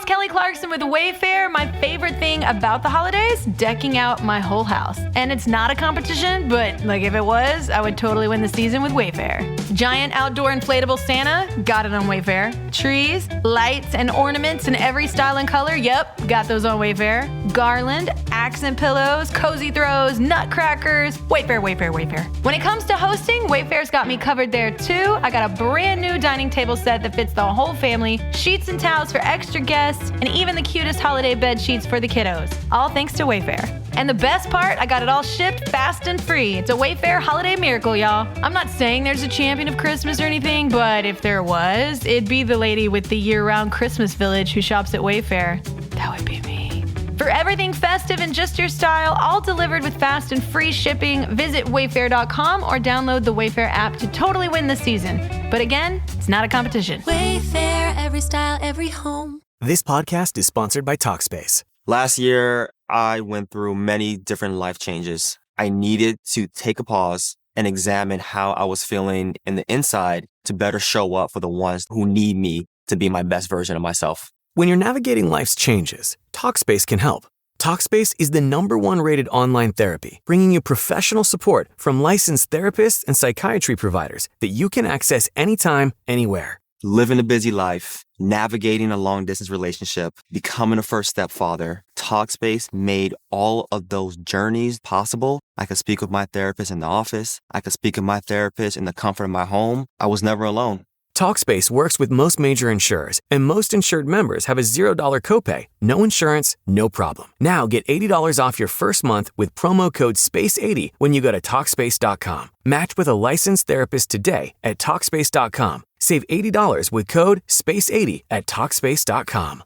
it's Kelly Clarkson with Wayfair. My favorite thing about the holidays, decking out my whole house. And it's not a competition, but if it was, I would totally win the season with Wayfair. Giant outdoor inflatable Santa, got it on Wayfair. Trees, lights, and ornaments in every style and color, yep, got those on Wayfair. Garland, accent pillows, cozy throws, nutcrackers, Wayfair, Wayfair, Wayfair. When it comes to hosting, Wayfair's got me covered there too. I got a brand new dining table set that fits the whole family, sheets and towels for extra guests, and even the cutest holiday bed sheets for the kiddos. All thanks to Wayfair. And the best part, I got it all shipped fast and free. It's a Wayfair holiday miracle, y'all. I'm not saying there's a champion of Christmas or anything, but if there was, it'd be the lady with the year-round Christmas village who shops at Wayfair. That would be me. For everything festive and just your style, all delivered with fast and free shipping, visit Wayfair.com or download the Wayfair app to totally win this season. But again, it's not a competition. Wayfair, every style, every home. This podcast is sponsored by Talkspace. Last year, I went through many different life changes. I needed to take a pause and examine how I was feeling in the inside to better show up for the ones who need me to be my best version of myself. When you're navigating life's changes, Talkspace can help. Talkspace is the #1 rated online therapy, bringing you professional support from licensed therapists and psychiatry providers that you can access anytime, anywhere. Living a busy life, navigating a long-distance relationship, becoming a first stepfather, Talkspace made all of those journeys possible. I could speak with my therapist in the office. I could speak with my therapist in the comfort of my home. I was never alone. Talkspace works with most major insurers, and most insured members have a $0 copay. No insurance, no problem. Now get $80 off your first month with promo code SPACE80 when you go to Talkspace.com. Match with a licensed therapist today at Talkspace.com. Save $80 with code SPACE80 at Talkspace.com.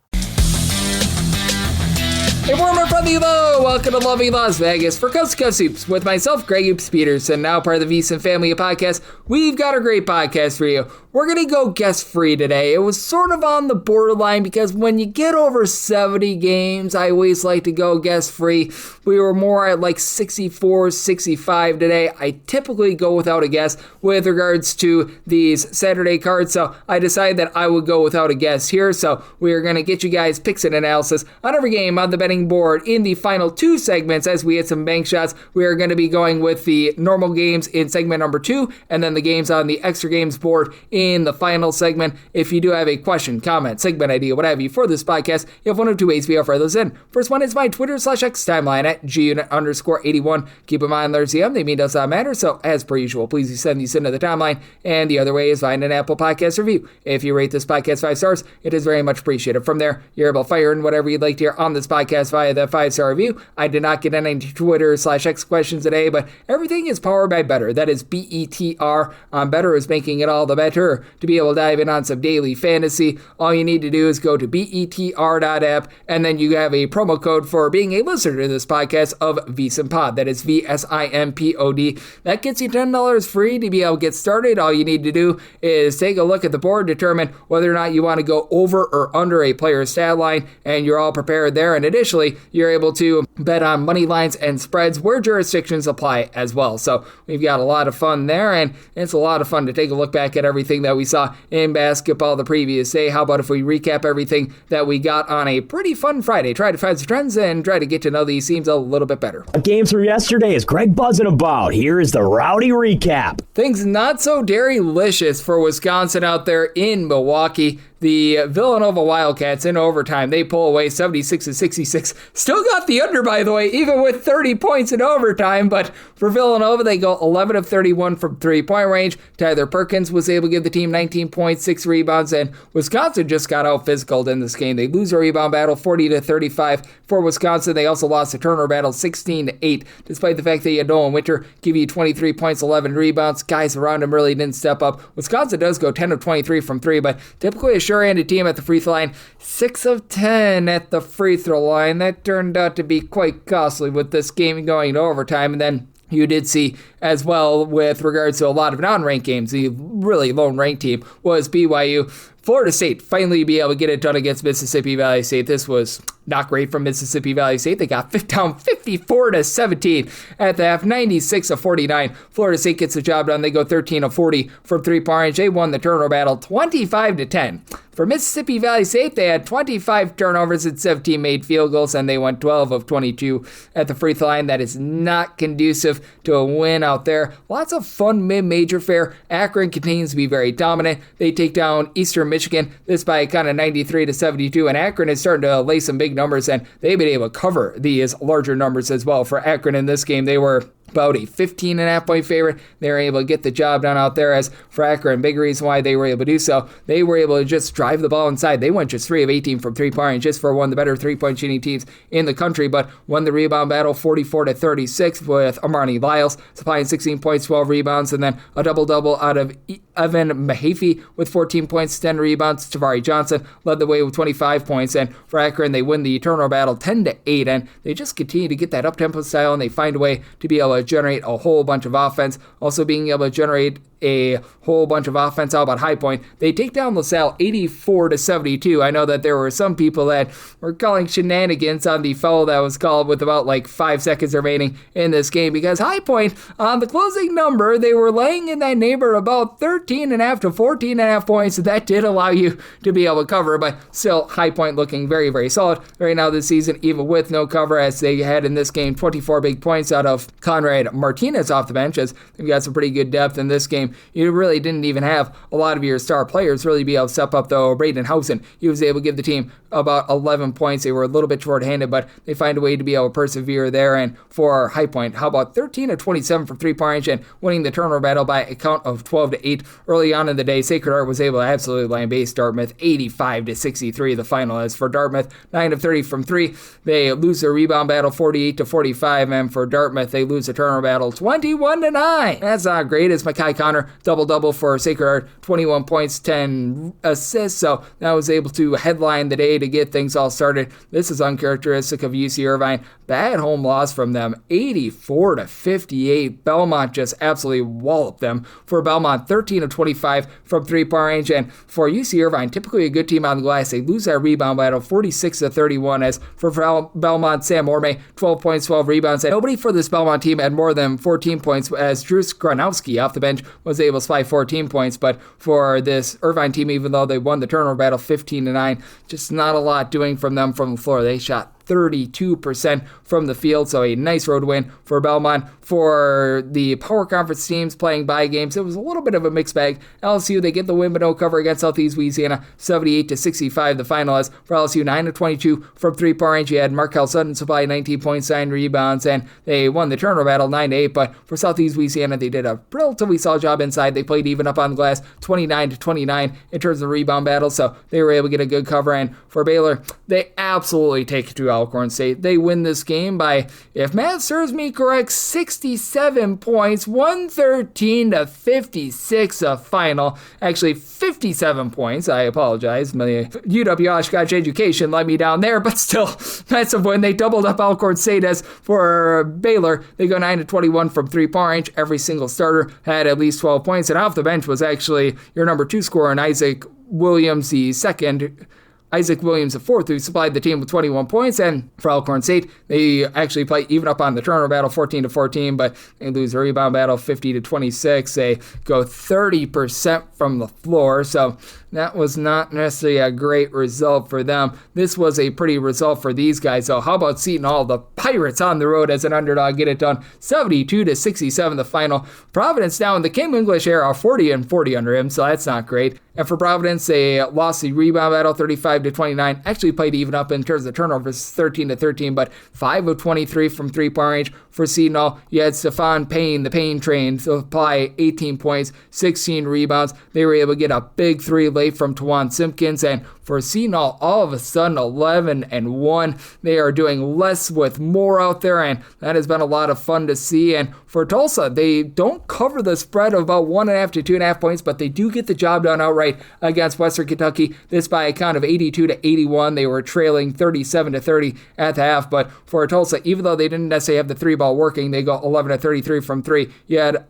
Hey, warmer from the UL, welcome to lovely Las Vegas for Coast to Coast Soups with myself, Greg Oops Peterson, now part of the VSiN family of podcasts. We've got a great podcast for you. We're going to go guest-free today. It was sort of on the borderline because when you get over 70 games, I always like to go guest-free. We were more at 64, 65 today. I typically go without a guest with regards to these Saturday cards, so I decided that I would go without a guest here. So we are going to get you guys picks and analysis on every game on the betting board in the final 2 segments as we hit some bank shots. We are going to be going with the normal games in segment number 2 and then the games on the extra games board in the final segment. If you do have a question, comment, segment idea, what have you for this podcast, you have one of 2 ways we offer those in. First one is my Twitter/X timeline at gunit_81. Keep in mind there's the M, they mean does not matter, so as per usual, please send these into the timeline. And the other way is find an Apple Podcast review. If you rate this podcast 5 stars, it is very much appreciated. From there, you're able to fire in whatever you'd like to hear on this podcast via that 5-star review. I did not get any Twitter/X questions today, but everything is powered by Better. That is BETR. Better is making it all the better to be able to dive in on some daily fantasy. All you need to do is go to BETR.app, and then you have a promo code for being a listener to this podcast of VSimpod. That is VSIMPOD. That gets you $10 free to be able to get started. All you need to do is take a look at the board, determine whether or not you want to go over or under a player's stat line, and you're all prepared there. And additionally, you're able to bet on money lines and spreads where jurisdictions apply as well. So we've got a lot of fun there, and it's a lot of fun to take a look back at everything that we saw in basketball the previous day. How about if we recap everything that we got on a pretty fun Friday? Try to find some trends and try to get to know these teams a little bit better. Game through yesterday is Greg buzzing about. Here is the rowdy recap. Things not so dairy-licious for Wisconsin out there in Milwaukee. The Villanova Wildcats in overtime, they pull away 76-66. Still got the under, by the way, even with 30 points in overtime. But for Villanova, they go 11 of 31 from three-point range. Tyler Perkins was able to give the team 19 points, 6 rebounds, and Wisconsin just got out physicaled in this game. They lose a rebound battle 40-35 for Wisconsin. They also lost a turnover battle 16-8, despite the fact that you had Nolan Winter give you 23 points, 11 rebounds. Guys around him really didn't step up. Wisconsin does go 10 of 23 from 3, but typically a sure-handed team at the free throw line. 6 of 10 at the free throw line. That turned out to be quite costly with this game going to overtime. And then you did see as well with regards to a lot of non-ranked games, the really lone ranked team was BYU. Florida State finally be able to get it done against Mississippi Valley State. This was not great from Mississippi Valley State. They got down 54-17 at the half, 96-49. Florida State gets the job done. They go 13-40 from three-point range. They won the turnover battle 25-10. For Mississippi Valley State, they had 25 turnovers and 17 made field goals, and they went 12 of 22 at the free throw line. That is not conducive to a win out there. Lots of fun mid-major fare. Akron continues to be very dominant. They take down Eastern Michigan, this by kind of 93-72, and Akron is starting to lay some big numbers, and they've been able to cover these larger numbers as well. For Akron in this game, they were about a 15.5 point favorite. They were able to get the job done out there. As for Akron, big reason why they were able to do so, they were able to just drive the ball inside. They went just 3 of 18 from three-point range, just for one of the better three-point shooting teams in the country, but won the rebound battle 44-36 with Armani Lyles supplying 16 points, 12 rebounds, and then a double-double out of Evan Mahaffey with 14 points, 10 rebounds. Tavari Johnson led the way with 25 points, and for Akron, they win the turnover battle 10-8, and they just continue to get that up-tempo style, and they find a way to be able to generate a whole bunch of offense. Also being able to generate a whole bunch of offense. How about High Point? They take down LaSalle 84-72. I know that there were some people that were calling shenanigans on the foul that was called with about 5 seconds remaining in this game, because High Point, on the closing number, they were laying in that neighborhood about 13.5 to 14.5 points. That did allow you to be able to cover, but still High Point looking very, very solid right now this season, even with no cover, as they had in this game 24 big points out of Conrad Martinez off the bench, as they've got some pretty good depth in this game. You really didn't even have a lot of your star players really be able to step up, though. Braden Housen, he was able to give the team about 11 points. They were a little bit short-handed, but they find a way to be able to persevere there. And for High Point, how about 13-27 from three-point range and winning the turnover battle by a count of 12-8 early on in the day. Sacred Heart was able to absolutely line base Dartmouth 85-63 the final. As for Dartmouth, 9 of 30 from 3. They lose their rebound battle 48-45, and for Dartmouth, they lose the turnover battle 21-9. That's not great, as Makai Connor double-double for Sacred Heart, 21 points, 10 assists, so that was able to headline the day to get things all started. This is uncharacteristic of UC Irvine. Bad home loss from them, 84-58. Belmont just absolutely walloped them. For Belmont, 13 of 25 from three-point range, and for UC Irvine, typically a good team on the glass, they lose that rebound battle 46-31. As for Belmont, Sam Orme, 12 points, 12 rebounds, and nobody for this Belmont team had more than 14 points, as Drew Skronowski off the bench was able to supply 14 points. But for this Irvine team, even though they won the turnover battle 15-9, just not a lot doing from them from the floor. They shot 32% from the field, so a nice road win for Belmont. For the Power Conference teams playing bye games, it was a little bit of a mixed bag. LSU, they get the win but no cover against Southeast Louisiana, 78-65 the final. As for LSU, 9 of 22 from three-point range. You had Markel Sutton supply 19 points, 9 rebounds, and they won the turnover battle 9-8. But for Southeast Louisiana, they did a relatively solid job inside. They played even up on the glass, 29-29 in terms of the rebound battle, so they were able to get a good cover. And for Baylor, they absolutely take it to Alcorn State. They win this game by, if math serves me correct, 67 points, 113-56 a final. Actually, 57 points. I apologize. My UW Oshkosh education let me down there, but still, that's a win. They doubled up Alcorn State. As for Baylor, they go 9 of 21 from three-point range. Every single starter had at least 12 points, and off the bench was actually your number 2 scorer, and Isaac Williams, the second. Isaac Williams, the fourth, who supplied the team with 21 points. And for Alcorn State, they actually play even up on the turnover battle 14-14, but they lose the rebound battle 50-26. They go 30% from the floor, so that was not necessarily a great result for them. This was a pretty result for these guys, though. How about Seton Hall? The Pirates on the road as an underdog get it done, 72-67 the final. Providence now in the Kim English era, 40-40 under him, so that's not great. And for Providence, they lost the rebound battle 35-29. Actually played even up in terms of turnovers, 13-13, but 5 of 23 from three-point range. For Seton Hall, you had Stephon Payne, the Payne train, supply 18 points, 16 rebounds. They were able to get a big three late from Tawan Simpkins, and for Seton Hall, all of a sudden 11-1. They are doing less with more out there, and that has been a lot of fun to see. And for Tulsa, they don't cover the spread of about 1.5 to 2.5 points, but they do get the job done outright against Western Kentucky. This by a count of 82-81. They were trailing 37-30 at the half, but for Tulsa, even though they didn't necessarily have the three ball working, they go 11-33 from 3. You had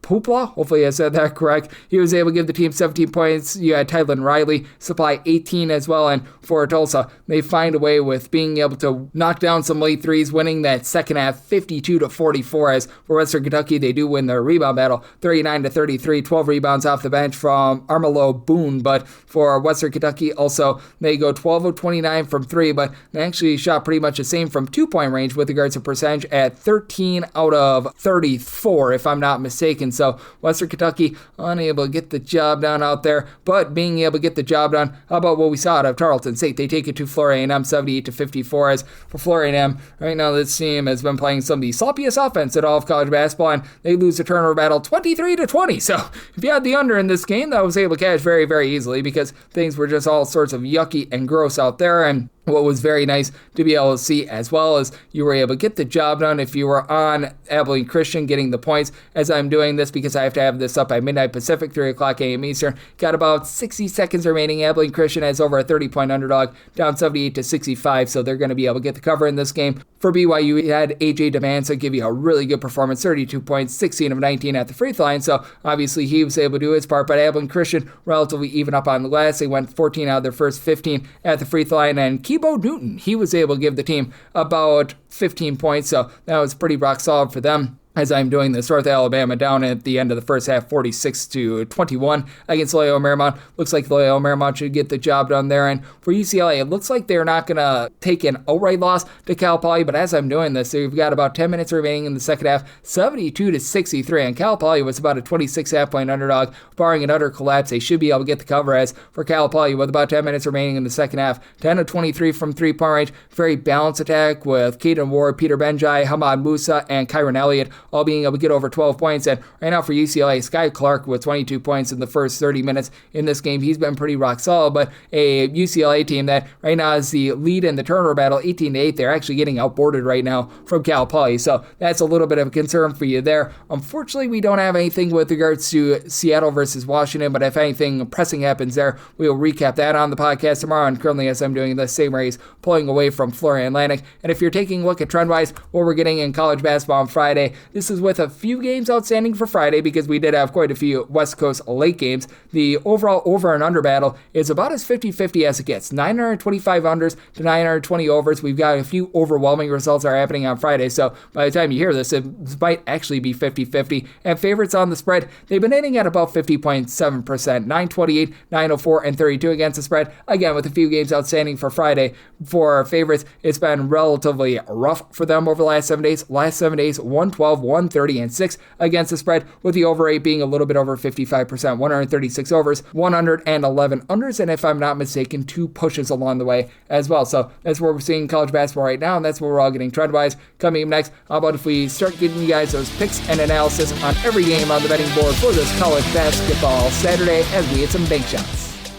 Pupla, hopefully I said that correct. He was able to give the team 17 points. You had Tylen Riley supply 18 as well. And for Tulsa, they find a way with being able to knock down some late threes, winning that second half 52-44. As for Western Kentucky, they do win their rebound battle 39-33, 12 rebounds off the bench from Armelo Boone. But for Western Kentucky, also, they go 12 of 29 from three, but they actually shot pretty much the same from 2-point range with regards to percentage at 13 out of 34, if I'm not mistaken. So Western Kentucky unable to get the job done out there, but being able to get the job done. How about what we saw out of Tarleton State? They take it to Florida A&M 78-54. As for Florida A&M, right now this team has been playing some of the sloppiest offense at all of college basketball, and they lose the turnover battle 23-20. So if you had the under in this game, that was able to catch very, very easily because things were just all sorts of yucky and gross out there. And what was very nice to be able to see as well as you were able to get the job done if you were on Abilene Christian getting the points, as I'm doing this because I have to have this up by midnight Pacific, 3 o'clock a.m. Eastern. Got about 60 seconds remaining. Abilene Christian has over a 30-point underdog, down 78-65, so they're going to be able to get the cover in this game. For BYU, you had A.J. Demansa give you a really good performance, 32 points, 16 of 19 at the free throw line, so obviously he was able to do his part, but Abilene Christian relatively even up on the glass. They went 14 out of their first 15 at the free throw line, and Kebo Newton, he was able to give the team about 15 points, so that was pretty rock solid for them. As I'm doing this, North Alabama down at the end of the first half, 46-21 against Loyola Marymount. Looks like Loyola Marymount should get the job done there. And for UCLA, it looks like they're not going to take an outright loss to Cal Poly, but as I'm doing this, we've got about 10 minutes remaining in the second half, 72-63, and Cal Poly was about a 26.5-point underdog. Barring an utter collapse, they should be able to get the cover. As for Cal Poly, with about 10 minutes remaining in the second half, 10 of 23 from three-point range, very balanced attack with Caden Ward, Peter Benjai, Hamad Musa, and Kyron Elliott all being able to get over 12 points. And right now for UCLA, Sky Clark with 22 points in the first 30 minutes in this game. He's been pretty rock solid, but a UCLA team that right now is the lead in the turnover battle, 18-8. They're actually getting outboarded right now from Cal Poly, so that's a little bit of a concern for you there. Unfortunately, we don't have anything with regards to Seattle versus Washington, but if anything pressing happens there, we will recap that on the podcast tomorrow. And currently, as I'm doing this, same race pulling away from Florida Atlantic. And if you're taking a look at trend-wise, what we're getting in college basketball on Friday, this is with a few games outstanding for Friday because we did have quite a few West Coast late games. The overall over and under battle is about as 50-50 as it gets. 925 unders to 920 overs. We've got a few overwhelming results are happening on Friday, so by the time you hear this, it might actually be 50-50. And favorites on the spread, they've been hitting at about 50.7%, 928, 904, and 32 against the spread. Again, with a few games outstanding for Friday. For favorites, it's been relatively rough for them over the last 7 days. Last 7 days, 112, 130, and 6 against the spread, with the over 8 being a little bit over 55%, 136 overs, 111 unders, and if I'm not mistaken, 2 pushes along the way as well. So that's where we're seeing college basketball right now, and that's where we're all getting trend-wise. Coming up next, how about if we start getting you guys those picks and analysis on every game on the betting board for this college basketball Saturday as we hit some bank shots.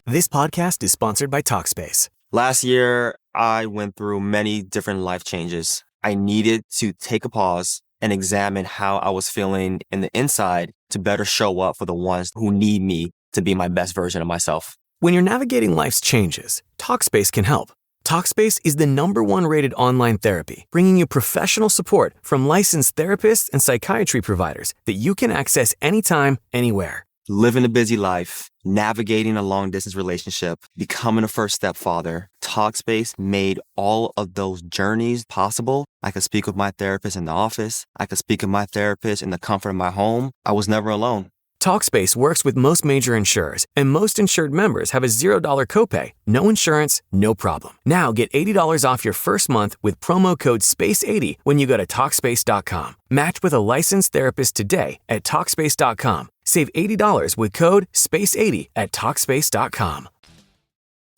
This podcast is sponsored by Talkspace. Last year, I went through many different life changes. I needed to take a pause and examine how I was feeling in the inside to better show up for the ones who need me to be my best version of myself. When you're navigating life's changes, Talkspace can help. Talkspace is the #1 rated online therapy, bringing you professional support from licensed therapists and psychiatry providers that you can access anytime, anywhere. Living a busy life, navigating a long-distance relationship, becoming a first-step father, Talkspace made all of those journeys possible. I could speak with my therapist in the office. I could speak with my therapist in the comfort of my home. I was never alone. Talkspace works with most major insurers, and most insured members have a $0 copay. No insurance, no problem. Now get $80 off your first month with promo code SPACE80 when you go to Talkspace.com. Match with a licensed therapist today at Talkspace.com. Save $80 with code SPACE80 at Talkspace.com.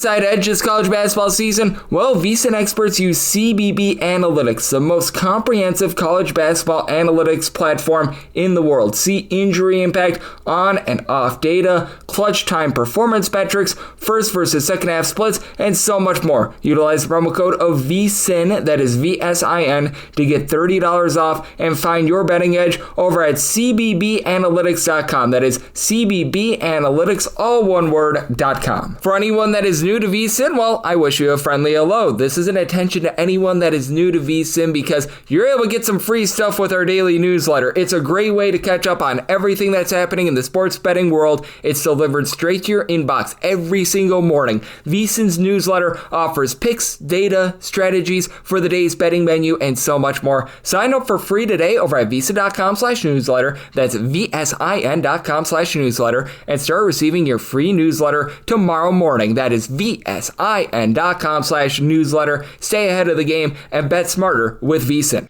Side edge this college basketball season? Well, VSiN experts use CBB Analytics, the most comprehensive college basketball analytics platform in the world. See injury impact, on and off data, clutch time performance metrics, first versus second half splits, and so much more. Utilize the promo code of VSiN, that is VSIN, to get $30 off and find your betting edge over at CBBAnalytics.com. That is CBBAnalytics, all one word, .com. For anyone that is new new to VSiN? Well, I wish you a friendly hello. This is an attention to anyone that is new to VSiN because you're able to get some free stuff with our daily newsletter. It's a great way to catch up on everything that's happening in the sports betting world. It's delivered straight to your inbox every single morning. VSiN's newsletter offers picks, data, strategies for the day's betting menu, and so much more. Sign up for free today over at VSiN.com/newsletter. That's VSIN.com/newsletter and start receiving your free newsletter tomorrow morning. That is VSIN.com/newsletter. Stay ahead of the game and bet smarter with VSiN.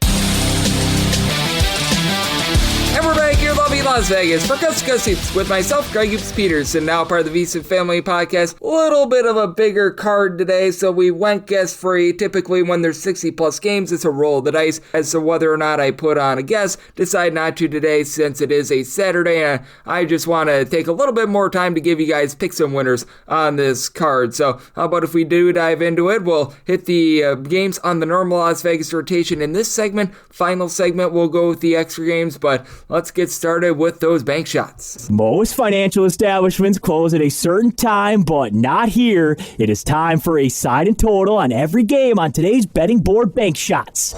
And we're back here in lovely Las Vegas for Coast to Coast Hoops with myself, Greg Hoops Peterson, now part of the VSiN Family Podcast. A little bit of a bigger card today, so we went guest-free. Typically, when there's 60-plus games, it's a roll of the dice as to whether or not I put on a guest. Decide not to today since it is a Saturday, and I just want to take a little bit more time to give you guys picks and winners on this card. So how about if we do dive into it? We'll hit the games on the normal Las Vegas rotation in this segment. Final segment, we'll go with the extra games, but let's get started with those bank shots. Most financial establishments close at a certain time, but not here. It is time for a side and total on every game on today's betting board bank shots.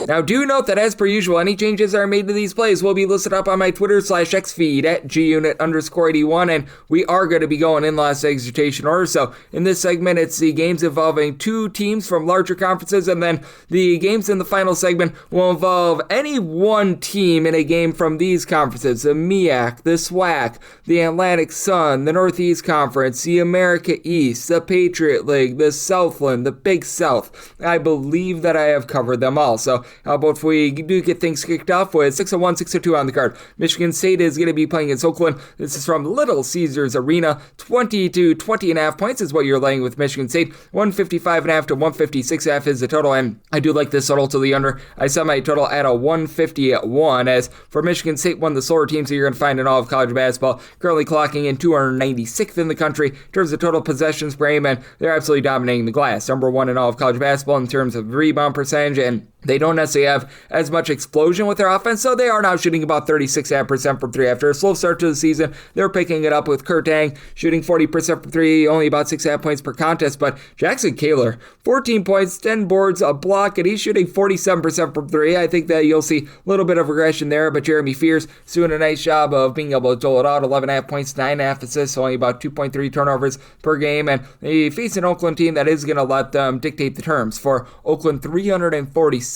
Now, do note that as per usual, any changes that are made to these plays will be listed up on my Twitter/X feed at gunit_81, and we are going to be going in Las Vegas rotation order. So in this segment, it's the games involving two teams from larger conferences, and then the games in the final segment will involve any one team in a game from these conferences: the MEAC, the SWAC, the Atlantic Sun, the Northeast Conference, the America East, the Patriot League, the Southland, the Big South. I believe that I have covered them all. So how about if we do get things kicked off with 601, 602 on the card. Michigan State is going to be playing against Oakland. This is from Little Caesars Arena. 20 to 20.5 points is what you're laying with Michigan State. 155.5 to 156.5 is the total, and I do like this total to the under. I set my total at a 150-1, as for Michigan State, one of the slower teams that you're going to find in all of college basketball, currently clocking in 296th in the country in terms of total possessions per game, and they're absolutely dominating the glass. Number one in all of college basketball in terms of rebound percentage, and they don't necessarily have as much explosion with their offense, so they are now shooting about 36% from three. After a slow start to the season, they're picking it up with Kurt Tang shooting 40% from three, only about 6.5 points per contest. But Jackson Kaler, 14 points, 10 boards, a block, and he's shooting 47% from three. I think that you'll see a little bit of regression there, but Jeremy Fears is doing a nice job of being able to dole it out. 11.5 points, 9.5 assists, only about 2.3 turnovers per game, and they face an Oakland team that is going to let them dictate the terms. For Oakland, 347th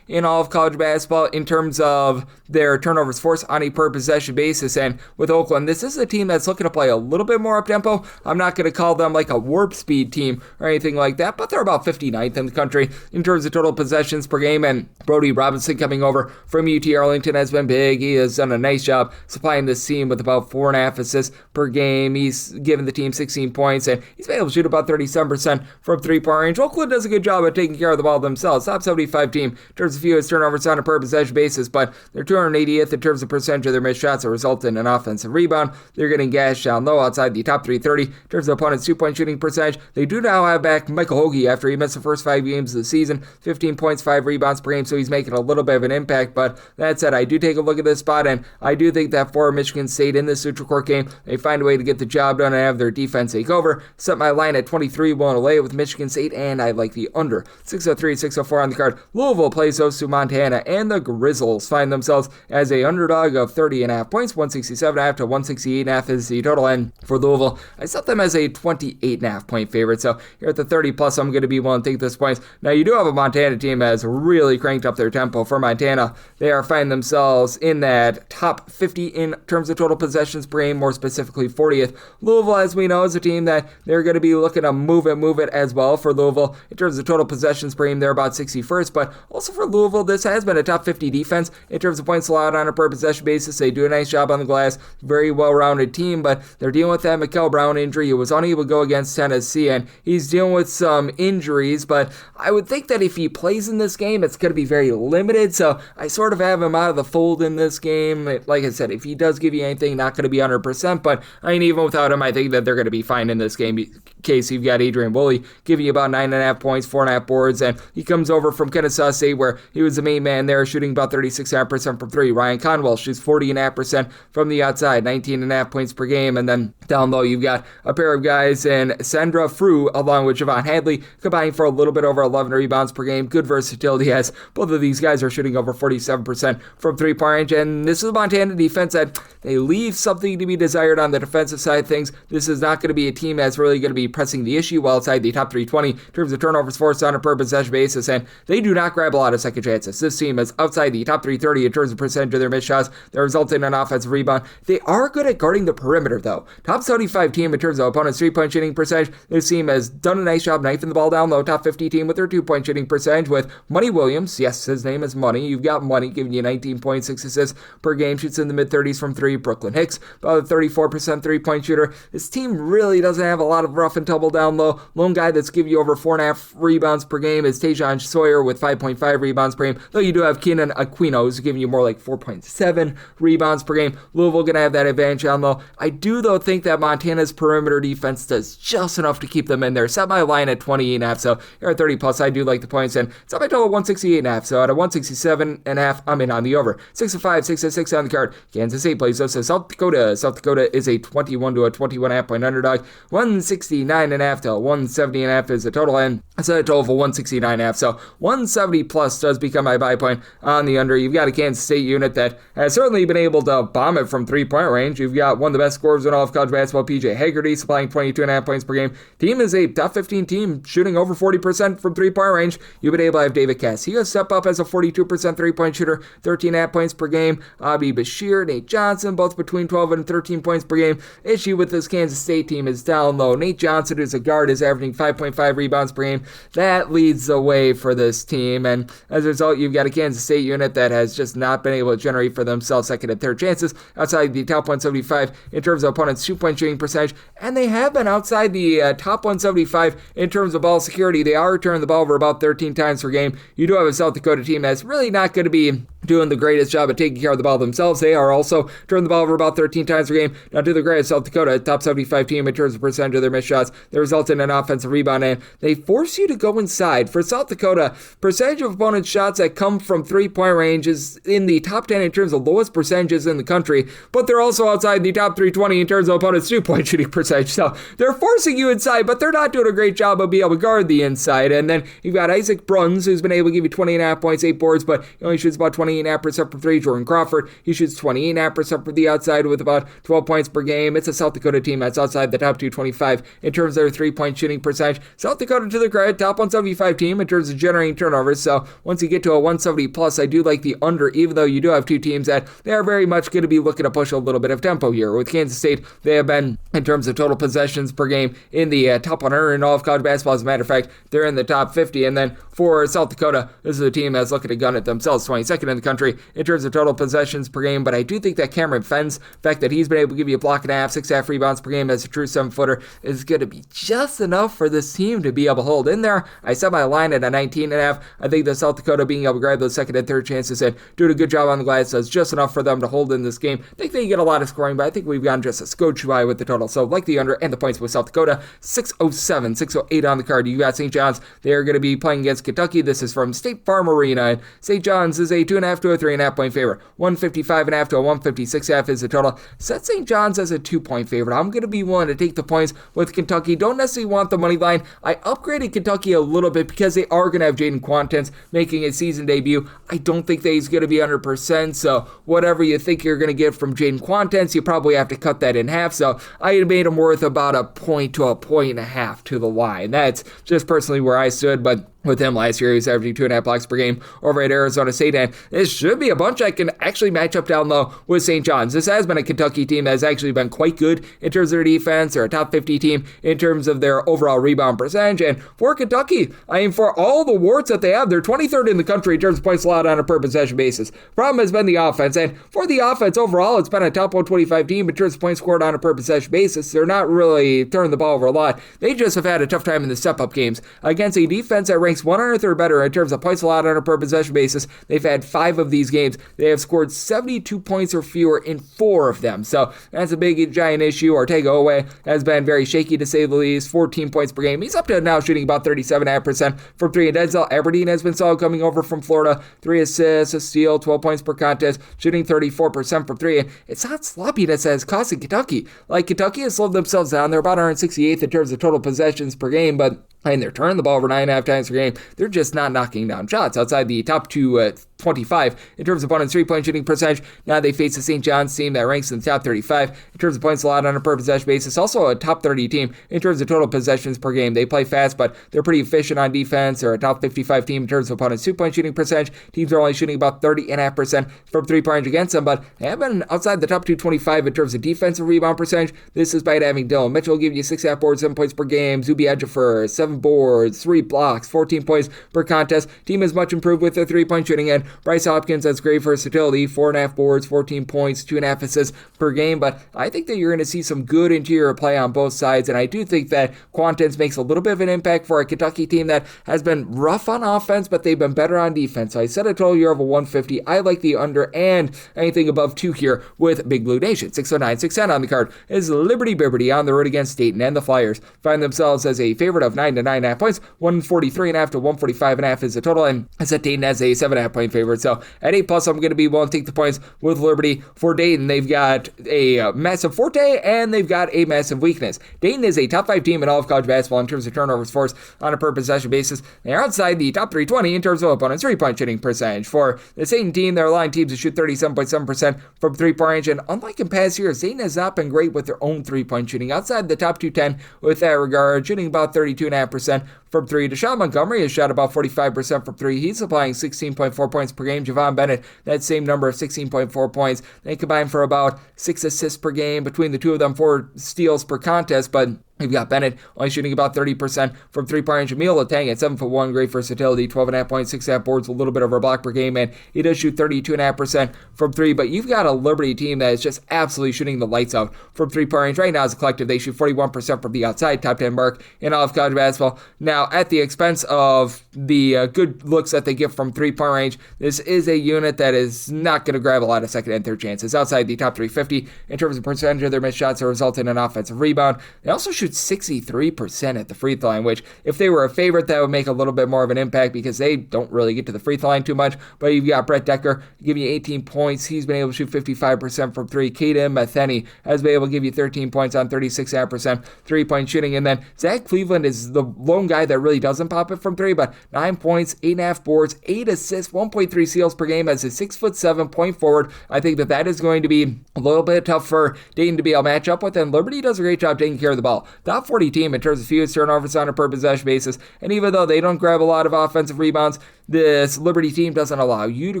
in all of college basketball in terms of their turnovers forced on a per possession basis. And with Oakland, this is a team that's looking to play a little bit more up tempo. I'm not going to call them like a warp speed team or anything like that, but they're about 59th in the country in terms of total possessions per game. And Brody Robinson coming over from UT Arlington has been big. He has done a nice job supplying this team with about 4.5 assists per game. He's given the team 16 points, and he's been able to shoot about 37% from three-point range. Oakland does a good job at taking care of the ball themselves. Top 75 team in terms of fewest turnovers on a per possession basis, but they're 280th in terms of percentage of their missed shots that result in an offensive rebound. They're getting gashed down low outside the top 330 in terms of opponent's two-point shooting percentage. They do now have back Michael Hoagie after he missed the first 5 games of the season. 15 points, 5 rebounds per game, so he's making a little bit of an impact. But that said, I do take a look at this spot, and I do think that for Michigan State in this Sutra Court game, they find a way to get the job done and have their defense take over. Set my line at 23, willing to lay it with Michigan State, and I like the under. 603, 604 on the card. Louisville plays those to Montana, and the Grizzlies find themselves as a underdog of 30.5 points. 167.5 to 168.5 is the total, and for Louisville, I set them as a 28.5 point favorite. So here at the 30 plus, I'm going to be willing to take this points. Now, you do have a Montana team that has really cranked up their tempo. For Montana, they are finding themselves in that top 50 in terms of total possessions per game, more specifically 40th. Louisville, as we know, is a team that they're going to be looking to move it as well. For Louisville, in terms of total possessions per game, they're about 61st, but also for Louisville, this has been a top 50 defense in terms of points allowed on a per possession basis. They do a nice job on the glass, very well-rounded team, but they're dealing with that Mikael Brown injury. He was unable to go against Tennessee, and he's dealing with some injuries, but I would think that if he plays in this game, it's going to be very limited, so I sort of have him out of the fold in this game. Like I said, if he does give you anything, not going to be 100%, but I mean, even without him, I think that they're going to be fine in this game. case, you've got Adrian Woolley giving you about 9.5 points, 4.5 boards, and he comes over from Kennesaw State where he was the main man there, shooting about 36.5% from three. Ryan Conwell shoots 40.5% from the outside, 19.5 points per game, and then down low you've got a pair of guys in Sandra Frew along with Javon Hadley combining for a little bit over 11 rebounds per game. Good versatility as both of these guys are shooting over 47% from three-point range, and this is a Montana defense that they leave something to be desired on the defensive side of things. This is not going to be a team that's really going to be pressing the issue while outside the top 320 in terms of turnovers forced on a per possession basis, and they do not grab a lot of second chances. This team is outside the top 330 in terms of percentage of their missed shots that result in an offensive rebound. They are good at guarding the perimeter, though. Top 75 team in terms of opponent's three-point shooting percentage. This team has done a nice job knifing the ball down low. Top 50 team with their two-point shooting percentage with Money Williams. Yes, his name is Money. You've got Money giving you 19.6 assists per game. Shoots in the mid-30s from three. Brooklyn Hicks, about a 34% three-point shooter. This team really doesn't have a lot of rough and tumble down low. Lone guy that's giving you over 4.5 rebounds per game is Tajon Sawyer with 5.5 rebounds per game, though you do have Keenan Aquino who's giving you more like 4.7 rebounds per game. Louisville going to have that advantage down low. I do, though, think that Montana's perimeter defense does just enough to keep them in there. Set my line at 28.5, so you're at 30 plus. I do like the points, and set my total at 168.5, so at a 167.5, I'm in on the over. 6-5, 6-6 on the card. Kansas State plays us to South Dakota. South Dakota is a 21 to a 21.5 point underdog. 169.5 to 170.5 is the total, and I set a total of 169.5, so 170 plus does become my buy point on the under. You've got a Kansas State unit that has certainly been able to bomb it from three-point range. You've got one of the best scorers in all of college basketball, PJ Haggerty, supplying 22.5 points per game. Team is a top 15 team, shooting over 40% from three-point range. You've been able to have David Cass. He will step up as a 42% three-point shooter, 13.5 points per game. Abi Bashir, Nate Johnson, both between 12 and 13 points per game. Issue with this Kansas State team is down low. Nate Johnson, who's a guard, is averaging 5.5 rebounds per game. That leads the way for this team, and as a result, you've got a Kansas State unit that has just not been able to generate for themselves second and third chances outside the top 175 in terms of opponents' two-point shooting percentage, and they have been outside the top 175 in terms of ball security. They are turning the ball over about 13 times per game. You do have a South Dakota team that's really not going to be doing the greatest job of taking care of the ball themselves. They are also turning the ball over about 13 times per game. Now, to the great South Dakota, top 75 team in terms of percentage of their missed shots. They result in an offensive rebound, and they force you to go inside. For South Dakota, percentage of opponents' shots that come from three-point range is in the top 10 in terms of lowest percentages in the country, but they're also outside the top 320 in terms of opponents' two-point shooting percentage. So they're forcing you inside, but they're not doing a great job of being able to guard the inside. And then you've got Isaac Bruns, who's been able to give you 20.5 points, 8 boards, but he only shoots about 28.5% from three. Jordan Crawford, he shoots 28.5% from the outside with about 12 points per game. It's a South Dakota team that's outside the top 225 in terms of their three-point shooting percentage. South Dakota, to the credit, top 175 team in terms of generating turnovers. So once you get to a 170 plus, I do like the under, even though you do have two teams that they are very much going to be looking to push a little bit of tempo here. With Kansas State, they have been, in terms of total possessions per game, in the top 100 in all of college basketball. As a matter of fact, they're in the top 50. And then for South Dakota, this is a team that's looking to gun it themselves, 22nd in the country in terms of total possessions per game. But I do think that Cameron Fenn's, the fact that he's been able to give you a block and a half, 6.5 rebounds per game as a true 7-footer, is going to be just enough for this team to be able to hold in there. I set my line at a 19.5. I think that South Dakota being able to grab those second and third chances and doing a good job on the glass does just enough for them to hold in this game. I think they get a lot of scoring, but I think we've gone just a scotch high with the total. So like the under and the points with South Dakota, 607, 608 on the card. You got St. John's. They are going to be playing against Kentucky. This is from State Farm Arena. And St. John's is a 2.5 to a 3.5 point favorite. 155.5 to a 156.5 is the total. Set St. John's as a 2-point favorite. I'm going to be willing to take the points with Kentucky. Don't necessarily want the money line. I upgraded Kentucky a little bit because they are going to have Jaden Quantens making his season debut. I don't think that he's going to be 100%, so whatever you think you're going to get from Jaden Quantens, you probably have to cut that in half. So I made him worth about a point to a point and a half to the line. That's just personally where I stood, but with him last year, he was averaging 2.5 blocks per game over at Arizona State, and this should be a bunch I can actually match up down low with St. John's. This has been a Kentucky team that has actually been quite good in terms of their defense. They're a top 50 team in terms of their overall rebound percentage, and for Kentucky, I mean, for all the warts that they have, they're 23rd in the country in terms of points allowed on a per possession basis. Problem has been the offense, and for the offense overall, it's been a top 125 team in terms of points scored on a per possession basis. They're not really turning the ball over a lot. They just have had a tough time in the step-up games against a defense that ranks 100th or better in terms of points allowed on a per possession basis. They've had 5 of these games. They have scored 72 points or fewer in 4 of them. So that's a big, giant issue. Ortega Owe has been very shaky to say the least. 14 points per game. He's up to now shooting about 37.5% from 3. And Denzel Aberdeen has been solid coming over from Florida. 3 assists, a steal, 12 points per contest, shooting 34% from 3. And it's not sloppiness that has cost Kentucky. Like, Kentucky has slowed themselves down. They're about 168th in terms of total possessions per game, but they're turning the ball over 9.5 times per game. They're just not knocking down shots outside the top 25 in terms of opponent's 3-point shooting percentage. Now they face the St. John's team that ranks in the top 35 in terms of points allowed on a per possession basis. Also a top 30 team in terms of total possessions per game. They play fast, but they're pretty efficient on defense. They're a top 55 team in terms of opponent's 2-point shooting percentage. Teams are only shooting about 30.5% from 3-point range against them, but they have been outside the top 225 in terms of defensive rebound percentage. This is by having Dylan Mitchell give you 6.5 boards, 7 points per game. Zuby Ejiofor, 7 boards, 3 blocks, 14 points per contest. Team is much improved with their 3-point shooting, and Bryce Hopkins has great versatility, 4.5 boards, 14 points, 2.5 assists per game. But I think that you're going to see some good interior play on both sides, and I do think that Quantens makes a little bit of an impact for a Kentucky team that has been rough on offense, but they've been better on defense. So I set a total here of a 150. I like the under and anything above 2 here with Big Blue Nation. 609, 610 on the card is Liberty Biberty on the road against Dayton, and the Flyers find themselves as a favorite of 9 to 9.5 points. 143.5 to 145.5 is the total, and I set Dayton as a 7.5 point favorite. So at 8+, I'm going to be willing to take the points with Liberty. For Dayton, they've got a massive forte and they've got a massive weakness. Dayton is a top 5 team in all of college basketball in terms of turnovers forced on a per possession basis. They're outside the top 320 in terms of opponent's 3-point shooting percentage. For the St. team, they're allowing teams to shoot 37.7% from 3-point range, and unlike in past years, Dayton has not been great with their own 3-point shooting. Outside the top 210 with that regard, shooting about 32.5% from 3. Deshaun Montgomery has shot about 45% from 3. He's applying 16.4 points per game. Javon Bennett, that same number of 16.4 points. They combine for about 6 assists per game. Between the two of them, 4 steals per contest, but we've got Bennett only shooting about 30% from 3-point range. Emil Latang at 7'1", great versatility, 12.5 points, 6.5 boards, a little bit over a block per game, and he does shoot 32.5% from 3. But you've got a Liberty team that is just absolutely shooting the lights out from 3-point range. Right now, as a collective, they shoot 41% from the outside, top 10 mark in all of college basketball. Now, at the expense of the good looks that they get from 3-point range, this is a unit that is not going to grab a lot of second and third chances. Outside the top 350 in terms of percentage of their missed shots that result in an offensive rebound. They also shoot 63% at the free throw line, which if they were a favorite, that would make a little bit more of an impact because they don't really get to the free throw line too much. But you've got Brett Decker giving you 18 points. He's been able to shoot 55% from 3. Kaden Matheny has been able to give you 13 points on 36.5% 3-point shooting. And then Zach Cleveland is the lone guy that really doesn't pop it from 3, but 9 points, 8.5 boards, 8 assists, 1.3 steals per game as a 6'7" point forward. I think that is going to be a little bit tough for Dayton to be able to match up with, and Liberty does a great job taking care of the ball. Top 40 team in terms of fewest turnovers on a per possession basis, and even though they don't grab a lot of offensive rebounds, this Liberty team doesn't allow you to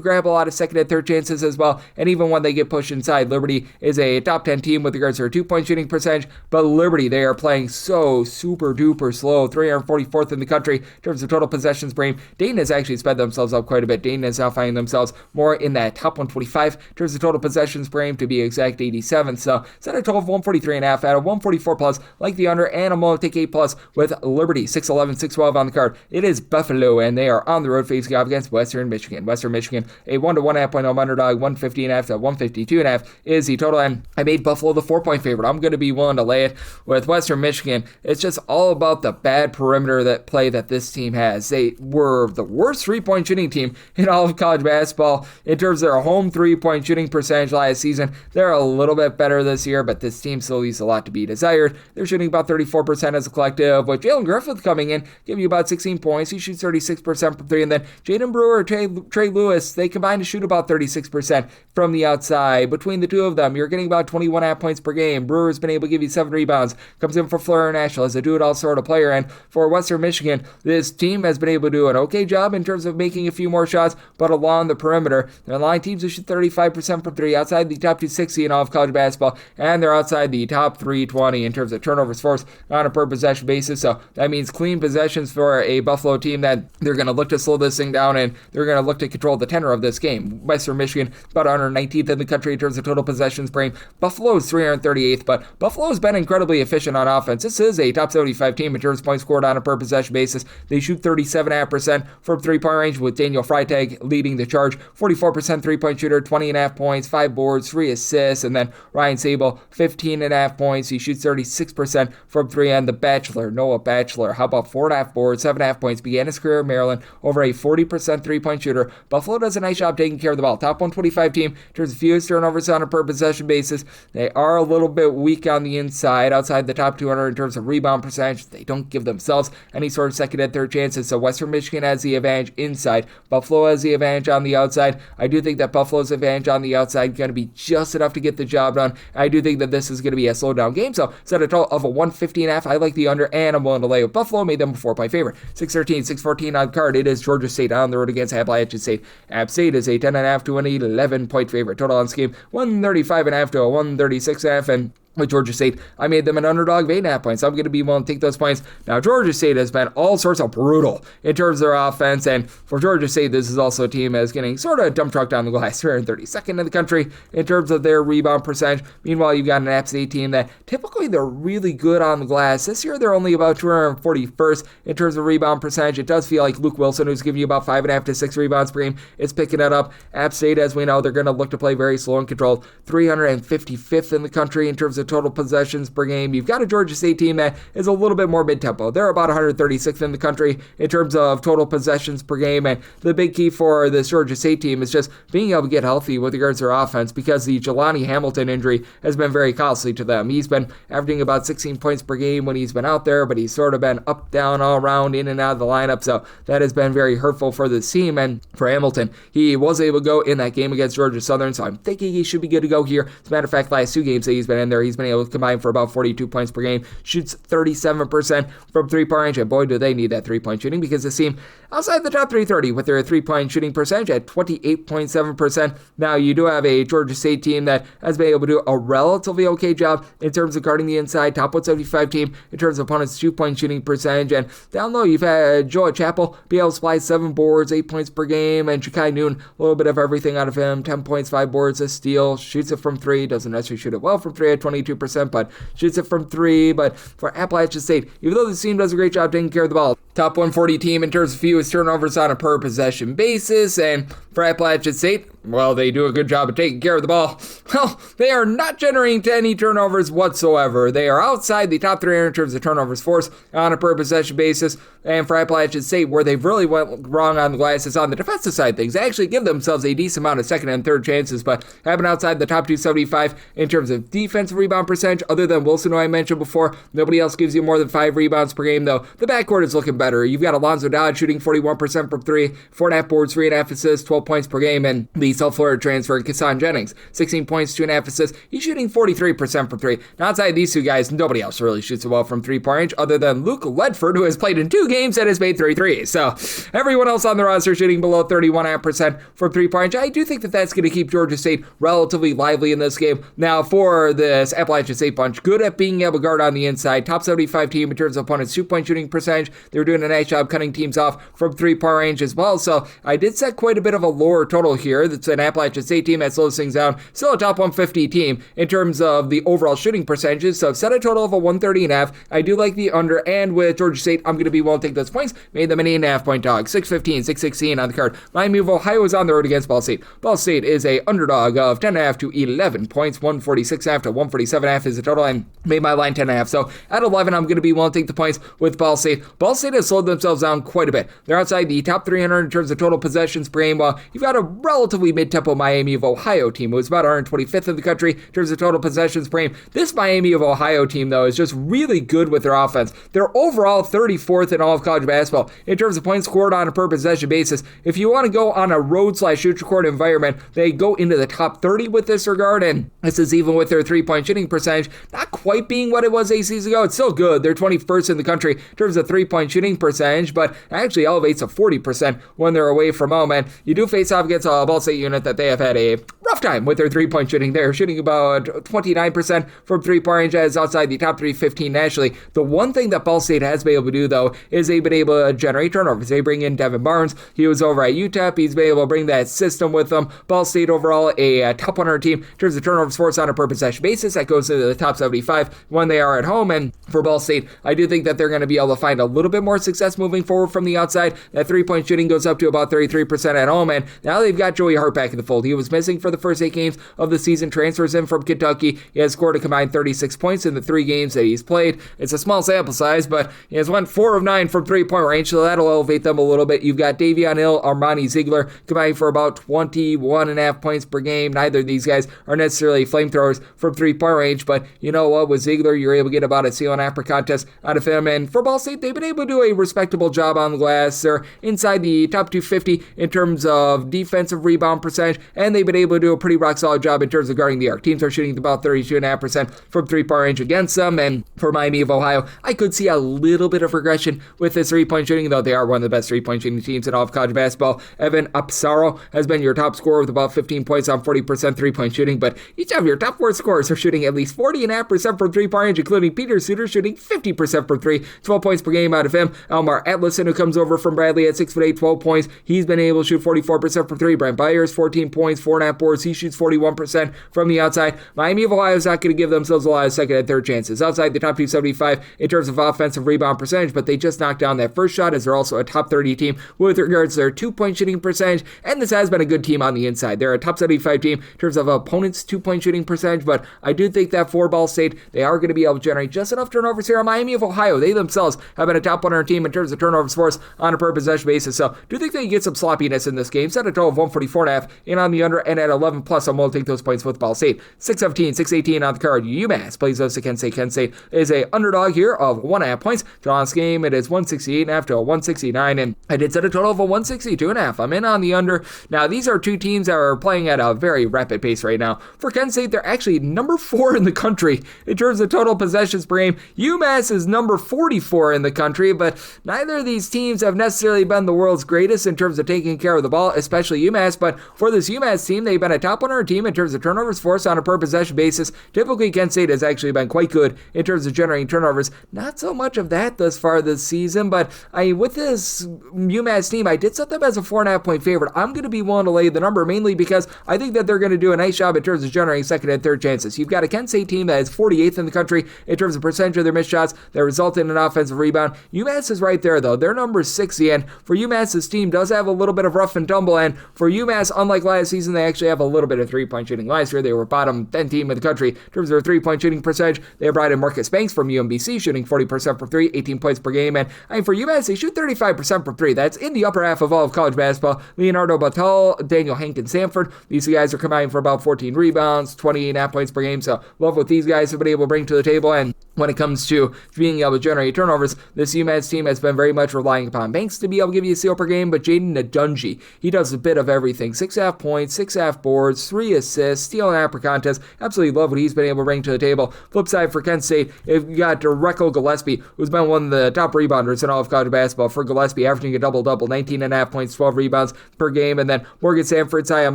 grab a lot of second and third chances as well, and even when they get pushed inside, Liberty is a top 10 team with regards to their 2-point shooting percentage, but Liberty, they are playing so super duper slow, 344th in the country in terms of total possessions per game. Dayton has actually sped themselves up quite a bit. Dayton is now finding themselves more in that top 125 in terms of total possessions per game, to be exact 87. So set a total of 143.5 out of 144+, like the under, and I'm going to take 8+ with Liberty. 6'11", 6'12 on the card. It is Buffalo, and they are on the road facing off against Western Michigan. Western Michigan, a 1 to 1.5 point home underdog, 150.5 to 152.5 is the total, and I made Buffalo the 4-point favorite. I'm going to be willing to lay it with Western Michigan. It's just all about the bad perimeter that play that this team has. They were the worst 3-point shooting team in all of college basketball in terms of their home 3-point shooting percentage last season. They're a little bit better this year, but this team still leaves a lot to be desired. They're shooting about 34% as a collective, with Jalen Griffith coming in, giving you about 16 points. He shoots 36% from 3, and then Jaden Brewer, Trey Lewis, they combine to shoot about 36% from the outside. Between the two of them, you're getting about 21.5 points per game. Brewer's been able to give you 7 rebounds, comes in for Fleur National as a do-it-all sort of player, and for Western Michigan, this team has been able to do an okay job in terms of making a few more shots, but along the perimeter, they're allowing teams to shoot 35% from 3, outside the top 260 in all of college basketball, and they're outside the top 320 in terms of turnovers forced on a per possession basis. So that means clean possessions for a Buffalo team that they're going to look to slow this this thing down, and they're going to look to control the tenor of this game. Western Michigan, about 119th in the country in terms of total possessions per game. Buffalo is 338th, but Buffalo has been incredibly efficient on offense. This is a top 75 team in terms of points scored on a per possession basis. They shoot 37.5% from three-point range, with Daniel Freitag leading the charge. 44% three-point shooter, 20.5 points, 5 boards, 3 assists, and then Ryan Sable, 15.5 points. He shoots 36% from three. And the Bachelor, Noah Bachelor, how about 4.5 boards, 7.5 points, began his career in Maryland, over a 40% three-point shooter. Buffalo does a nice job taking care of the ball. Top 125 team in terms of fewest turnovers on a per possession basis. They are a little bit weak on the inside, outside the top 200 in terms of rebound percentage. They don't give themselves any sort of second and third chances. So Western Michigan has the advantage inside. Buffalo has the advantage on the outside. I do think that Buffalo's advantage on the outside going to be just enough to get the job done. I do think that this is going to be a slow down game. So set a total of a 150.5. I like the under, and I'm willing to lay with Buffalo. Made them a 4-point favorite. 613, 614 on the card. It is Georgia State on the road against Appalachian St. App State is a 10.5 to an 11-point favorite. Total on this game 135.5 to a 136.5, and with Georgia State, I made them an underdog of 8.5 points. I'm going to be willing to take those points. Now, Georgia State has been all sorts of brutal in terms of their offense, and for Georgia State, this is also a team that's getting sort of dump trucked down the glass. 332nd in the country in terms of their rebound percentage. Meanwhile, you've got an App State team that typically they're really good on the glass. This year, they're only about 241st in terms of rebound percentage. It does feel like Luke Wilson, who's giving you about 5.5 to 6 rebounds per game, is picking that up. App State, as we know, they're going to look to play very slow and controlled. 355th in the country in terms of total possessions per game. You've got a Georgia State team that is a little bit more mid-tempo. They're about 136th in the country in terms of total possessions per game, and the big key for this Georgia State team is just being able to get healthy with regards to their offense, because the Jelani Hamilton injury has been very costly to them. He's been averaging about 16 points per game when he's been out there, but he's sort of been up, down, all around, in and out of the lineup, so that has been very hurtful for this team. And for Hamilton, he was able to go in that game against Georgia Southern, so I'm thinking he should be good to go here. As a matter of fact, last 2 games that he's been in there, he's been able to combine for about 42 points per game, shoots 37% from three-point range, and boy, do they need that three-point shooting, because this team outside the top 330 with their three-point shooting percentage at 28.7%. Now, you do have a Georgia State team that has been able to do a relatively okay job in terms of guarding the inside, top 175 team in terms of opponents' two-point shooting percentage, and down low, you've had Joe Chappell be able to supply 7 boards, 8 points per game, and Shakai Noon, a little bit of everything out of him, 10 points, 5 boards, a steal, shoots it from 3, doesn't necessarily shoot it well from 3 at 22%, but shoots it from 3. But for Appalachian State, even though this team does a great job taking care of the ball, top 140 team in terms of fewest turnovers on a per possession basis, and for Appalachian State, well, they do a good job of taking care of the ball. Well, they are not generating any turnovers whatsoever. They are outside the top 300 in terms of turnovers forced on a per possession basis. And for Appalachian State, where they've really went wrong on the glass is on the defensive side of things. They actually give themselves a decent amount of second and third chances, but have been outside the top 275 in terms of defensive rebound percentage. Other than Wilson, who I mentioned before, nobody else gives you more than 5 rebounds per game, though. The backcourt is looking better. You've got Alonzo Dodge shooting 41% from 3, 4.5 boards, 3.5 assists, 12 points per game, and the South Florida transfer, Kasan Jennings, 16 points, 2.5 assists. He's shooting 43% from 3. Now, outside these two guys, nobody else really shoots well from three-point range other than Luke Ledford, who has played in 2 games and has made 3 threes. So everyone else on the roster shooting below 31.5% from three-point range. I do think that that's going to keep Georgia State relatively lively in this game. Now, for this Appalachian State bunch, good at being able to guard on the inside, top 75 team in terms of opponents' two-point shooting percentage. They're doing a nice job cutting teams off from three-point range as well. So I did set quite a bit of a lower total here. That's an Appalachian State team that slows things down. Still a top 150 team in terms of the overall shooting percentages. So I've set a total of a 130.5. I do like the under, and with Georgia State, I'm going to be willing to take those points. Made them an 8.5 point dog. 615, 616 on the card. Miami of Ohio is on the road against Ball State. Ball State is a underdog of 10.5 to 11 points. 146.5 to 147.5 is the total, and made my line 10.5. So at 11, I'm going to be willing to take the points with Ball State. Ball State has slowed themselves down quite a bit. They're outside the top 300 in terms of total possessions per game, while you've got a relatively mid-tempo Miami of Ohio team, who is about 125th in the country in terms of total possessions per game. This Miami of Ohio team, though, is just really good with their offense. They're overall 34th in all of college basketball in terms of points scored on a per possession basis. If you want to go on a road/shoot record environment, they go into the top 30 with this regard, and this is even with their three-point shooting percentage not quite being what it was 8 seasons ago. It's still good. They're 21st in the country in terms of three-point shooting percentage, but actually elevates to 40% when they're away from home. And you do face off against Ball State unit that they have had a rough time with their three-point shooting. They're shooting about 29% from three-point range, as outside the top 315 nationally. The one thing that Ball State has been able to do, though, is they've been able to generate turnovers. They bring in Devin Barnes. He was over at UTEP. He's been able to bring that system with them. Ball State overall a top 100 team in terms of turnovers forced on a per possession basis. That goes into the top 75 when they are at home. And for Ball State, I do think that they're going to be able to find a little bit more success moving forward from the outside. That three-point shooting goes up to about 33% at home. And now they've got Joey Hart back in the fold. He was missing for the first 8 games of the season, transfers in from Kentucky. He has scored a combined 36 points in the 3 games that he's played. It's a small sample size, but he has went 4 of 9 from three-point range, so that'll elevate them a little bit. You've got Davion Hill, Armani Ziegler combining for about 21.5 points per game. Neither of these guys are necessarily flamethrowers from three-point range, but you know what? With Ziegler, you're able to get about a steal and half per contest out of him. And for Ball State, they've been able to do a respectable job on the glass. They're inside the top 250 in terms of defensive rebound percentage, and they've been able to do a pretty rock-solid job in terms of guarding the arc. Teams are shooting about 32.5% from three-point range against them. And for Miami of Ohio, I could see a little bit of regression with this three-point shooting, though they are one of the best three-point shooting teams in all of college basketball. Evan Apsaro has been your top scorer with about 15 points on 40% three-point shooting, but each of your top 4 scorers are shooting at least 40.5% from three-point range, including Peter Suter shooting 50% from 3, 12 points per game out of him. Elmar Atlison, who comes over from Bradley at 6'8", 12 points, he's been able to shoot 44% from 3. Brent Byers, 14 points, 4.5 boards, he shoots 41% from the outside. Miami of Ohio is not going to give themselves a lot of second and third chances. Outside the top 275 in terms of offensive rebound percentage, but they just knocked down that first shot, as they're also a top 30 team with regards to their 2-point shooting percentage, and this has been a good team on the inside. They're a top 75 team in terms of opponents' 2-point shooting percentage, but I do think that for Ball State, they are going to be able to generate just enough turnovers here. Miami of Ohio, they themselves have been a top 100 team in terms of turnovers forced on a per possession basis, so do think they can get some sloppiness in this game. Set a total of 144.5 in on the under, and at 11 plus, I'm willing to take those points with Ball State. 617, 618 on the card. UMass plays those to Kent State. Kent State is a underdog here of 1.5 points. To last game, it is 168.5 to a 169, and I did set a total of a 162.5. I'm in on the under. Now, these are two teams that are playing at a very rapid pace right now. For Kent State, they're actually number 4 in the country in terms of total possessions per game. UMass is number 44 in the country, but neither of these teams have necessarily been the world's greatest in terms of taking care of the ball, especially UMass, but for this UMass team, they've been a top 100 team in terms of turnovers forced on a per possession basis. Typically, Kent State has actually been quite good in terms of generating turnovers. Not so much of that thus far this season, but with this UMass team, I did set them as a 4.5 point favorite. I'm going to be willing to lay the number, mainly because I think that they're going to do a nice job in terms of generating second and third chances. You've got a Kent State team that is 48th in the country in terms of percentage of their missed shots that result in an offensive rebound. UMass is right there, though. They're number 60, and for UMass, this team does have a little bit of rough and tumble, and for UMass, unlike last season, they actually have a little bit of three-point shooting. Last year, they were bottom 10 team in the country in terms of their three-point shooting percentage. They brought in Marcus Banks from UMBC, shooting 40% from 3, 18 points per game, and for UMass, they shoot 35% from 3. That's in the upper half of all of college basketball. Leonardo Batal, Daniel Hankins-Sanford, these guys are combining for about 14 rebounds, 28.5 points per game, so love what these guys have been able to bring to the table. And when it comes to being able to generate turnovers, this UMass team has been very much relying upon Banks to be able to give you a steal per game, but Jaden Nadunji, he does a bit of everything. 6.5 points, 6.5 boards, 3 assists, steal and a half per contest. Absolutely love what he's been able to bring to the table. Flip side for Kent State, you've got Recco Gillespie, who's been one of the top rebounders in all of college basketball. For Gillespie, averaging a double-double, 19.5 points, 12 rebounds per game. And then Morgan Sanford, Zion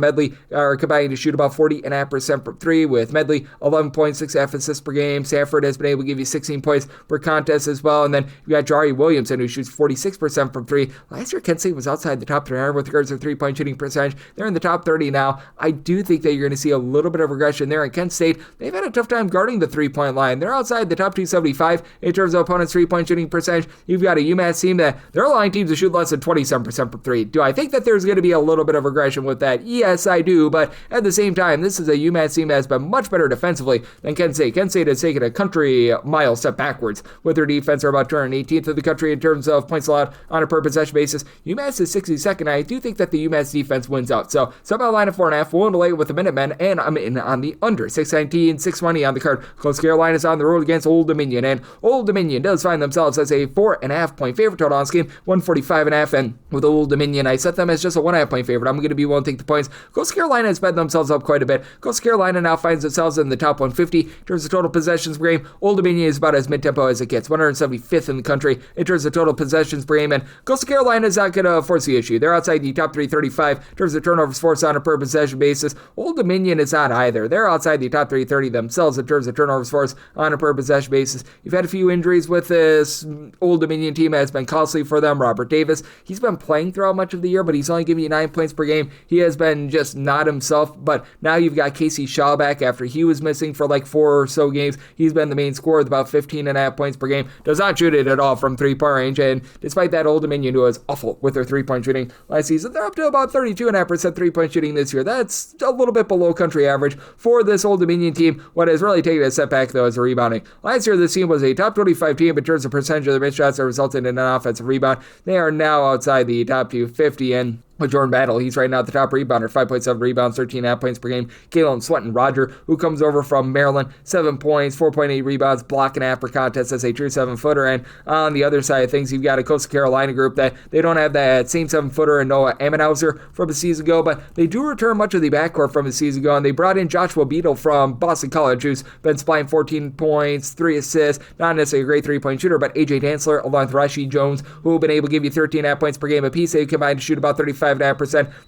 Medley are combining to shoot about 40.5% from 3, with Medley 11 points, 6.5 assists per game. Sanford has been able to give you 16 points per contest as well. And then you got Jari Williamson, who shoots 46% from 3. Last year, Kent State was outside the top 300 with regards to three-point shooting percentage. They're in the top 30 now. I do think that you're going to see a little bit of regression there. In Kent State, they've had a tough time guarding the three-point line. They're outside the top 275 in terms of opponents' three-point shooting percentage. You've got a UMass team that they're allowing teams to shoot less than 27% from 3. Do I think that there's going to be a little bit of regression with that? Yes, I do, but at the same time, this is a UMass team that has been much better defensively than Kent State. Kent State has taken a country mile step backwards with their defense. They're about 218th of the country in terms of points allowed on a per possession basis. UMass is 62nd. I do think that the UMass defense wins out. So somehow line of 4.5, willing to lay with the Minutemen, and I'm in on the under. 619, 620 on the card. Coastal Carolina is on the road against Old Dominion, and Old Dominion does find themselves as a 4.5 point favorite. Total on this game, 145.5, and with Old Dominion, I set them as just a 1.5 point favorite. I'm going to be willing to take the points. Coastal Carolina has sped themselves up quite a bit. Coastal Carolina now finds themselves in the top 150 in terms of total possessions per game. Old Dominion is about as mid-tempo as it gets, 175th in the country in terms of total possessions per game, and Coastal Carolina is not going to force the issue. They're outside the top 335 in terms of turnovers forced on a per possession basis. Old Dominion is not either. They're outside the top 330 themselves in terms of turnovers forced on a per possession basis. You've had a few injuries with this Old Dominion team that has been costly for them. Robert Davis, he's been playing throughout much of the year, but he's only giving you 9 points per game. He has been just not himself, but now you've got Casey Shaw back after he was missing for like 4 or so games. He's been the main scorer with about 15.5 points per game. Does not shoot it at all from three-point range, and despite that, Old Dominion, who was awful with their three-point shooting last season, they're up to about 32.5% three-point shooting this year. That's a little bit below country average for this Old Dominion team. What has really taken a step back, though, is the rebounding. Last year, this team was a top 25 team in terms of percentage of their missed shots that resulted in an offensive rebound. They are now outside the top 250, and with Jordan Battle, he's right now at the top rebounder, 5.7 rebounds, 13.5 points per game. Kalen Sweaton-Roger, who comes over from Maryland, 7 points, 4.8 rebounds, block and half per contest as a true 7-footer. And on the other side of things, you've got a Coastal Carolina group that they don't have that same 7-footer in Noah Ammenhauser from a season ago, but they do return much of the backcourt from a season ago, and they brought in Joshua Beadle from Boston College, who's been supplying 14 points, 3 assists, not necessarily a great three-point shooter, but AJ Dantzler along with Rashid Jones, who have been able to give you 13.5 points per game apiece. They combined to shoot about 35.5%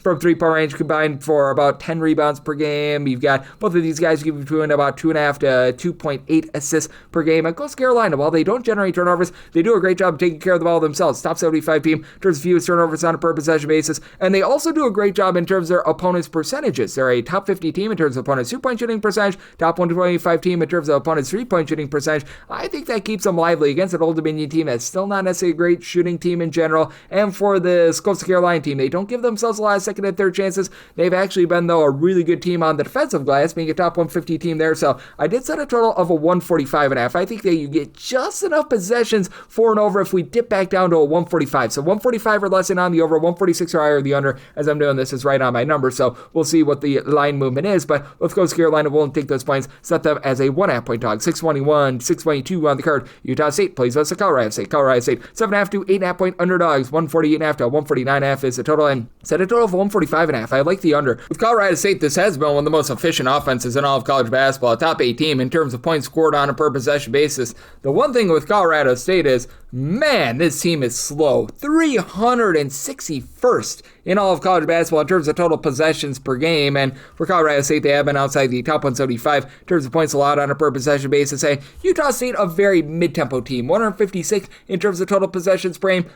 from three-point range, combined for about 10 rebounds per game. You've got both of these guys giving between about 2.5 to 2.8 assists per game. And Coastal Carolina, while they don't generate turnovers, they do a great job of taking care of the ball themselves. Top 75 team in terms of fewest turnovers on a per possession basis. And they also do a great job in terms of their opponents' percentages. They're a top 50 team in terms of opponents' two-point shooting percentage, top 125 team in terms of opponents' three-point shooting percentage. I think that keeps them lively against an Old Dominion team that's still not necessarily a great shooting team in general. And for this Coastal Carolina team, they don't give themselves a lot of second and third chances. They've actually been, though, a really good team on the defensive glass, being a top 150 team there. So I did set a total of a 145.5. I think that you get just enough possessions for and over if we dip back down to a 145. So 145 or less and on the over, 146 or higher the under. As I'm doing this is right on my number, so we'll see what the line movement is. But with Coastal Carolina, we'll take those points, set them as a 1.5 point dog. 621, 622 on the card. Utah State plays us at Colorado State. Colorado State 7.5 to 8.5 point underdogs. 148.5 to 149.5 is the total, and set a total of 145.5. I like the under. With Colorado State, this has been one of the most efficient offenses in all of college basketball, a top 8 team in terms of points scored on a per possession basis. The one thing with Colorado State is, man, this team is slow. 361st in all of college basketball in terms of total possessions per game. And for Colorado State, they have been outside the top 175 in terms of points allowed on a per possession basis. And Utah State, a very mid-tempo team, 156th in terms of total possessions per game.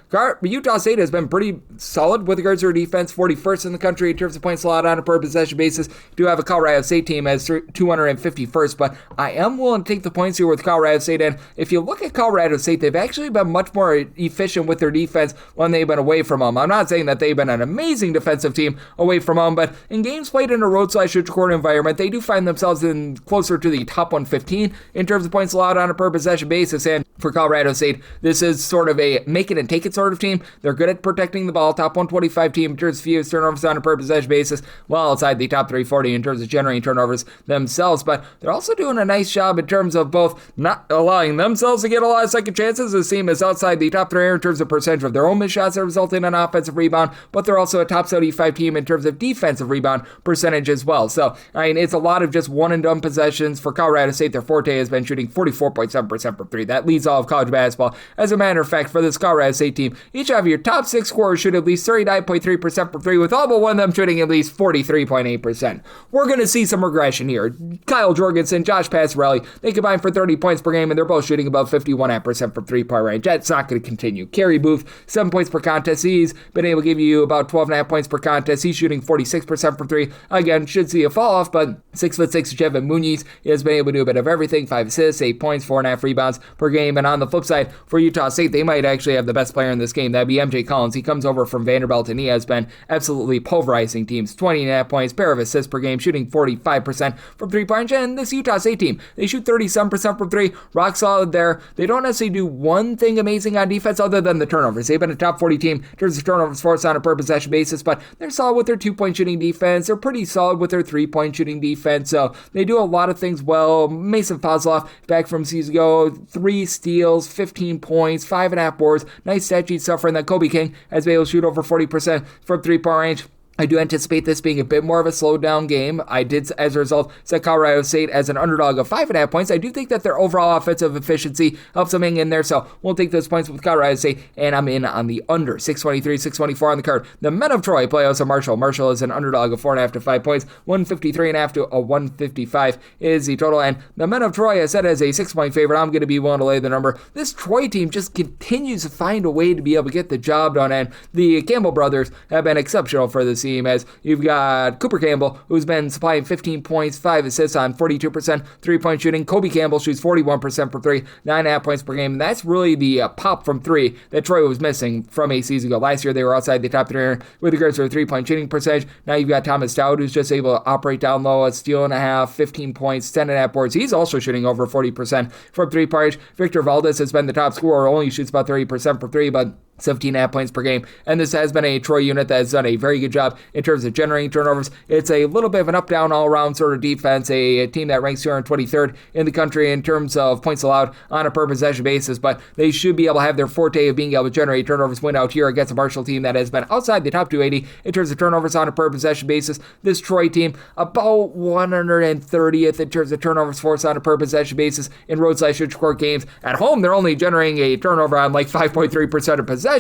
Utah State has been pretty solid with regards to their defense, 41st in the country in terms of points allowed on a per possession basis. You do have a Colorado State team as 251st, but I am willing to take the points here with Colorado State. And if you look at Colorado State, they've actually been much more efficient with their defense when they've been away from home. I'm not saying that they've been an amazing defensive team away from home, but in games played in a road/court environment, they do find themselves in closer to the top 115 in terms of points allowed on a per possession basis. And for Colorado State, this is sort of a make it and take it sort of team. They're good at protecting the ball, top 125 team in terms of fewest turnovers on a per possession basis, well outside the top 340 in terms of generating turnovers themselves. But they're also doing a nice job in terms of both not allowing themselves to get a lot of second chances. This team is outside the top 300 in terms of percentage of their own missed shots that result in an offensive rebound, but they're also a top 75 team in terms of defensive rebound percentage as well. So, I mean, it's a lot of just one and done possessions. For Colorado State, their forte has been shooting 44.7% from three. That leads all of college basketball. As a matter of fact, for this Colorado State team, each of your top 6 scorers shoot at least 39.3% from three, with all but one of them shooting at least 43.8%. We're going to see some regression here. Kyle Jorgensen, Josh Passarelli, they combine for 30 points per game, and they're both shooting above 51.5% from three-point range. That's not going to continue. Kerry Booth, 7 points per contest. He's been able to give you about 12.5 points per contest. He's shooting 46% from three. Again, should see a fall off, but 6'6" Jevin Muniz has been able to do a bit of everything. 5 assists, 8 points, 4.5 rebounds per game. And on the flip side, for Utah State, they might actually have the best player in this game. That'd be MJ Collins. He comes over from Vanderbilt, and he has been absolutely pulverizing teams. 20.5 points, pair of assists per game, shooting 45% from three-point range. And this Utah State team, they shoot 37% from three. Rock solid there. They don't necessarily do one thing amazing on defense other than the turnovers. They've been a top 40 team in terms of turnovers forced on a per possession basis, but they're solid with their two-point shooting defense. They're pretty solid with their three-point shooting defense. So they do a lot of things well. Mason Kozlov, back from season ago, 3 steals, 15 points, 5.5 boards. Nice stat sheet suffering that Kobe King has been able to shoot over 40% from three-point range. I do anticipate this being a bit more of a slowed down game. I did, as a result, set Colorado State as an underdog of 5.5 points. I do think that their overall offensive efficiency helps them hang in there, so we'll take those points with Colorado State, and I'm in on the under. 623, 624 on the card. The men of Troy play also Marshall. Marshall is an underdog of 4.5 to 5 points. 153.5 to a 155 is the total, and the men of Troy, I said, as a 6-point favorite. I'm going to be willing to lay the number. This Troy team just continues to find a way to be able to get the job done, and the Campbell brothers have been exceptional for this team, as you've got Cooper Campbell, who's been supplying 15 points, 5 assists on 42% three-point shooting. Kobe Campbell shoots 41% for 3, 9.5 points per game. And that's really the pop from 3 that Troy was missing from a season ago. Last year, they were outside the top 3 with regards to their three-point shooting percentage. Now you've got Thomas Dowd, who's just able to operate down low, a steal and a half, 15 points, 10.5 boards. He's also shooting over 40% from three-point. Victor Valdez has been the top scorer, only shoots about 30% for 3, but 17.5 points per game, and this has been a Troy unit that has done a very good job in terms of generating turnovers. It's a little bit of an up-down, all-around sort of defense, a team that ranks 223rd in the country in terms of points allowed on a per-possession basis, but they should be able to have their forte of being able to generate turnovers win out here against a Marshall team that has been outside the top 280 in terms of turnovers on a per-possession basis. This Troy team, about 130th in terms of turnovers forced on a per-possession basis in road/neutral court games. At home, they're only generating a turnover on like 5.3% of possessions.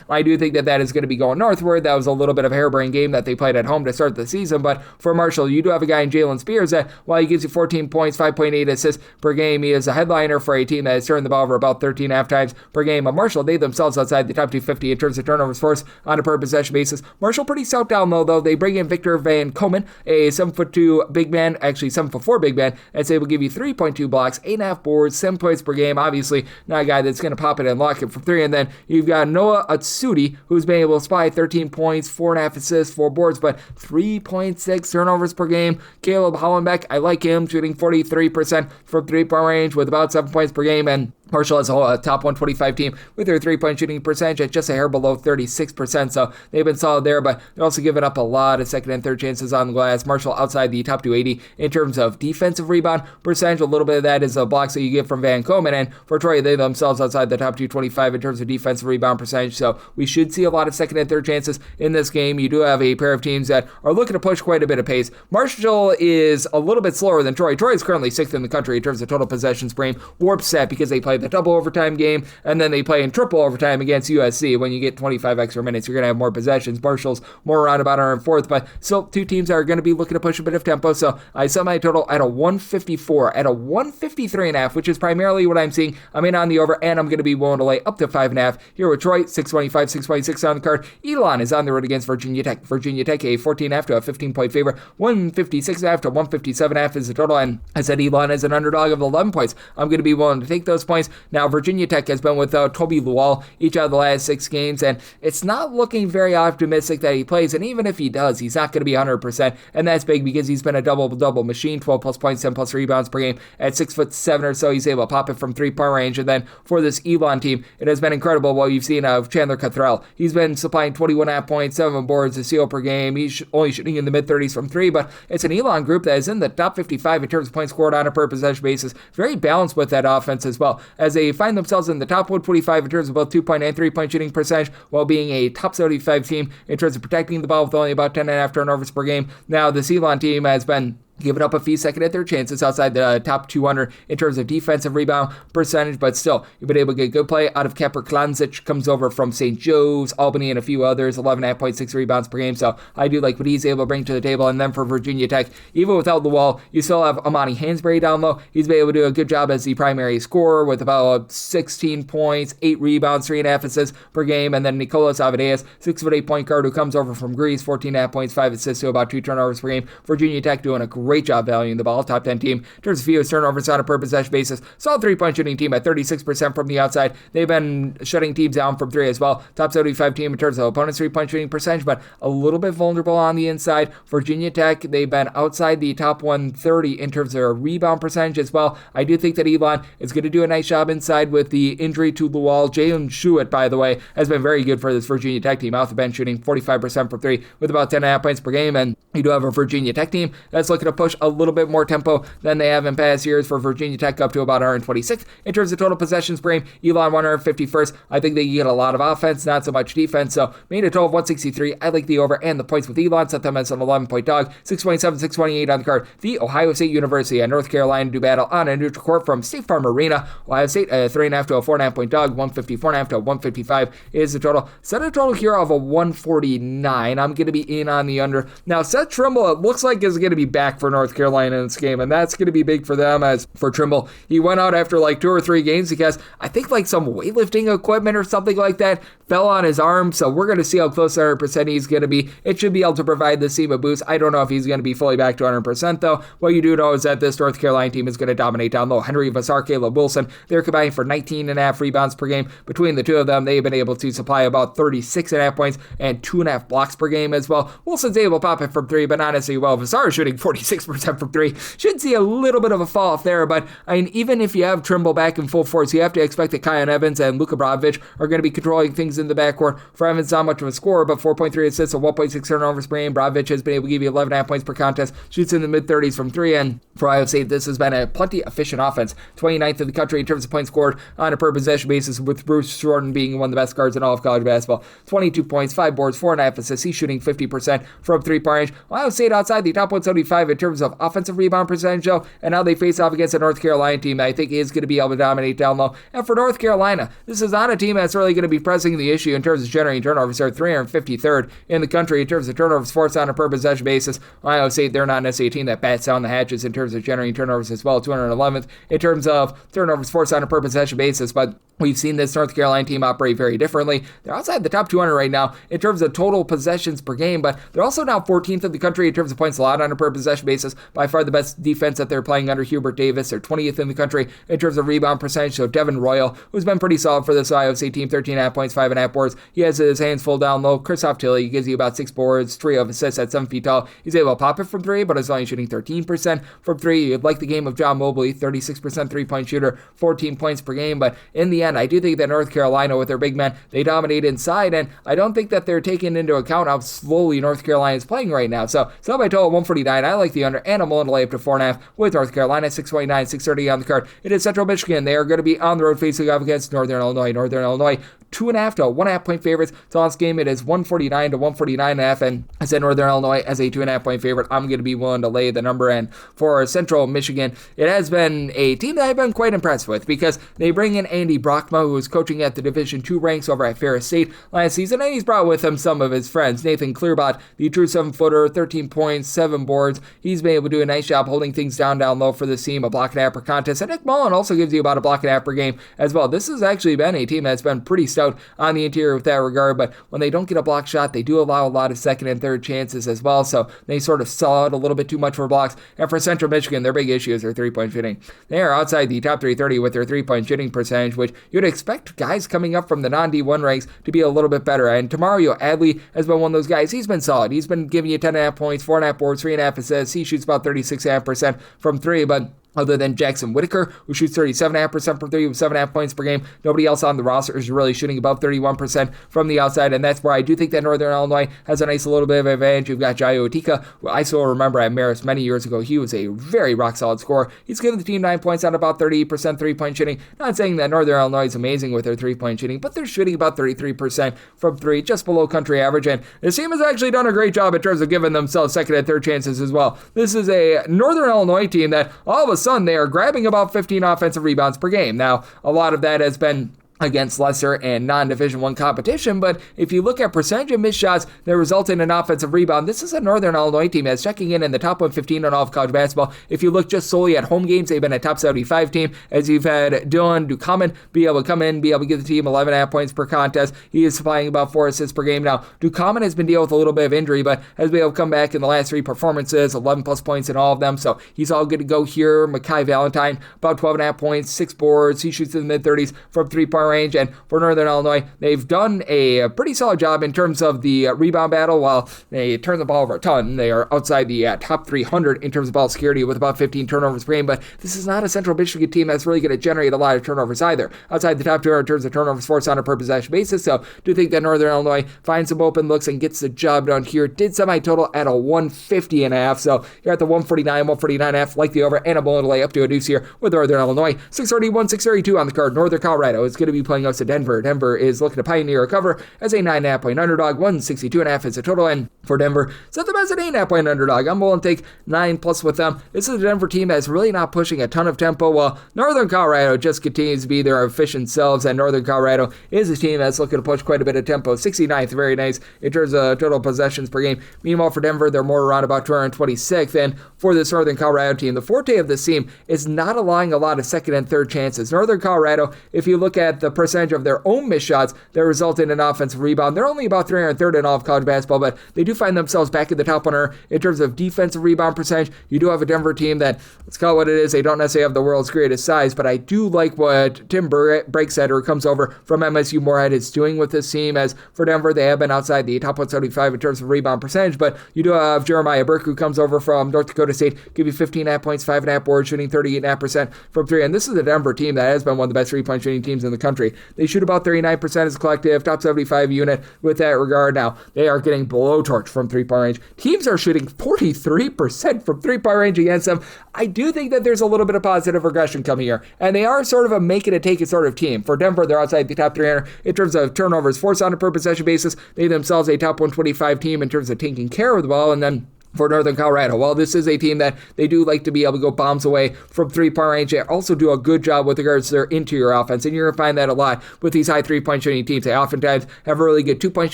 I do think that is going to be going northward. That was a little bit of a harebrained game that they played at home to start the season, but for Marshall, you do have a guy in Jalen Spears that, while he gives you 14 points, 5.8 assists per game, he is a headliner for a team that has turned the ball over about 13.5 times per game. But Marshall, they themselves outside the top 250 in terms of turnovers forced on a per-possession basis. Marshall pretty stout down low, though. They bring in Victor Van Komen, a 7'2" big man, actually 7'4" big man, that's able to give you 3.2 blocks, 8.5 boards, 7 points per game. Obviously, not a guy that's going to pop it and lock it for 3. And then you've got Noah Atsudi, who's been able to supply 13 points, 4.5 assists, 4 boards, but 3.6 turnovers per game. Caleb Hollenbeck, I like him, shooting 43% from three-point range with about 7 points per game, and Marshall as a whole, a top 125 team with their three-point shooting percentage at just a hair below 36%, so they've been solid there, but they're also giving up a lot of second and third chances on the glass. Marshall outside the top 280 in terms of defensive rebound percentage. A little bit of that is the blocks that you get from Van Komen, and for Troy, they themselves outside the top 225 in terms of defensive rebound percentage, so we should see a lot of second and third chances in this game. You do have a pair of teams that are looking to push quite a bit of pace. Marshall is a little bit slower than Troy. Troy is currently 6th in the country in terms of total possessions per game. Warp set because they play the double overtime game, and then they play in triple overtime against USC. When you get 25 extra minutes, you're going to have more possessions. Marshall's more around about 4th, but still two teams are going to be looking to push a bit of tempo, so I set my total at a 154, at a 153.5, which is primarily what I'm seeing. I'm in on the over, and I'm going to be willing to lay up to 5.5 here with Troy. 625, 626 on the card. Elon is on the road against Virginia Tech. Virginia Tech, a 14.5 to a 15-point favorite. 156.5 to 157.5 is the total, and I said Elon is an underdog of 11 points. I'm going to be willing to take those points. Now, Virginia Tech has been without Toby Lual each of the last 6 games, and it's not looking very optimistic that he plays, and even if he does, he's not going to be 100%, and that's big because he's been a double-double machine, 12 plus points, 10 plus rebounds per game. At 6'7" or so, he's able to pop it from three-point range, and then for this Elon team, it has been incredible what you've seen of Chandler Cothrell. He's been supplying 21.5 points, 7 boards, a steal per game. He's only shooting in the mid-30s from 3, but it's an Elon group that is in the top 55 in terms of points scored on a per-possession basis. Very balanced with that offense as well, as they find themselves in the top 125 in terms of both 2-point and 3-point shooting percentage, while being a top 75 team in terms of protecting the ball with only about 10.5 turnovers per game. Now, the Elon team has been giving up a few second and third chances outside the top 200 in terms of defensive rebound percentage, but still, you've been able to get good play out of Kepler Klanzic, comes over from St. Joe's, Albany, and a few others, 11.5 rebounds per game, so I do like what he's able to bring to the table. And then for Virginia Tech, even without Lual, you still have Amani Hansberry down low. He's been able to do a good job as the primary scorer with about 16 points, 8 rebounds, 3.5 assists per game, and then Nicolas Avadeas, 6'8" point guard who comes over from Greece, 14.5 points, 5 assists to about 2 turnovers per game. Virginia Tech doing a great job valuing the ball, top 10 team in terms of fewest turnovers on a per possession basis. Solid 3-point shooting team at 36% from the outside. They've been shutting teams down from 3 as well. Top 75 team in terms of opponents' 3-point shooting percentage, but a little bit vulnerable on the inside. Virginia Tech, they've been outside the top 130 in terms of their rebound percentage as well. I do think that Elon is going to do a nice job inside with the injury to Lual. Jalen Shuett, by the way, has been very good for this Virginia Tech team. Off the bench shooting 45% for 3 with about 10.5 points per game, and you do have a Virginia Tech team that's looking to push a little bit more tempo than they have in past years. For Virginia Tech, up to about 126. In terms of total possessions per game, Elon 151st. I think they get a lot of offense, not so much defense. So made a total of 163. I like the over and the points with Elon. Set them as an 11-point dog. 627, 628 on the card. The Ohio State University and North Carolina do battle on a neutral court from State Farm Arena. Ohio State, a 3.5 to a 4.5-point dog. 154.5 to a 155 is the total. Set a total here of a 149. I'm going to be in on the under. Now, Seth Trimble, it looks like is going to be back for North Carolina in this game, and that's going to be big for them. As for Trimble, he went out after like 2 or 3 games because I think like some weightlifting equipment or something like that fell on his arm, so we're going to see how close to 100% he's going to be. It should be able to provide the team a boost. I don't know if he's going to be fully back to 100%, though. What you do know is that this North Carolina team is going to dominate down low. Henry Vassar, Caleb Wilson, they're combining for 19.5 rebounds per game. Between the two of them, they've been able to supply about 36.5 points and 2.5 blocks per game as well. Wilson's able to pop it from 3, but not necessarily well. Vassar is shooting 46% from 3. Should see a little bit of a fall off there, but I mean, even if you have Trimble back in full force, you have to expect that Kion Evans and Luka Brodovich are going to be controlling things in the backcourt. For Evans, not much of a scorer, but 4.3 assists and 1.6 turnovers per game. Brodovich has been able to give you 11.5 points per contest, shoots in the mid-30s from 3, and for Ohio State, this has been a plenty efficient offense. 29th in the country in terms of points scored on a per possession basis, with Bruce Jordan being one of the best guards in all of college basketball. 22 points, 5 boards, 4.5 assists. He's shooting 50% from 3-point range. Ohio State outside the top 175 in terms of offensive rebound percentage, though, and now they face off against a North Carolina team that I think is going to be able to dominate down low. And for North Carolina, this is not a team that's really going to be pressing the issue in terms of generating turnovers. They're 353rd in the country in terms of turnovers forced on a per possession basis. Ohio State, they're not necessarily a team that bats down the hatches in terms of generating turnovers as well. 211th in terms of turnovers forced on a per possession basis, but we've seen this North Carolina team operate very differently. They're outside the top 200 right now in terms of total possessions per game, but they're also now 14th in the country in terms of points allowed on a per possession basis. By far the best defense that they're playing under Hubert Davis. They're 20th in the country in terms of rebound percentage. So Devin Royal, who's been pretty solid for this Ohio State team, 13.5 points, 5.5 boards. He has his hands full down low. Christoph Tilley gives you about 6 boards, 3 of assists at 7 feet tall. He's able to pop it from 3, but is only shooting 13% from 3. You'd like the game of John Mobley, 36% 3-point shooter, 14 points per game. But in the end, I do think that North Carolina, with their big men, they dominate inside, and I don't think that they're taking into account how slowly North Carolina is playing right now. So by total 149, I like the under, and I'm willing to lay up to 4.5 with North Carolina, 629, 630 on the card. It is Central Michigan. They are going to be on the road facing off against Northern Illinois. 2.5 to 1.5 point favorites. So on this game, it is 149 to 149.5, and I said Northern Illinois as a 2.5 point favorite. I'm going to be willing to lay the number. And for Central Michigan, it has been a team that I've been quite impressed with because they bring in Andy Brockma, who was coaching at the Division II ranks over at Ferris State last season, and he's brought with him some of his friends. Nathan Clearbot, the true 7-footer, 13 points, 7 boards. He's been able to do a nice job holding things down low for this team, a block and a half per contest. And Nick Mullen also gives you about a block and a half per game as well. This has actually been a team that's been pretty stout on the interior with that regard, but when they don't get a block shot, they do allow a lot of second and third chances as well, so they sort of saw it a little bit too much for blocks. And for Central Michigan, their big issue is their 3-point shooting. They are outside the top 330 with their 3-point shooting percentage, which you'd expect guys coming up from the non-D1 ranks to be a little bit better. And Tamario Adley has been one of those guys. He's been solid. He's been giving you 10.5 points, 4.5 boards, 3.5 assists. He shoots about 36.5% from 3, but other than Jackson Whitaker, who shoots 37.5% from 3 with 7.5 points per game, nobody else on the roster is really shooting above 31% from the outside, and that's where I do think that Northern Illinois has a nice little bit of advantage. You've got Jayo Otika, who I still remember at Marist many years ago. He was a very rock-solid scorer. He's given the team 9 points on about 38% 3-point shooting. Not saying that Northern Illinois is amazing with their 3-point shooting, but they're shooting about 33% from 3, just below country average, and this team has actually done a great job in terms of giving themselves second and third chances as well. This is a Northern Illinois team that all of a sudden they are grabbing about 15 offensive rebounds per game. Now, a lot of that has been against lesser and non-Division I competition, but if you look at percentage of missed shots that result in an offensive rebound, this is a Northern Illinois team that's checking in the top 115 on all of college basketball. If you look just solely at home games, they've been a top 75 team, as you've had Dylan Ducommun be able to come in, be able to give the team 11.5 points per contest. He is supplying about 4 assists per game. Now, Ducommun has been dealing with a little bit of injury, but has been able to come back in the last 3 performances, 11 plus points in all of them, so he's all good to go here. Makai Valentine, about 12.5 points, 6 boards. He shoots in the mid-30s from 3-point range. And for Northern Illinois, they've done a pretty solid job in terms of the rebound battle. While they turn the ball over a ton, they are outside the top 300 in terms of ball security with about 15 turnovers per game. But this is not a Central Michigan team that's really going to generate a lot of turnovers either. Outside the top 200 in terms of turnovers forced on a per possession basis. So do think that Northern Illinois finds some open looks and gets the job done here. Did semi-total at a 150.5. So you're at the 149.5, like the over, and I'm willing to lay up to a deuce here with Northern Illinois. 631, 632 on the card. Northern Colorado is going to be playing us to Denver. Denver is looking to pioneer a cover as a 9.5 point underdog. 162.5 is the total, and for Denver, set them as an 8.5 point underdog. I'm willing to take 9+ with them. This is a Denver team that's really not pushing a ton of tempo, while Northern Colorado just continues to be their efficient selves, and Northern Colorado is a team that's looking to push quite a bit of tempo. 69th, very nice in terms of total possessions per game. Meanwhile, for Denver, they're more around about 226th, and for this Northern Colorado team, the forte of this team is not allowing a lot of second and third chances. Northern Colorado, if you look at the percentage of their own missed shots that result in an offensive rebound, they're only about 303rd in all of college basketball, but they do find themselves back in the top 100 in terms of defensive rebound percentage. You do have a Denver team that, let's call it what it is, they don't necessarily have the world's greatest size, but I do like what Tim Breaksetter, who comes over from MSU Morehead, is doing with this team. As for Denver, they have been outside the top 175 in terms of rebound percentage, but you do have Jeremiah Burke, who comes over from North Dakota State, give you 15.5 points, 5.5 boards, shooting 38.5% from three, and this is a Denver team that has been one of the best three-point shooting teams in the country. They shoot about 39% as a collective, top 75 unit with that regard. Now, they are getting blowtorch from three-point range. Teams are shooting 43% from three-point range against them. I do think that there's a little bit of positive regression coming here, and they are sort of a make it and take it sort of team. For Denver, they're outside the top 300 in terms of turnovers forced on a per possession basis. They themselves a top 125 team in terms of taking care of the ball, and then for Northern Colorado, while this is a team that they do like to be able to go bombs away from three-point range, they also do a good job with regards to their interior offense, and you're going to find that a lot with these high three-point shooting teams. They oftentimes have really good two-point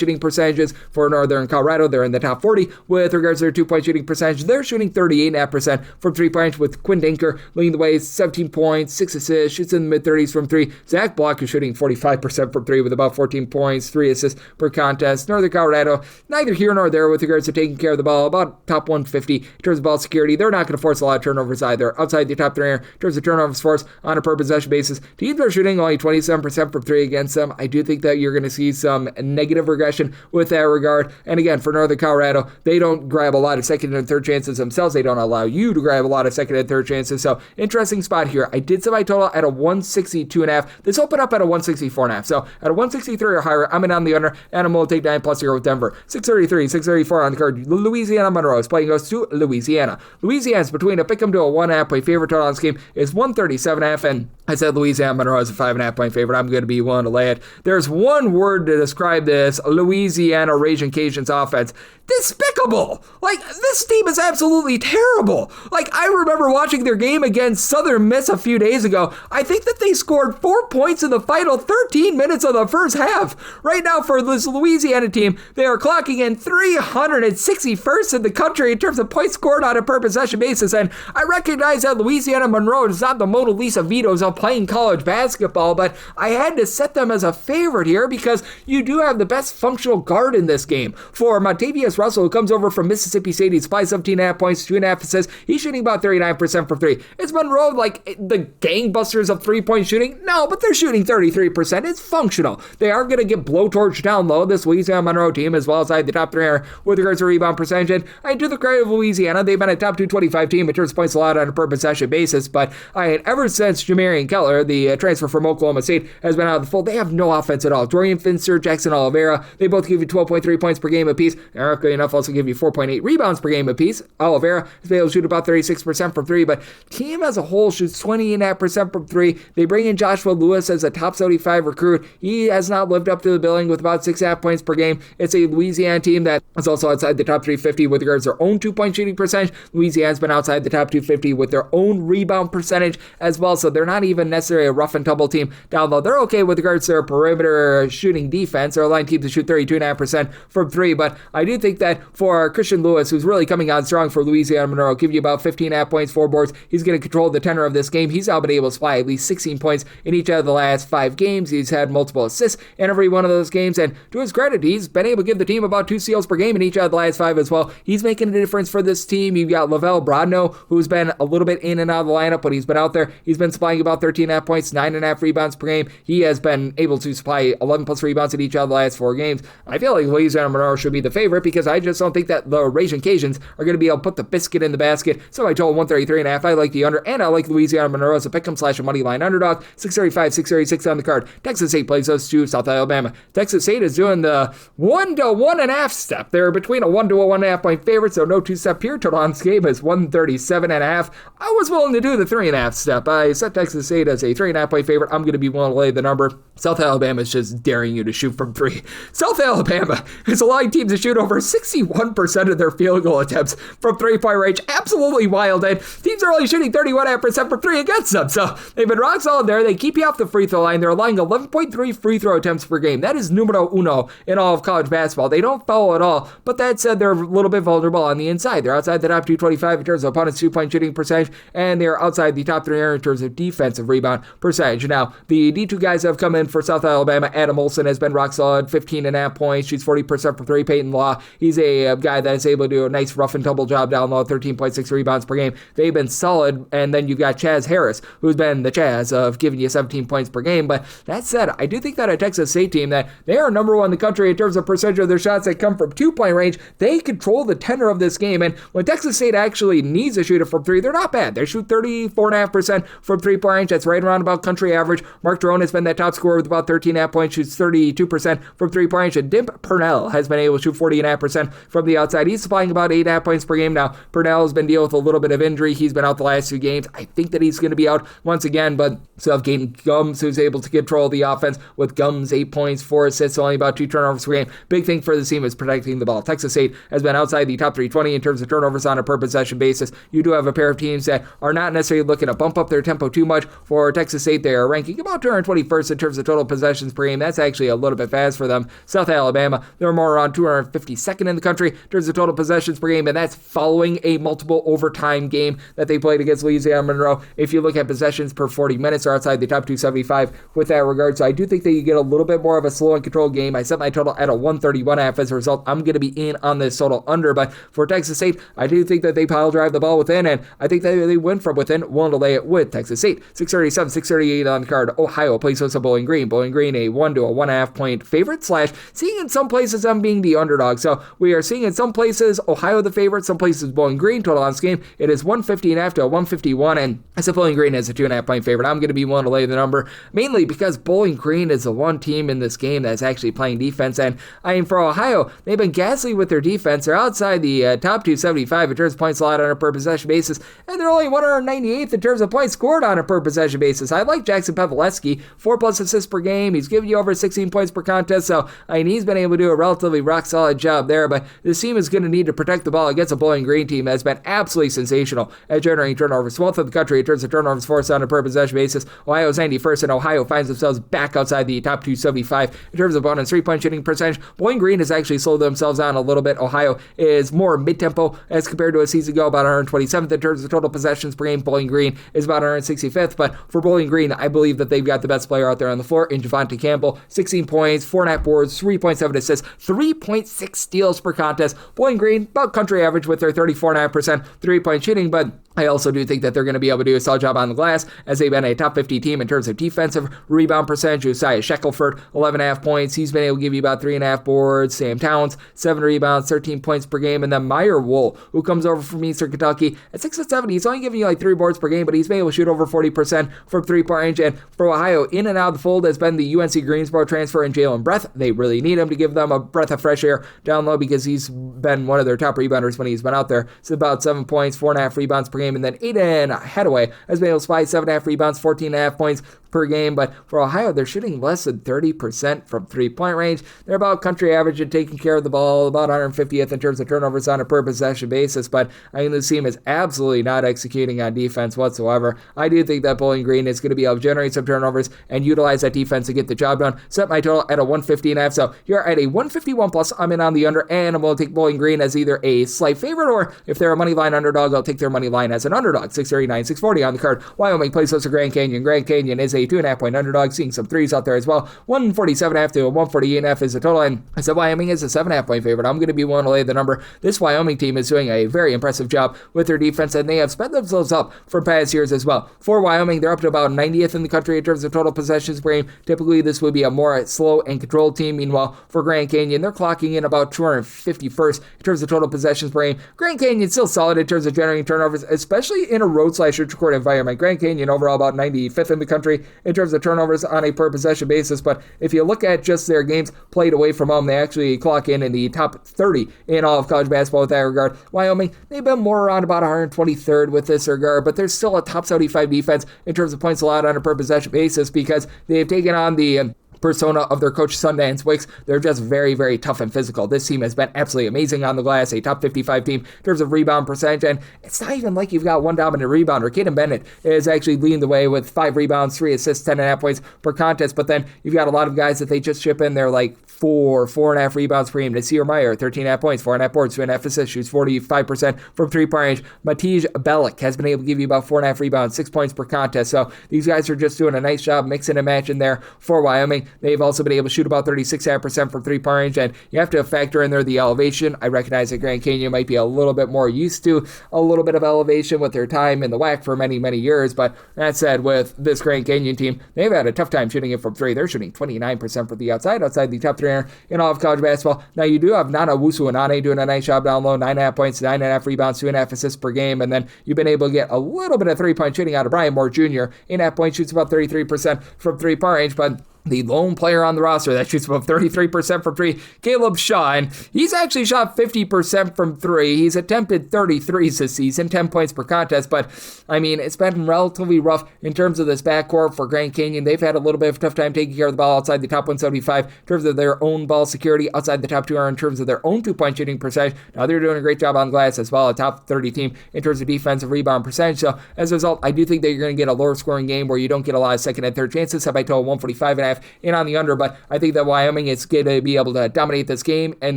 shooting percentages. For Northern Colorado, they're in the top 40 with regards to their two-point shooting percentage. They're shooting 38.5% from three-point range, with Quinn Dinker leading the way, 17 points, 6 assists, shoots in the mid-30s from three. Zach Block is shooting 45% from three with about 14 points, 3 assists per contest. Northern Colorado, neither here nor there with regards to taking care of the ball, about top 150 in terms of ball security. They're not going to force a lot of turnovers either. Outside the top 300 in terms of turnovers forced on a per possession basis, teams are shooting only 27% from three against them. I do think that you're going to see some negative regression with that regard. And again, for Northern Colorado, they don't grab a lot of second and third chances themselves. They don't allow you to grab a lot of second and third chances. So interesting spot here. I did semi-total at a 162.5. This opened up at a 164.5. So at a 163 or higher, I'm in on the under, and I'm going to take 9+ here with Denver. 633, 634 on the card. Louisiana Monroe is playing us to Louisiana. Louisiana's between a pick'em to a 1.5 point favorite. Total on this game is 137.5, and I said Louisiana Monroe is a 5.5 point favorite. I'm going to be willing to lay it. There's one word to describe this Louisiana Raging Cajuns offense: despicable. Like, this team is absolutely terrible. Like, I remember watching their game against Southern Miss a few days ago. I think that they scored 4 points in the final 13 minutes of the first half. Right now, for this Louisiana team, they are clocking in 361st in the country in terms of points scored on a per possession basis. And I recognize that Louisiana Monroe is not the Mona Lisa Vitos of playing college basketball, but I had to set them as a favorite here because you do have the best functional guard in this game. For Montavious Russell, who comes over from Mississippi State, he supplies 17.5 points, 2.5 assists. He's shooting about 39% from three. Is Monroe like the gangbusters of three-point shooting? No, but they're shooting 33%. It's functional. They are going to get blowtorch down low, this Louisiana Monroe team, as well as the top 300 with regards to rebound percentage. And I do the credit of Louisiana. They've been a top 225 team in terms of points allowed on a per possession basis, but ever since Jamarian Keller, the transfer from Oklahoma State, has been out of the fold, they have no offense at all. Dorian Finster, Jackson Oliveira, they both give you 12.3 points per game apiece. Eric enough also give you 4.8 rebounds per game apiece. Oliveira is able to shoot about 36% from three, but team as a whole shoots 20.5% from three. They bring in Joshua Lewis as a top 75 recruit. He has not lived up to the billing with about 6.5 points per game. It's a Louisiana team that is also outside the top 350 with regards to their own 2-point shooting percentage. Louisiana's been outside the top 250 with their own rebound percentage as well, so they're not even necessarily a rough and tumble team down low. They're okay with regards to their perimeter shooting defense. They're a line team to shoot 32.5% from three, but I do think that for Christian Lewis, who's really coming on strong for Louisiana Monroe, give you about 15.5 points, 4 boards. He's going to control the tenor of this game. He's now been able to supply at least 16 points in each of the last 5 games. He's had multiple assists in every one of those games, and to his credit, he's been able to give the team about 2 steals per game in each of the last 5 as well. He's making a difference for this team. You've got Lavelle Brodno, who's been a little bit in and out of the lineup, but he's been out there. He's been supplying about 13.5 points, 9.5 rebounds per game. He has been able to supply 11 plus rebounds in each of the last 4 games. I feel like Louisiana Monroe should be the favorite because I just don't think that the Raging Cajuns are going to be able to put the biscuit in the basket. So I told 133.5. I like the under, and I like Louisiana Monroe as a pick'em / a money line underdog. 635, 636 on the card. Texas State plays those to South Alabama. Texas State is doing the 1 to 1.5 step. They're between a 1 to a 1.5 point favorite, so no 2-step here. Total on this game is 137.5. I was willing to do the 3.5 step. I set Texas State as a 3.5 point favorite. I'm going to be willing to lay the number. South Alabama is just daring you to shoot from 3. South Alabama is allowing teams to shoot over 61% of their field goal attempts from 3-point range. Absolutely wild. And teams are only shooting 31.5% from 3 against them. So they've been rock solid there. They keep you off the free throw line. They're allowing 11.3 free throw attempts per game. That is numero uno in all of college basketball. They don't foul at all. But that said, they're a little bit vulnerable on the inside. They're outside the top 225 in terms of opponents' 2-point shooting percentage, and they're outside the top 300 in terms of defensive rebound percentage. Now, the D2 guys have come in for South Alabama. Adam Olson has been rock solid, 15.5 points, shoots 40% from 3. Peyton Law, he's a guy that is able to do a nice rough and tumble job down low, 13.6 rebounds per game. They've been solid, and then you've got Chaz Harris, who's been the Chaz of giving you 17 points per game. But that said, I do think that a Texas State team that they are number 1 in the country in terms of percentage of their shots that come from 2-point range. They control the tenor of this game, and when Texas State actually needs to shoot it from 3, they're not bad. They shoot 34.5% from 3-point range. That's right around about country average. Mark Jerome has been that top scorer with about 13.5 points, shoots 32% from 3-point range, and Dimp Purnell has been able to shoot 40.5% from the outside. He's supplying about 8.5 points per game now. Purnell has been dealing with a little bit of injury. He's been out the last 2 games. I think that he's going to be out once again, but still have Gaten Gums, who's able to control the offense with Gums 8 points, 4 assists, only about 2 turnovers per game. Big thing for the team is protecting the ball. Texas State has been outside the top 320 in terms of turnovers on a per possession basis. You do have a pair of teams that are not necessarily looking to bump up their tempo too much. For Texas State, they are ranking about 221st in terms of total possessions per game. That's actually a little bit fast for them. South Alabama, they're more around 252nd in the country in terms of total possessions per game, and that's following a multiple overtime game that they played against Louisiana Monroe. If you look at possessions per 40 minutes, they're outside the top 275 with that regard. So I do think that you get a little bit more of a slow and controlled game. I set my total at a 131.5 as a result. I'm going to be in on this total under, but for Texas State, I do think that they pile drive the ball within, and I think that they win from within. Willing to lay it with Texas State. 637, 638 on the card. Ohio plays with Bowling Green. Bowling Green a 1 to a 1.5 point favorite / seeing in some places them being the underdog. So we are seeing in some places Ohio the favorite, some places Bowling Green. Total on this game, it is 150.5 to a 151, and I said Bowling Green as a 2.5 point favorite. I'm going to be willing to lay the number, mainly because Bowling Green is the one team in this game that's actually playing defense, and I mean, for Ohio, they've been ghastly with their defense. They're outside the top 275 in terms of points allowed on a per possession basis, and they're only 198th in terms of points scored on a per possession basis. I like Jackson Paveleski, 4+ assists per game. He's giving you over 16 points per contest, so I mean, he's been able to do a relatively rock solid job there, but this team is going to need to protect the ball against a Bowling Green team that's been absolutely sensational at generating turnovers. 12th of the country in terms of turnovers forced on a per possession basis. Ohio's 91st, and Ohio finds themselves back outside the top 275 in terms of opponents' 3-point shooting percentage. Bowling Green has actually slowed themselves down a little bit. Ohio is more mid-tempo as compared to a season ago, about 127th in terms of total possessions per game. Bowling Green is about 165th, but for Bowling Green, I believe that they've got the best player out there on the floor in Javonte Campbell. 16 points, 4.5 boards, 3.7 assists, 3.6 steals per contest. Bowling Green, about country average with their 34.5% 3-point shooting, but I also do think that they're going to be able to do a solid job on the glass, as they've been a top 50 team in terms of defensive rebound percentage. Josiah Shackelford, 11.5 points. He's been able to give you about 3.5 boards. Sam Towns, 7 rebounds, 13 points per game. And then Meyer Wool, who comes over from Eastern Kentucky at 6'7", he's only giving you like 3 boards per game, but he's been able to shoot over 40% from 3-point range. And for Ohio, in and out of the fold has been the UNC Greensboro transfer and Jalen Breath. They really need him to give them a breath of fresh air down low, because he's been one of their top rebounders when he's been out there. It's about 7 points, 4.5 rebounds per game. And then Aiden Hadaway has been able to supply 7.5 rebounds, 14.5 points per game. But for Ohio, they're shooting less than 30% from 3-point range. They're about country average at taking care of the ball, about 150th in terms of turnovers on a per possession basis. But I mean, this team is absolutely not executing on defense whatsoever. I do think that Bowling Green is going to be able to generate some turnovers and utilize that defense to get the job done. Set my total at a 150.5. So you're at a 151 plus. I'm in on the under, and I'm going to take Bowling Green as either a slight favorite, or if they're a money line underdog, I'll take their money line as an underdog, 639, 640 on the card. Wyoming plays host to Grand Canyon. Grand Canyon is a 2.5-point underdog, seeing some threes out there as well. 147.5 to a 148.5 is the total, and I said Wyoming is a 7.5-point favorite. I'm going to be willing to lay the number. This Wyoming team is doing a very impressive job with their defense, and they have sped themselves up from past years as well. For Wyoming, they're up to about 90th in the country in terms of total possessions per game. Typically, this would be a more slow and controlled team. Meanwhile, for Grand Canyon, they're clocking in about 251st in terms of total possessions per game. Grand Canyon still solid in terms of generating turnovers, especially in a road/neutral court environment. Grand Canyon overall about 95th in the country in terms of turnovers on a per possession basis, but if you look at just their games played away from home, they actually clock in the top 30 in all of college basketball with that regard. Wyoming, they've been more around about 123rd with this regard, but there's still a top 75 defense in terms of points allowed on a per possession basis because they've taken on the persona of their coach Sundance Wicks. They're just very, very tough and physical. This team has been absolutely amazing on the glass, a top 55 team in terms of rebound percentage, and it's not even like you've got one dominant rebounder. Caden Bennett is actually leading the way with 5 rebounds, 3 assists, 10.5 points per contest, but then you've got a lot of guys that they just ship in. They're like 4.5 rebounds per game. Nasir Meyer, 13.5 points, 4.5 boards, 2.5 assists, shoots 45% from 3-point range. Matij Belik has been able to give you about 4.5 rebounds, 6 points per contest. So these guys are just doing a nice job mixing and matching there for Wyoming. They've also been able to shoot about 36% from 3-point range, and you have to factor in there the elevation. I recognize that Grand Canyon might be a little bit more used to a little bit of elevation with their time in the WAC for many, many years, but that said, with this Grand Canyon team, they've had a tough time shooting it from 3. They're shooting 29% from the outside the top 3 in all of college basketball. Now you do have Nana Wusu-Anane doing a nice job down low, 9.5 points, 9.5 rebounds, 2.5 assists per game, and then you've been able to get a little bit of 3-point shooting out of Brian Moore Jr. 8.5 points, shoots about 33% from 3-point range, but the lone player on the roster that shoots about 33% from 3, Caleb Shaw, and he's actually shot 50% from 3. He's attempted 33s this season, 10 points per contest, but I mean, it's been relatively rough in terms of this backcourt for Grand Canyon. They've had a little bit of a tough time taking care of the ball outside the top 175 in terms of their own ball security, outside the top 200 in terms of their own 2-point shooting percentage. Now they're doing a great job on the glass as well, a top 30 team in terms of defensive rebound percentage. So as a result, I do think that you're going to get a lower scoring game where you don't get a lot of second and third chances. Have I told 145.5 in on the under, but I think that Wyoming is going to be able to dominate this game in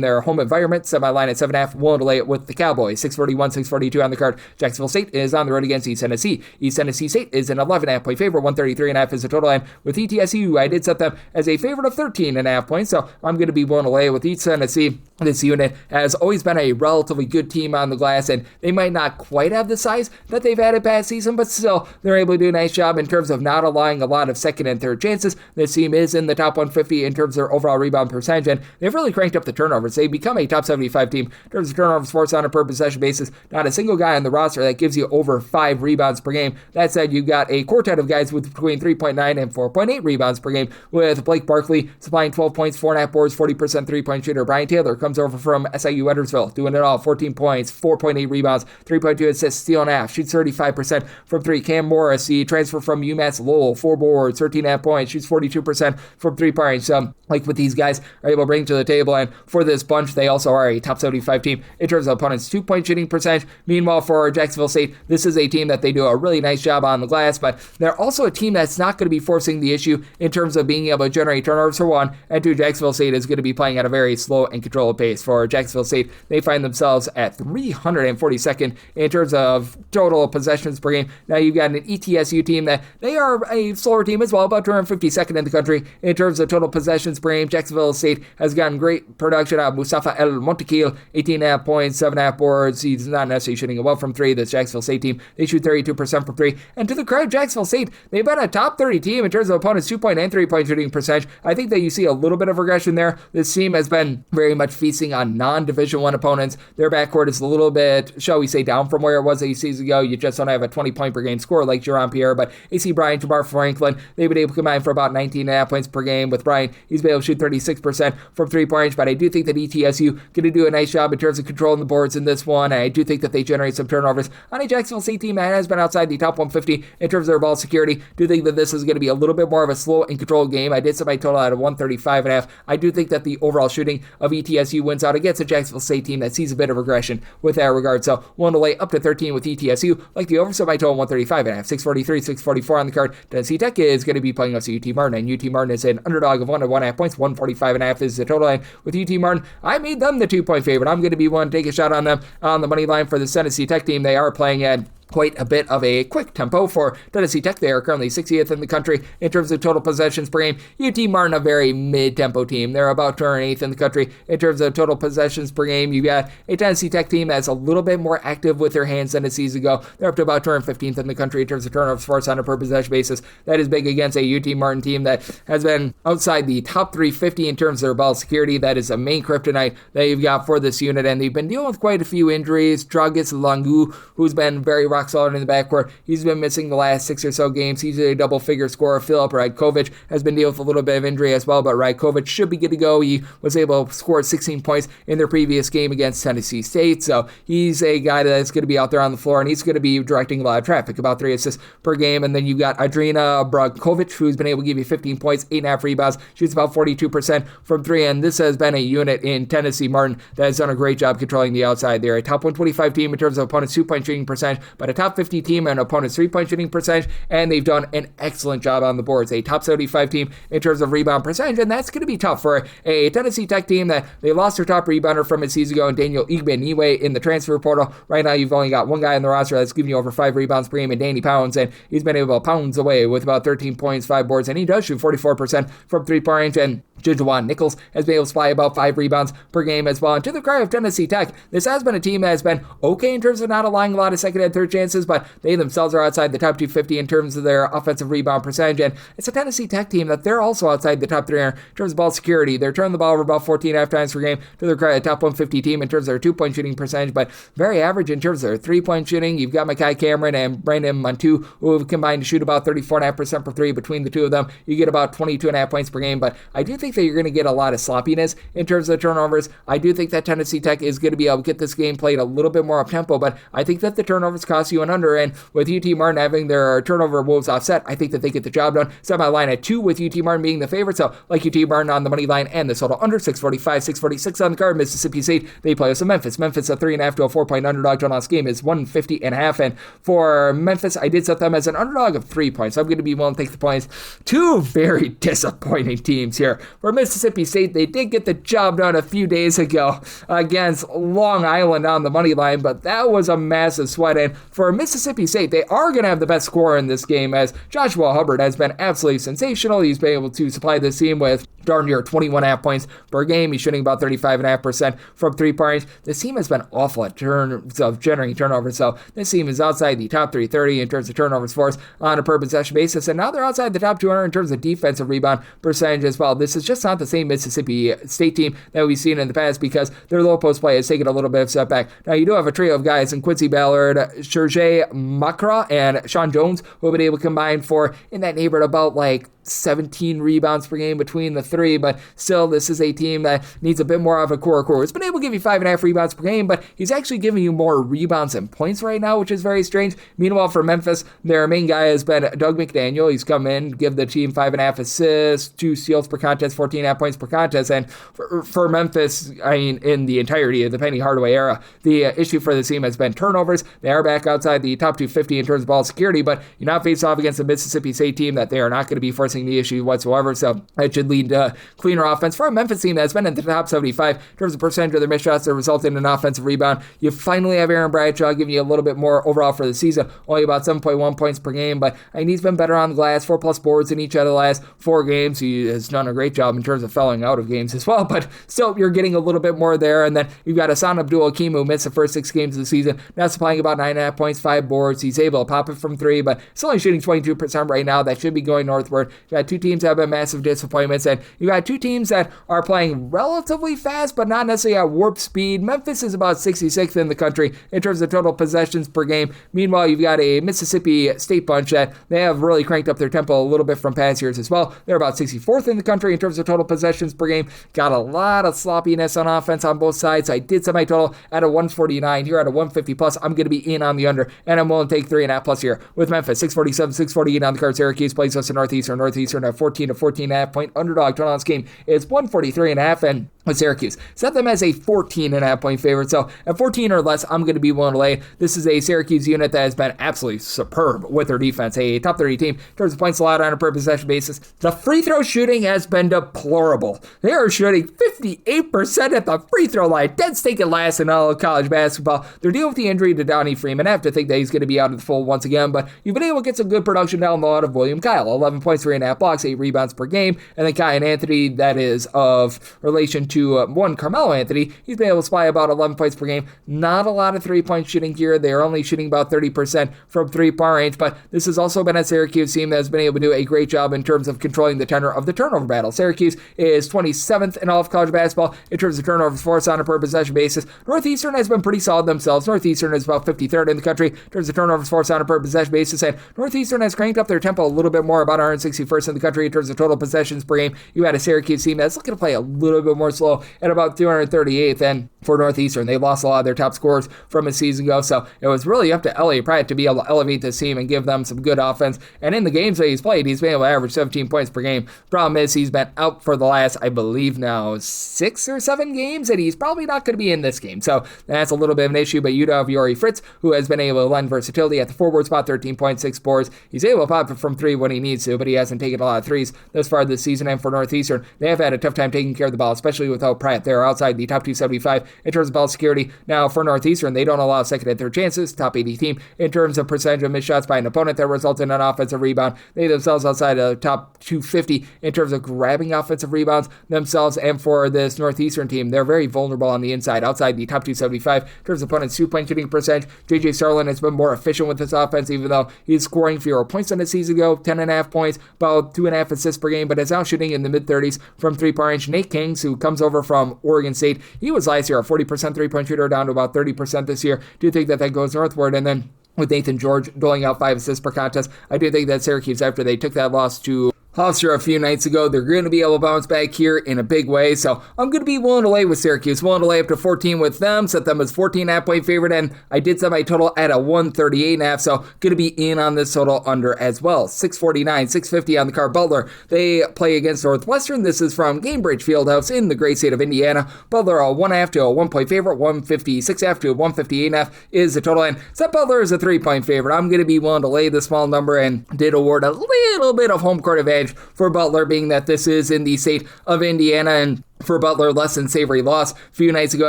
their home environment. Set my line at 7.5, willing to lay it with the Cowboys. 641, 642 on the card. Jacksonville State is on the road against East Tennessee. East Tennessee State is an 11.5-point favorite, 133.5 is the total, and with ETSU, I did set them as a favorite of 13.5 points, so I'm going to be willing to lay it with East Tennessee. This unit has always been a relatively good team on the glass, and they might not quite have the size that they've had in past season, but still, they're able to do a nice job in terms of not allowing a lot of second and third chances. This team is in the top 150 in terms of their overall rebound percentage, and they've really cranked up the turnovers. They've become a top 75 team in terms of turnovers forced on a per possession basis. Not a single guy on the roster that gives you over 5 rebounds per game. That said, you've got a quartet of guys with between 3.9 and 4.8 rebounds per game, with Blake Barkley supplying 12 points, 4.5 boards, 40% 3-point shooter. Brian Taylor comes over from SIU Edwardsville, doing it all, 14 points, 4.8 rebounds, 3.2 assists, steal and a half, shoots 35% from 3. Cam Morris, the transfer from UMass Lowell, 4 boards, 13.5 points, shoots 42% from 3 points. So, like what these guys are able to bring to the table, and for this bunch, they also are a top 75 team in terms of opponents' 2-point shooting percentage. Meanwhile, for Jacksonville State, this is a team that they do a really nice job on the glass, but they're also a team that's not going to be forcing the issue in terms of being able to generate turnovers for 1, and 2, Jacksonville State is going to be playing at a very slow and controlled pace. For Jacksonville State, they find themselves at 342nd in terms of total possessions per game. Now you've got an ETSU team that they are a slower team as well, about 252nd in the country in terms of total possessions per game. Jacksonville State has gotten great production out of Mustafa El Montequil, 18.5 points, 7.5 boards. He's not necessarily shooting it well from 3. This Jacksonville State team, they shoot 32% from 3. And to the credit of Jacksonville State, they've been a top 30 team in terms of opponents' 2-point and 3-point shooting percentage. I think that you see a little bit of regression there. This team has been very much feasting on non-Division I opponents. Their backcourt is a little bit, shall we say, down from where it was 8 seasons ago. You just don't have a 20-point per game scorer like Jerome Pierre, but AC Bryant, Jabbar Franklin, they've been able to combine for about 19.5 points per game. With Bryant, he's been able to shoot 36% from 3-point range, but I do think that ETSU going to do a nice job in terms of controlling the boards in this one. I do think that they generate some turnovers on a Jacksonville State team that has been outside the top 150 in terms of their ball security. Do think that this is going to be a little bit more of a slow and controlled game. I did set my total out of 135.5. I do think that the overall shooting of ETSU wins out against a Jacksonville State team that sees a bit of regression with that regard. So one to lay up to 13 with ETSU, like the over, so my total 135.5. 643, 644 on the card. Tennessee Tech is going to be playing us UT Martin, and UT Martin is an underdog of 1.5 points. 145.5 is the total. And with UT Martin, I made them the 2-point favorite. I'm going to be one to take a shot on them on the money line for the Tennessee Tech team. They are playing at quite a bit of a quick tempo for Tennessee Tech. They are currently 60th in the country in terms of total possessions per game. UT Martin, a very mid-tempo team. They're about 208th in the country in terms of total possessions per game. You've got a Tennessee Tech team that's a little bit more active with their hands than a season ago. They're up to about 215th in the country in terms of turnovers forced on a per possession basis. That is big against a UT Martin team that has been outside the top 350 in terms of their ball security. That is a main kryptonite that you've got for this unit, and they've been dealing with quite a few injuries. Dragus Langu, who's been very rock solid in the backcourt, he's been missing the last 6 or so games. He's a double-figure scorer. Philip Rajkovic has been dealing with a little bit of injury as well, but Rajkovic should be good to go. He was able to score 16 points in their previous game against Tennessee State, so he's a guy that's going to be out there on the floor, and he's going to be directing a lot of traffic, about 3 assists per game. And then you've got Adrina Bragkovic, who's been able to give you 15 points, 8.5 rebounds, shoots about 42% from 3, and this has been a unit in Tennessee Martin that has done a great job controlling the outside. They're a top 125 team in terms of opponents' 2-point shooting percentage, but a top 50 team in opponents' 3-point shooting percentage, and they've done an excellent job on the boards. A top 75 team in terms of rebound percentage, and that's going to be tough for a Tennessee Tech team that they lost their top rebounder from a season ago, and Daniel Igbeniwe in the transfer portal. Right now, you've only got one guy on the roster that's giving you over 5 rebounds per game, and Danny Pounds, and he's been able to pounds away with about 13 points, 5 boards, and he does shoot 44% from 3-point range, and Jajuan Nichols has been able to supply about 5 rebounds per game as well. And to the credit of Tennessee Tech, this has been a team that has been okay in terms of not allowing a lot of second and third chances, but they themselves are outside the top 250 in terms of their offensive rebound percentage. And it's a Tennessee Tech team that they're also outside the top 300 in terms of ball security. They're turning the ball over about 14.5 times per game. To their credit, top 150 team in terms of their 2-point shooting percentage, but very average in terms of their 3-point shooting. You've got Makai Cameron and Brandon Montu, who have combined to shoot about 34.5% for 3 between the two of them. You get about 22.5 points per game, but I do think that you're going to get a lot of sloppiness in terms of the turnovers. I do think that Tennessee Tech is going to be able to get this game played a little bit more up-tempo, but I think that the turnovers cost you an under, and with UT Martin having their turnover woes offset, I think that they get the job done. Set my line at 2 with UT Martin being the favorite, so like UT Martin on the money line and the total under 645, 646 on the card. Mississippi State, they play us in Memphis. Memphis a 3.5 to a 4-point underdog. Total on this game is 150.5, and for Memphis, I did set them as an underdog of 3 points, so I'm going to be willing to take the points. Two very disappointing teams here. For Mississippi State, they did get the job done a few days ago against Long Island on the money line, but that was a massive sweat. And for Mississippi State, they are going to have the best scorer in this game, as Joshua Hubbard has been absolutely sensational. He's been able to supply this team with darn near 21.5 points per game. He's shooting about 35.5% from 3-point range. This team has been awful at terms of generating turnovers, so this team is outside the top 330 in terms of turnovers forced on a per possession basis, and now they're outside the top 200 in terms of defensive rebound percentage as well. This is just not the same Mississippi State team that we've seen in the past, because their low post play has taken a little bit of step back. Now, you do have a trio of guys in Quincy Ballard, Serge Makra, and Sean Jones, who have been able to combine for in that neighborhood about like 17 rebounds per game between the three, but still, this is a team that needs a bit more of a core. It's been able to give you 5.5 rebounds per game, but he's actually giving you more rebounds and points right now, which is very strange. Meanwhile, for Memphis, their main guy has been Doug McDaniel. He's come in, give the team 5.5 assists, 2 steals per contest, 14.5 points per contest, and for Memphis, I mean, in the entirety of the Penny Hardaway era, the issue for the team has been turnovers. They are back outside the top 250 in terms of ball security, but you're not faced off against a Mississippi State team that they are not going to be forcing the issue whatsoever, so it should lead to cleaner offense. For a Memphis team that's been in the top 75 in terms of percentage of their missed shots that result in an offensive rebound, you finally have Aaron Bradshaw giving you a little bit more overall for the season, only about 7.1 points per game, but I mean, he's been better on the glass, 4+ boards in each of the last 4 games. He has done a great job in terms of fouling out of games as well, but still, you're getting a little bit more there. And then you've got Hassan Abdul-Hakim, who missed the first 6 games of the season, now supplying about 9.5 points, 5 boards. He's able to pop it from 3, but it's only shooting 22% right now. That should be going northward. You got 2 teams that have been massive disappointments, and you got 2 teams that are playing relatively fast, but not necessarily at warp speed. Memphis is about 66th in the country in terms of total possessions per game. Meanwhile, you've got a Mississippi State bunch that they have really cranked up their tempo a little bit from past years as well. They're about 64th in the country in terms of total possessions per game. Got a lot of sloppiness on offense on both sides. I did set my total at a 149. Here at a 150 plus, I'm going to be in on the under, and I'm willing to take 3.5 plus here with Memphis. 647, 648 on the card. Syracuse plays us in Northeastern. Northeastern at 14 to 14.5 point underdog. Total on this game is 143.5, and with Syracuse. Set them as a 14.5 point favorite. So at 14 or less, I'm going to be willing to lay. This is a Syracuse unit that has been absolutely superb with their defense. A top 30 team in terms of points allowed on a per possession basis. The free throw shooting has been deplorable. They are shooting 58% at the free throw line. Dead stinking last in all of college basketball. They're dealing with the injury to Donnie Freeman. I have to think that he's going to be out of the fold once again, but you've been able to get some good production down the line of William Kyle. 11 points, 3.5 blocks, 8 rebounds per game. And then Kyan Anthony, that is of relation to one Carmelo Anthony. He's been able to supply about 11 points per game. Not a lot of three-point shooting here. They're only shooting about 30% from three-point range, but this has also been a Syracuse team that has been able to do a great job in terms of controlling the tenor of the turnover battle. Syracuse is 27th in all of college basketball in terms of turnovers forced on a per possession basis. Northeastern has been pretty solid themselves. Northeastern is about 53rd in the country in terms of turnovers forced on a per possession basis, and Northeastern has cranked up their tempo a little bit more, about 161st in the country in terms of total possessions per game. You had a Syracuse team that's looking to play a little bit more slow at about 238th, and for Northeastern, they lost a lot of their top scorers from a season ago, so it was really up to Elliot Pratt to be able to elevate this team and give them some good offense. And in the games that he's played, he's been able to average 17 points per game. Problem is, he's been out for the last, I believe now, 6 or 7 games, and he's probably not going to be in this game, so that's a little bit of an issue. But you'd have Yori Fritz, who has been able to lend versatility at the forward spot, 13.6 boards. He's able to pop from 3 when he needs to, but he hasn't taken a lot of threes thus far this season. And for Northeastern, they have had a tough time taking care of the ball, especially without Pratt. They're outside the top 275 in terms of ball security. Now, for Northeastern, they don't allow second and third chances, top 80 team in terms of percentage of missed shots by an opponent that result in an offensive rebound. They themselves outside of top 250 in terms of grabbing offensive rebounds themselves. And for this Northeastern team, they're very vulnerable on the inside, outside the top 275 in terms of opponent's 2-point shooting percentage. J.J. Starlin has been more efficient with this offense, even though he's scoring fewer points than a season ago, 10.5 points, about 2.5 assists per game, but is now shooting in the mid-30s from three-point range. Nate Kings, who comes over from Oregon State, he was last year a 40% three-point shooter, down to about 30% this year. Do you think that goes northward? And then with Nathan George doling out 5 assists per contest, I do think that Syracuse, after they took that loss to Hofstra a few nights ago, they're going to be able to bounce back here in a big way. So I'm going to be willing to lay with Syracuse, willing to lay up to 14 with them, set them as 14.5 point favorite, and I did set my total at a 138.5, so going to be in on this total under as well. 649, 650 on the card. Butler, they play against Northwestern. This is from Gamebridge Fieldhouse in the great state of Indiana. Butler, a 1.5 to a 1 point favorite, 156.5 to a 158.5 is the total, and set Butler as a 3 point favorite. I'm going to be willing to lay the small number and did award a little bit of home court advantage for Butler, being that this is in the state of Indiana, and for Butler, less than savory loss a few nights ago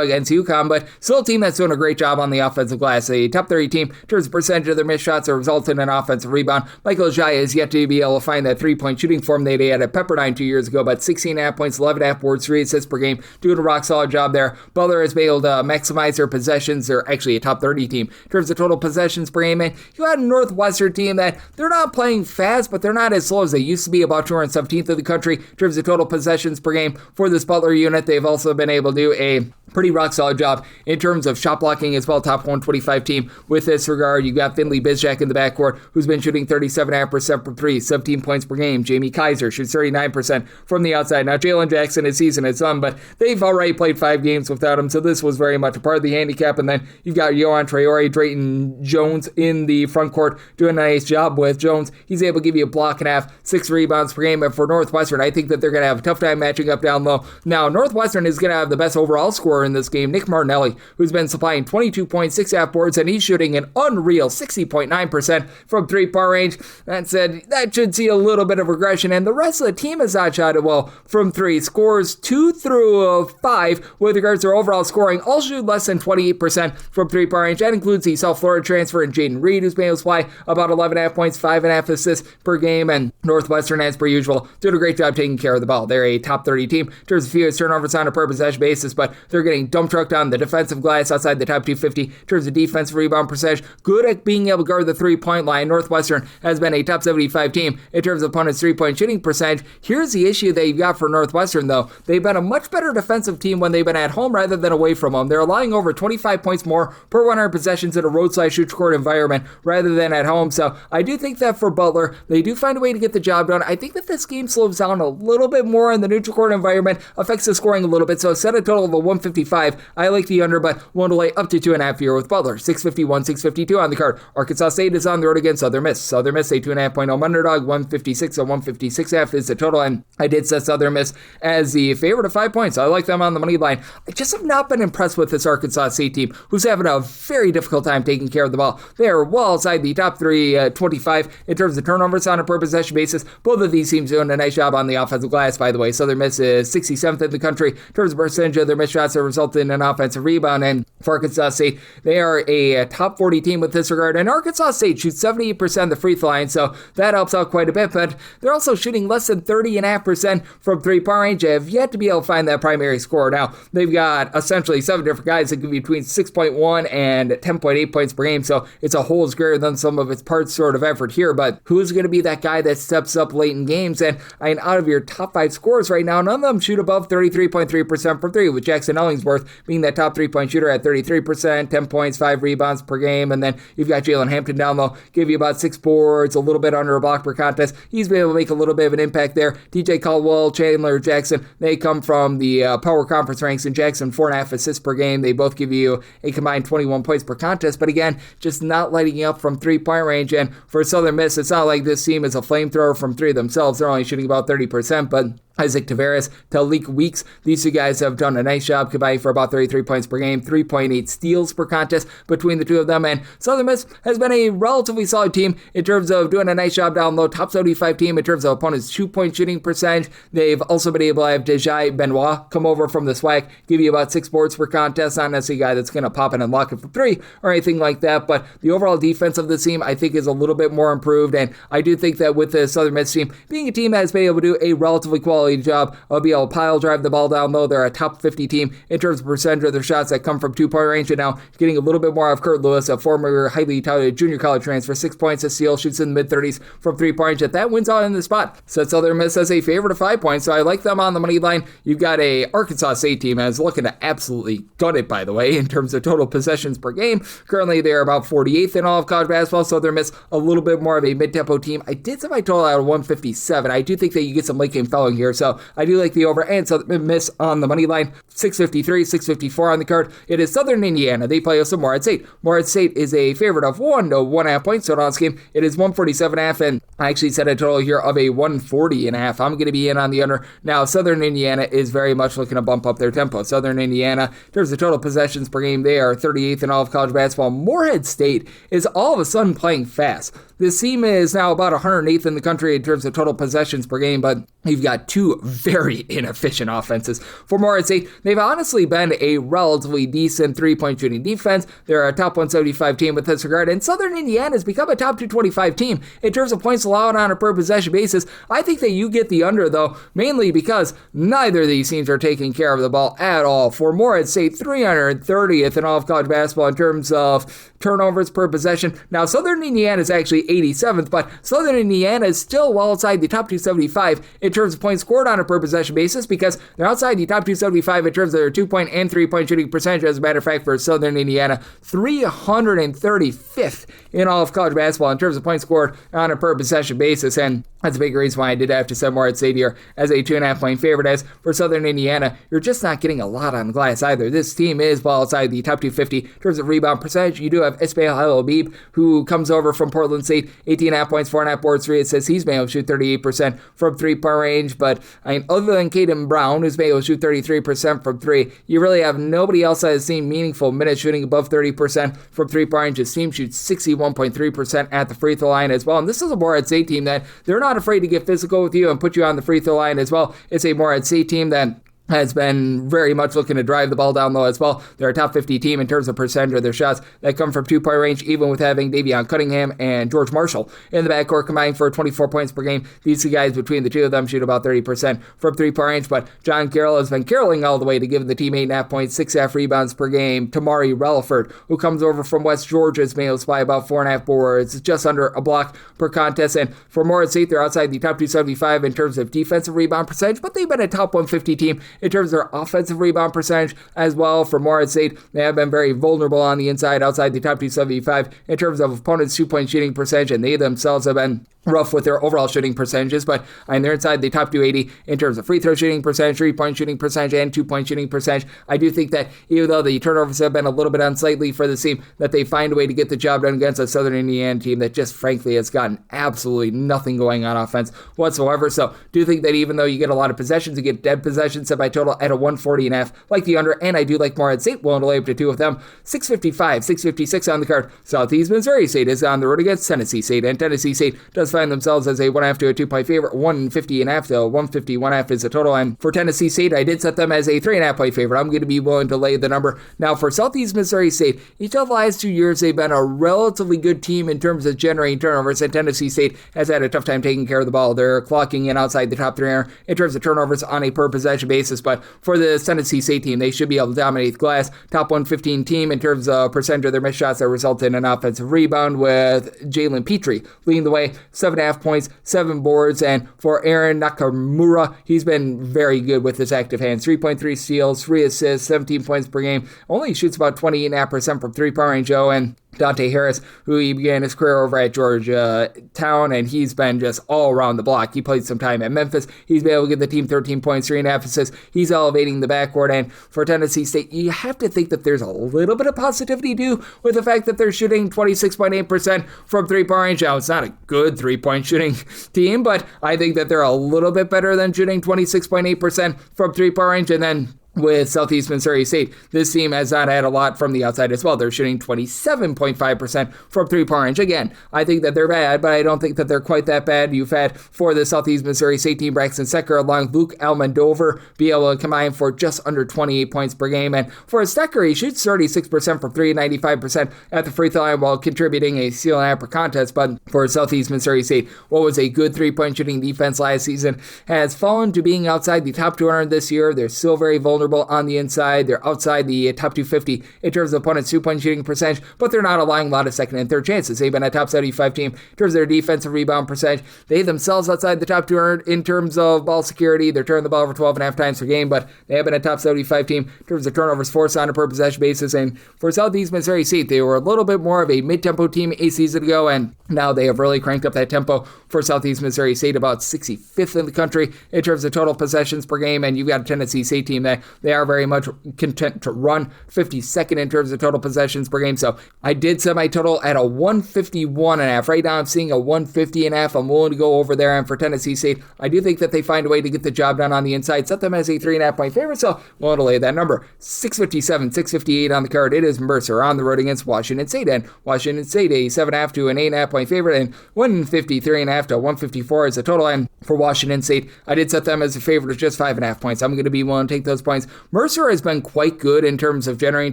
against UConn, but still a team that's doing a great job on the offensive glass. A top 30 team in terms of percentage of their missed shots that result in an offensive rebound. Michael Jaya is yet to be able to find that 3-point shooting form that he had at Pepperdine 2 years ago, but 16.5 points, 11.5 boards, 3 assists per game, doing a rock solid job there. Butler has been able to maximize their possessions. They're actually a top 30 team in terms of total possessions per game, and you had a Northwestern team that they're not playing fast, but they're not as slow as they used to be, about 217th of the country in terms of total possessions per game for this Butler unit. They've also been able to do a pretty rock solid job in terms of shot blocking as well. Top 125 team with this regard. You got Finley Bizjack in the backcourt, who's been shooting 37.5% from 3, 17 points per game. Jamie Kaiser shoots 39% from the outside. Now, Jalen Jackson, his season is done, but they've already played 5 games without him, so this was very much a part of the handicap. And then you've got Yohan Traore, Drayton Jones in the front court doing a nice job with Jones. He's able to give you a block and a half, 6 rebounds per game. And for Northwestern, I think that they're going to have a tough time matching up down low. Now, Northwestern is going to have the best overall scorer in this game, Nick Martinelli, who's been supplying 22 points, 6 half boards, and he's shooting an unreal 60.9% from 3-point range. That said, that should see a little bit of regression, and the rest of the team has not shot it well from 3. Scores 2 through 5 with regards to their overall scoring, all shoot less than 28% from 3-point range. That includes the South Florida transfer and Jaden Reed, who's been able to supply about 11.5 points, 5.5 assists per game, and Northwestern, as per usual, doing a great job taking care of the ball. They're a top 30 team in terms of fewest turnovers on a per possession basis, but they're getting dump trucked on the defensive glass outside the top 250 in terms of defensive rebound percentage. Good at being able to guard the 3-point line. Northwestern has been a top 75 team in terms of opponents' 3-point shooting percentage. Here's the issue that you've got for Northwestern, though. They've been a much better defensive team when they've been at home rather than away from home. They're allowing over 25 points more per 100 possessions in a roadside-shoot court environment rather than at home. So I do think that for Butler, they do find a way to get the job done. I think that this game slows down a little bit more in the neutral court environment, affects affects the scoring a little bit, so set a total of a 155. I like the under, but willing to lay up to 2.5 here with Butler. 651, 652 on the card. Arkansas State is on the road against Southern Miss. Southern Miss, a 2.5-point home underdog. 156 or 156.5 is the total, and I did set Southern Miss as the favorite of 5 points. I like them on the money line. I just have not been impressed with this Arkansas State team, who's having a very difficult time taking care of the ball. They are well outside the top 25 in terms of turnovers on a per possession basis. Both of these teams doing a nice job on the offensive glass, by the way. Southern Miss is 67th in the country in terms of percentage of their missed shots that result in an offensive rebound, and for Arkansas State, they are a top 40 team with this regard, and Arkansas State shoots 78% of the free throw line, so that helps out quite a bit, but they're also shooting less than 30.5% from three-point range. They have yet to be able to find that primary scorer. Now, they've got essentially 7 different guys that give you between 6.1 and 10.8 points per game, so it's a whole greater than some of its parts sort of effort here, but who's going to be that guy that steps up late in games? And out of your top 5 scorers right now, none of them shoot above 33.3% from 3, with Jackson Ellingsworth being that top 3-point shooter at 33%, 10 points, 5 rebounds per game, and then you've got Jalen Hampton down low, give you about 6 boards, a little bit under a block per contest. He's been able to make a little bit of an impact there. TJ Caldwell, Chandler Jackson, they come from the power conference ranks, in Jackson 4.5 assists per game. They both give you a combined 21 points per contest, but again, just not lighting up from 3-point range. And for Southern Miss, it's not like this team is a flamethrower from 3 themselves. They're only shooting about 30%, but Isaac Tavares, Talik Weeks, these two guys have done a nice job combining for about 33 points per game, 3.8 steals per contest between the two of them, and Southern Miss has been a relatively solid team in terms of doing a nice job down low, top 75 team in terms of opponents' 2-point shooting percentage. They've also been able to have Dejai Benoit come over from the SWAC, give you about 6 boards per contest, not necessarily a guy that's going to pop in and lock it for 3 or anything like that, but the overall defense of the team, I think, is a little bit more improved, and I do think that with the Southern Miss team being a team that has been able to do a relatively quality job of being able to pile drive the ball down low, they're a top 50 team in terms of percentage of their shots that come from 2-point range, and now getting a little bit more of Kurt Lewis, a former highly touted junior college transfer, 6 points, a steal, shoots in the mid-30s from 3-point range. That wins out in the spot. Sets Southern Miss as a favorite of 5 points, so I like them on the money line. You've got a Arkansas State team that's looking to absolutely gut it, by the way, in terms of total possessions per game. Currently, they're about 48th in all of college basketball. Southern Miss, a little bit more of a mid-tempo team. I did set my total out of 157. I do think that you get some late game fouling here, so I do like the over, and Southern Miss on the money line. 653, 654 on the card. It is Southern Indiana. They play us Morehead State. Morehead State is a favorite of 1 to 1.5 points. So on this game, it is 147.5, and I actually set a total here of a 140.5. I'm going to be in on the under. Now, Southern Indiana is very much looking to bump up their tempo. Southern Indiana, in terms of total possessions per game, they are 38th in all of college basketball. Morehead State is all of a sudden playing fast. This team is now about 108th in the country in terms of total possessions per game, but you've got 2 very inefficient offenses. For Morehead State, they've honestly been a relatively decent 3-point shooting defense. They're a top 175 team with this regard, and Southern Indiana has become a top 225 team in terms of points allowed on a per possession basis. I think that you get the under, though, mainly because neither of these teams are taking care of the ball at all. For Morehead State, 330th in all of college basketball in terms of turnovers per possession. Now, Southern Indiana is actually 87th, but Southern Indiana is still well outside the top 275 in terms of points scored on a per possession basis, because they're outside the top 275 in terms of their 2-point and 3-point shooting percentage. As a matter of fact, for Southern Indiana, 335th in all of college basketball in terms of points scored on a per possession basis, and that's a big reason why I did have to set Morehead State here as a 2.5-point favorite. As for Southern Indiana, you're just not getting a lot on the glass either. This team is well outside the top 250 in terms of rebound percentage. You do have Ismail Habib, who comes over from Portland State, 18.5 points, 4.5 boards, 3 assists. He's been able to shoot 38% from 3-point range, but other than Caden Brown, who's been able to shoot 33% from 3, you really have nobody else that has seen meaningful minutes shooting above 30% from 3-point range. His team shoots 61.3% at the free throw line as well, and this is a Morehead State team that they're not afraid to get physical with you and put you on the free throw line as well. It's a Morehead State team that has been very much looking to drive the ball down low as well. They're a top 50 team in terms of percentage of their shots that come from 2-point range, even with having Davion Cunningham and George Marshall in the backcourt combining for 24 points per game. These 2 guys, between the 2 of them, shoot about 30% from 3-point range, but John Carroll has been caroling all the way to give the team 8.5 points, 6.5 rebounds per game. Tamari Relaford, who comes over from West Georgia, has been able to supply about 4.5 boards, just under a block per contest. And for Morehead State, they're outside the top 275 in terms of defensive rebound percentage, but they've been a top 150 team in terms of their offensive rebound percentage as well. For Morehead State, they have been very vulnerable on the inside, outside the top 275 in terms of opponents' 2-point shooting percentage, and they themselves have been rough with their overall shooting percentages, but on their inside, they top 280 in terms of free throw shooting percentage, 3-point shooting percentage, and 2-point shooting percentage. I do think that even though the turnovers have been a little bit unsightly for the team, that they find a way to get the job done against a Southern Indiana team that just frankly has gotten absolutely nothing going on offense whatsoever. So do think that even though you get a lot of possessions, you get dead possessions set by total at a 140.5, like the under, and I do like Morehead St, willing to lay up to 2 of them. 655, 656 on the card. Southeast Missouri State is on the road against Tennessee State, and Tennessee State does find themselves as a 1.5 to a 2-point favorite. 150.5 to 151.5 is the total. And for Tennessee State, I did set them as a 3.5-point favorite. I'm going to be willing to lay the number. Now for Southeast Missouri State, each of the last 2 years, they've been a relatively good team in terms of generating turnovers, and Tennessee State has had a tough time taking care of the ball. They're clocking in outside the top 3 in terms of turnovers on a per possession basis, but for the Tennessee State team, they should be able to dominate the glass. Top 115 team in terms of percentage of their missed shots that result in an offensive rebound, with Jalen Petrie leading the way, 7.5 points, 7 boards, and for Aaron Nakamura, he's been very good with his active hands. 3.3 steals, 3 assists, 17 points per game, only shoots about 28.5% from 3-point range, Joe, and Dante Harris, who he began his career over at Georgetown, and he's been just all around the block. He played some time at Memphis. He's been able to give the team 13 points, 3.5 assists. He's elevating the backcourt, and for Tennessee State, you have to think that there's a little bit of positivity due with the fact that they're shooting 26.8% from 3-point range. Now, it's not a good 3-point shooting team, but I think that they're a little bit better than shooting 26.8% from 3-point range, and then with Southeast Missouri State, this team has not had a lot from the outside as well. They're shooting 27.5% from 3-point range. Again, I think that they're bad, but I don't think that they're quite that bad. You've had for the Southeast Missouri State team, Braxton Stecker along with Luke Almendover be able to combine for just under 28 points per game. And for Stecker, he shoots 36% from 3 and 95% at the free throw line while contributing a steal and a half per contest. But for Southeast Missouri State, what was a good 3-point shooting defense last season has fallen to being outside the top 200 this year. They're still very vulnerable on the inside. They're outside the top 250 in terms of opponents' 2-point shooting percentage, but they're not allowing a lot of second and third chances. They've been a top 75 team in terms of their defensive rebound percentage. They themselves outside the top 200 in terms of ball security. They're turning the ball over 12.5 times per game, but they have been a top 75 team in terms of turnovers forced on a per possession basis. And for Southeast Missouri State, they were a little bit more of a mid-tempo team a season ago, and now they have really cranked up that tempo for Southeast Missouri State, about 65th in the country in terms of total possessions per game. And you've got a Tennessee State team that they are very much content to run, 52nd in terms of total possessions per game. So I did set my total at a 151.5. Right now I'm seeing a 150.5. I'm willing to go over there. And for Tennessee State, I do think that they find a way to get the job done on the inside. Set them as a 3.5-point favorite, so willing to lay that number. 657, 658 on the card. It is Mercer on the road against Washington State, and Washington State a 7.5 to an 8.5-point favorite, and 153.5 to 154 is the total. And for Washington State, I did set them as a favorite of just 5.5 points. I'm going to be willing to take those points. Mercer has been quite good in terms of generating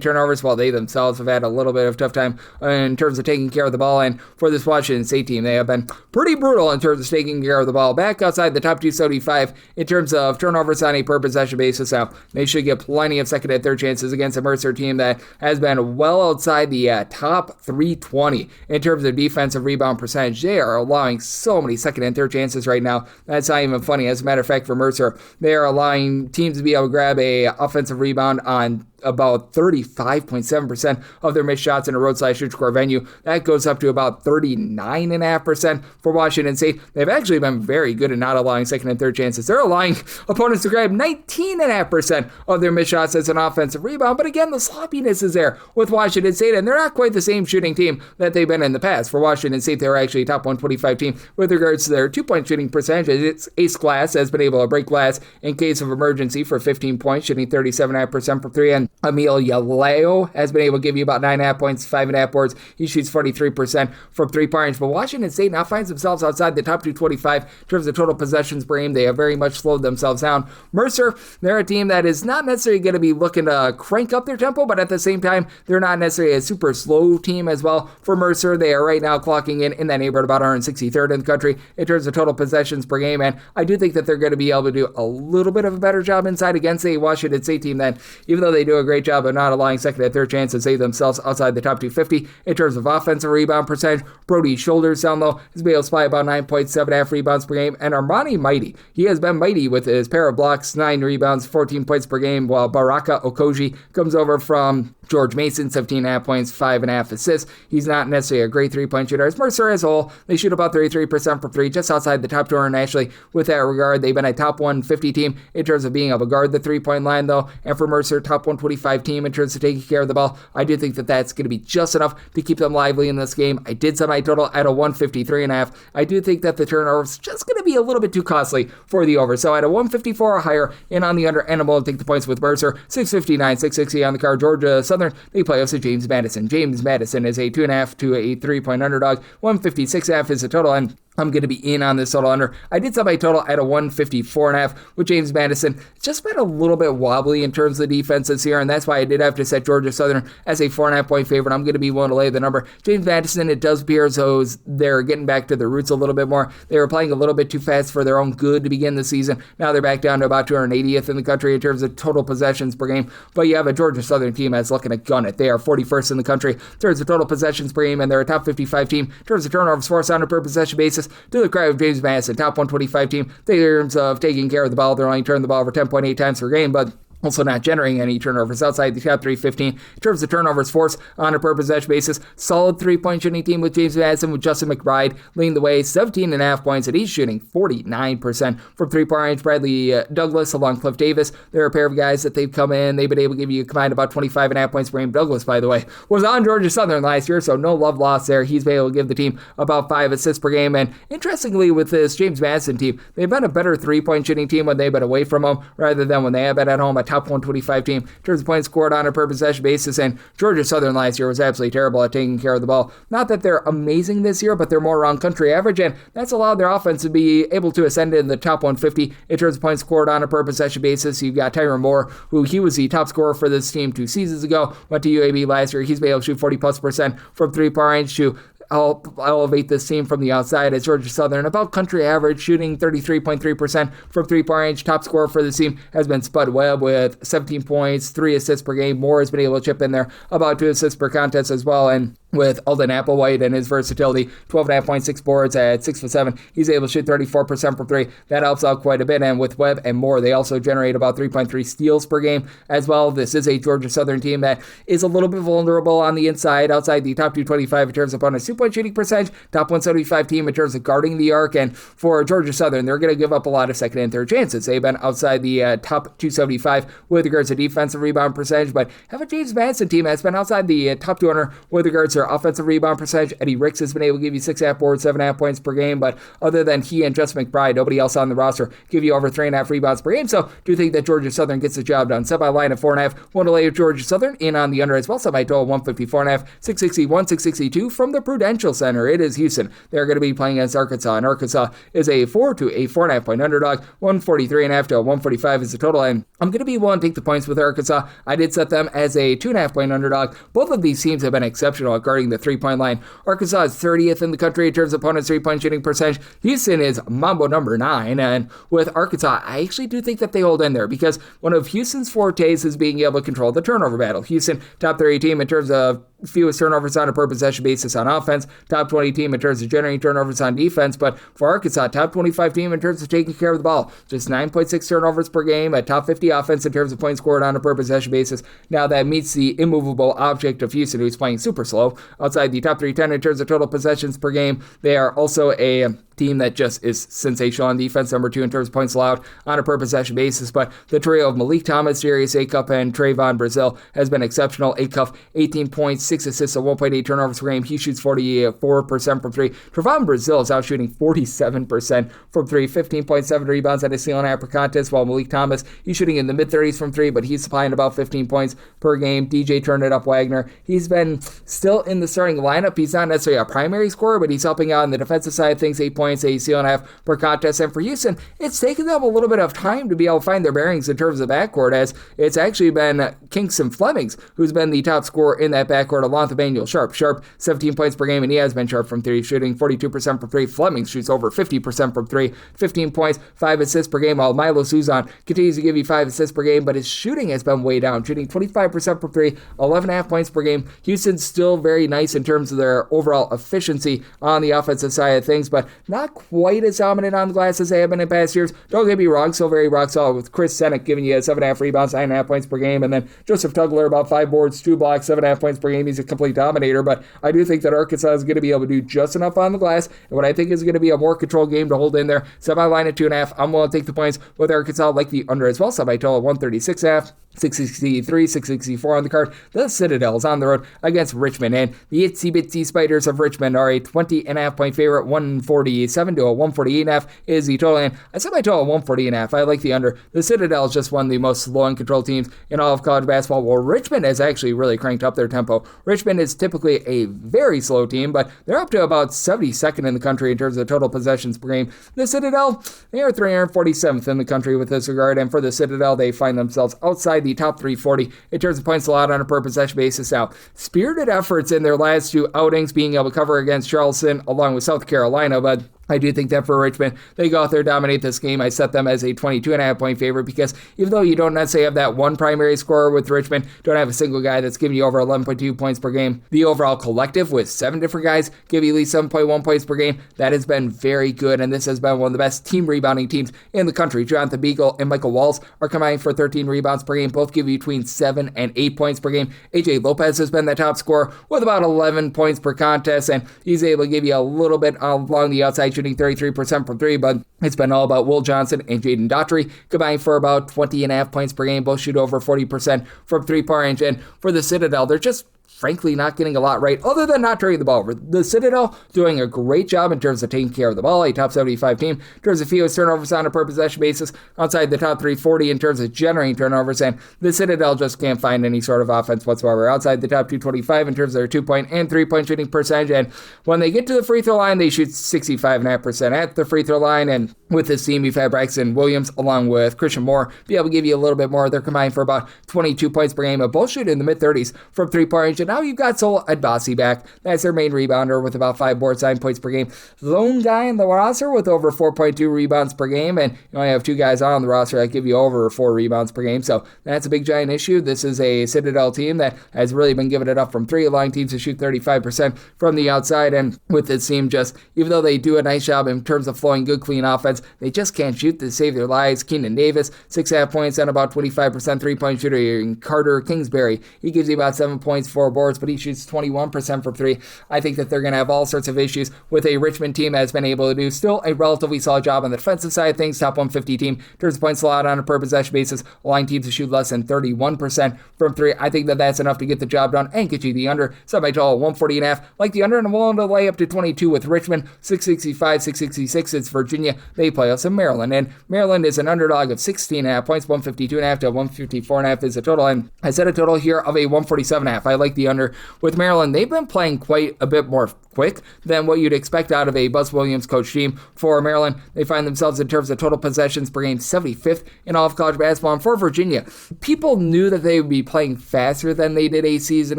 turnovers, while they themselves have had a little bit of tough time in terms of taking care of the ball. And for this Washington State team, they have been pretty brutal in terms of taking care of the ball. Back outside the top 275 in terms of turnovers on a per possession basis. Now, they should get plenty of second and third chances against a Mercer team that has been well outside the top 320 in terms of defensive rebound percentage. They are allowing so many second and third chances right now. That's not even funny. As a matter of fact, for Mercer, they are allowing teams to be able to grab a offensive rebound on about 35.7% of their missed shots in a roadside/shoot-score venue. That goes up to about 39.5% for Washington State. They've actually been very good at not allowing second and third chances. They're allowing opponents to grab 19.5% of their missed shots as an offensive rebound. But again, the sloppiness is there with Washington State, and they're not quite the same shooting team that they've been in the past. For Washington State, they were actually a top 125 team with regards to their 2-point shooting percentage. Its ace glass has been able to break glass in case of emergency for 15 points, shooting 37.5% from 3, and Emil Yaleo has been able to give you about 9.5 points, 5.5 boards. He shoots 43% from 3-point range. But Washington State now finds themselves outside the top 225 in terms of total possessions per game. They have very much slowed themselves down. Mercer, they're a team that is not necessarily going to be looking to crank up their tempo, but at the same time, they're not necessarily a super slow team as well. For Mercer, they are right now clocking in that neighborhood about 163rd in the country in terms of total possessions per game. And I do think that they're going to be able to do a little bit of a better job inside against a Washington State team that, even though they do a great job of not allowing second and third chances, they themselves outside the top 250 in terms of offensive rebound percentage. Brody Shoulders down low has been able to supply about 9.7 rebounds per game. And Armani Mighty, he has been mighty with his pair of blocks, 9 rebounds, 14 points per game, while Baraka Okoji comes over from George Mason, 17.5 points, 5.5 assists. He's not necessarily a great three-point shooter. As Mercer as a whole, they shoot about 33% from three, just outside the top 200 nationally. With that regard, they've been a top 150 team in terms of being able to guard the three-point line, though. And for Mercer, top 125 team in terms of taking care of the ball. I do think that that's going to be just enough to keep them lively in this game. I did set my total at a 153.5. I do think that the turnover is just going to be a little bit too costly for the over. So at a 154 or higher, and on the under, and I'm willing to take the points with Mercer. 659, 660 on the card. Georgia Southern, they play us at James Madison. James Madison is a 2.5 to a 3-point underdog. 156.5 is the total, and I'm going to be in on this total under. I did set my total at a 154.5 with James Madison. It's just been a little bit wobbly in terms of the defense this year, and that's why I did have to set Georgia Southern as a 4.5 point favorite. I'm going to be willing to lay the number. James Madison, it does appear as though they're getting back to their roots a little bit more. They were playing a little bit too fast for their own good to begin the season. Now they're back down to about 280th in the country in terms of total possessions per game, but you have a Georgia Southern team that's looking to gun it. They are 41st in the country in terms of total possessions per game, and they're a top 55 team in terms of turnovers forced on a per possession basis. To the credit of James Madison, top 125 team in terms of taking care of the ball. They're only turning the ball over 10.8 times per game, but also not generating any turnovers outside the top 315 in terms of turnovers forced on a per possession basis. Solid three-point shooting team with James Madison, with Justin McBride leading the way, 17.5 points, and he's shooting 49% from three-point range. Bradley Douglas along Cliff Davis, they're a pair of guys that they've come in. They've been able to give you a combined about 25.5 points per game. Douglas, by the way, was on Georgia Southern last year, so no love lost there. He's been able to give the team about 5 assists per game, and interestingly with this James Madison team, they've been a better three-point shooting team when they've been away from home rather than when they have been at home. A top 125 team in terms of points scored on a per possession basis, and Georgia Southern last year was absolutely terrible at taking care of the ball. Not that they're amazing this year, but they're more around country average, and that's allowed their offense to be able to ascend in the top 150 in terms of points scored on a per possession basis. You've got Tyron Moore, who he was the top scorer for this team 2 seasons ago, went to UAB last year. He's been able to shoot 40+% from three-point range to elevate this team from the outside as Georgia Southern, about country average, shooting 33.3% from three-point range. Top scorer for the team has been Spud Webb with 17 points, 3 assists per game. Moore has been able to chip in there about 2 assists per contest as well, and with Alden Applewhite and his versatility, 12.5 points, 6 boards at 6'7", he's able to shoot 34% from 3. That helps out quite a bit, and with Webb and Moore, they also generate about 3.3 steals per game as well. This is a Georgia Southern team that is a little bit vulnerable on the inside, outside the top 225 in terms of opponents' two-point shooting percentage, top 175 team in terms of guarding the arc, and for Georgia Southern, they're going to give up a lot of second and third chances. They've been outside the top 275 with regards to defensive rebound percentage, but have a James Madison team that's been outside the top 200 with regards to their offensive rebound percentage. Eddie Ricks has been able to give you 6.5 boards, 7.5 points per game, but other than he and Justin McBride, nobody else on the roster give you over 3.5 rebounds per game. So do you think that Georgia Southern gets the job done? Set by line at 4.5. Want to lay Georgia Southern in on the under as well. Set by total 154.5. 661, 662 from the Prudential Center. It is Houston. They're going to be playing against Arkansas, and Arkansas is a 4 to a 4.5 point underdog. 143.5 to a 145 is the total, and I'm going to be willing to take the points with Arkansas. I did set them as a 2.5 point underdog. Both of these teams have been exceptional at guarding the three-point line. Arkansas is 30th in the country in terms of opponents' three-point shooting percentage. Houston is Mambo number 9, and with Arkansas, I actually do think that they hold in there because one of Houston's fortes is being able to control the turnover battle. Houston, top 30 team in terms of fewest turnovers on a per possession basis on offense, top 20 team in terms of generating turnovers on defense, but for Arkansas, top 25 team in terms of taking care of the ball, just 9.6 turnovers per game, a top 50 offense in terms of points scored on a per possession basis. Now that meets the immovable object of Houston, who's playing super slow, outside the top 310 in terms of total possessions per game. They are also a team that just is sensational on defense, number 2 in terms of points allowed on a per possession basis, but the trio of Malik Thomas, Darius Acuff, and Trayvon Brazile has been exceptional. Acuff, 18 points, 6 assists, and 1.8 turnovers per game. He shoots 44% from 3. Trayvon Brazile is out shooting 47% from 3, 15.7 rebounds at a steal and a half per contest, while Malik Thomas, he's shooting in the mid-30s from 3, but he's supplying about 15 points per game. DJ Turn It Up Wagner, he's been still in the starting lineup. He's not necessarily a primary scorer, but he's helping out on the defensive side of things, 8 points, a steal and a half per contest. And for Houston, it's taken them a little bit of time to be able to find their bearings in terms of the backcourt, as it's actually been Kingston Flemings who's been the top scorer in that backcourt, along with Emmanuel Sharp. Sharp, 17 points per game, and he has been sharp from 3, shooting 42% from 3. Flemings shoots over 50% from 3, 15 points, 5 assists per game, while Milo Suzon continues to give you 5 assists per game, but his shooting has been way down, shooting 25% from 3, 11.5 points per game. Houston's still very nice in terms of their overall efficiency on the offensive side of things, but not not quite as dominant on the glass as they have been in past years. Don't get me wrong, still very rock solid with Chris Sennick giving you 7.5 rebounds, 9.5 points per game, and then Joseph Tugler about 5 boards, 2 blocks, 7.5 points per game. He's a complete dominator, but I do think that Arkansas is going to be able to do just enough on the glass, and what I think is going to be a more controlled game to hold in there. Set my line at 2.5. I'm willing to take the points with Arkansas, like the under as well. Set my total at 136.5. 663, 664 on the card. The Citadel is on the road against Richmond, and the Itsy Bitsy Spiders of Richmond are a 20.5 point favorite. 147 to a 148.5 is the total, and I set my total at 140.5. I like the under. The Citadel is just one of the most slow and controlled teams in all of college basketball. Well, Richmond has actually really cranked up their tempo. Richmond is typically a very slow team, but they're up to about 72nd in the country in terms of total possessions per game. The Citadel, they are 347th in the country with this regard, and for the Citadel, they find themselves outside the top 340 in terms of points allowed on a per possession basis. Now, spirited efforts in their last 2 outings, being able to cover against Charleston along with South Carolina, but I do think that for Richmond, they go out there, dominate this game. I set them as a 22.5 point favorite because even though you don't necessarily have that one primary scorer with Richmond, don't have a single guy that's giving you over 11.2 points per game, the overall collective with 7 different guys give you at least 7.1 points per game. That has been very good, and this has been one of the best team rebounding teams in the country. Jonathan Beagle and Michael Walls are combining for 13 rebounds per game. Both give you between 7 and 8 points per game. AJ Lopez has been the top scorer with about 11 points per contest, and he's able to give you a little bit along the outside, shooting 33% from 3, but it's been all about Will Johnson and Jaden Daughtry combining for about 20.5 points per game. Both shoot over 40% from 3-point range, and for the Citadel, they're just frankly not getting a lot right other than not turning the ball over. The Citadel doing a great job in terms of taking care of the ball, a top 75 team in terms of fewest turnovers on a per possession basis, outside the top 340 in terms of generating turnovers, and the Citadel just can't find any sort of offense whatsoever outside the top 225 in terms of their 2-point and 3-point shooting percentage, and when they get to the free throw line, they shoot 65.5% at the free throw line, and with this team, you've had Braxton Williams along with Christian Moore be able to give you a little bit more. They're combined for about 22 points per game, but both shoot in the mid-30s from 3-point range, and now you've got Sol Adbasi back. That's their main rebounder with about 5 boards, 9 points per game. Lone guy in the roster with over 4.2 rebounds per game, and you only have 2 guys on the roster that give you over 4 rebounds per game, so that's a big giant issue. This is a Citadel team that has really been giving it up from 3, allowing teams to shoot 35% from the outside, and with this team, just even though they do a nice job in terms of flowing good, clean offense, they just can't shoot to save their lives. Keenan Davis, 6.5 points and about 25% 3-point shooter. And Carter Kingsbury, he gives you about 7 points, 4 boards, but he shoots 21% from 3. I think that they're going to have all sorts of issues with a Richmond team that has been able to do still a relatively solid job on the defensive side of things. Top 150 team in terms of points allowed on a per possession basis, allowing teams to shoot less than 31% from 3. I think that that's enough to get the job done and get you the under. Set by total 140.5. Like the under, and I'm willing to lay up to 22 with Richmond. 665, 666. It's Virginia. They play us in Maryland, and Maryland is an underdog of 16.5 points. 152.5 to 154.5 is the total, and I set a total here of a 147.5. I like the under with Maryland. They've been playing quite a bit more quick than what you'd expect out of a Buzz Williams coach team. For Maryland, they find themselves in terms of total possessions per game 75th in all of college basketball. And for Virginia, people knew that they would be playing faster than they did a season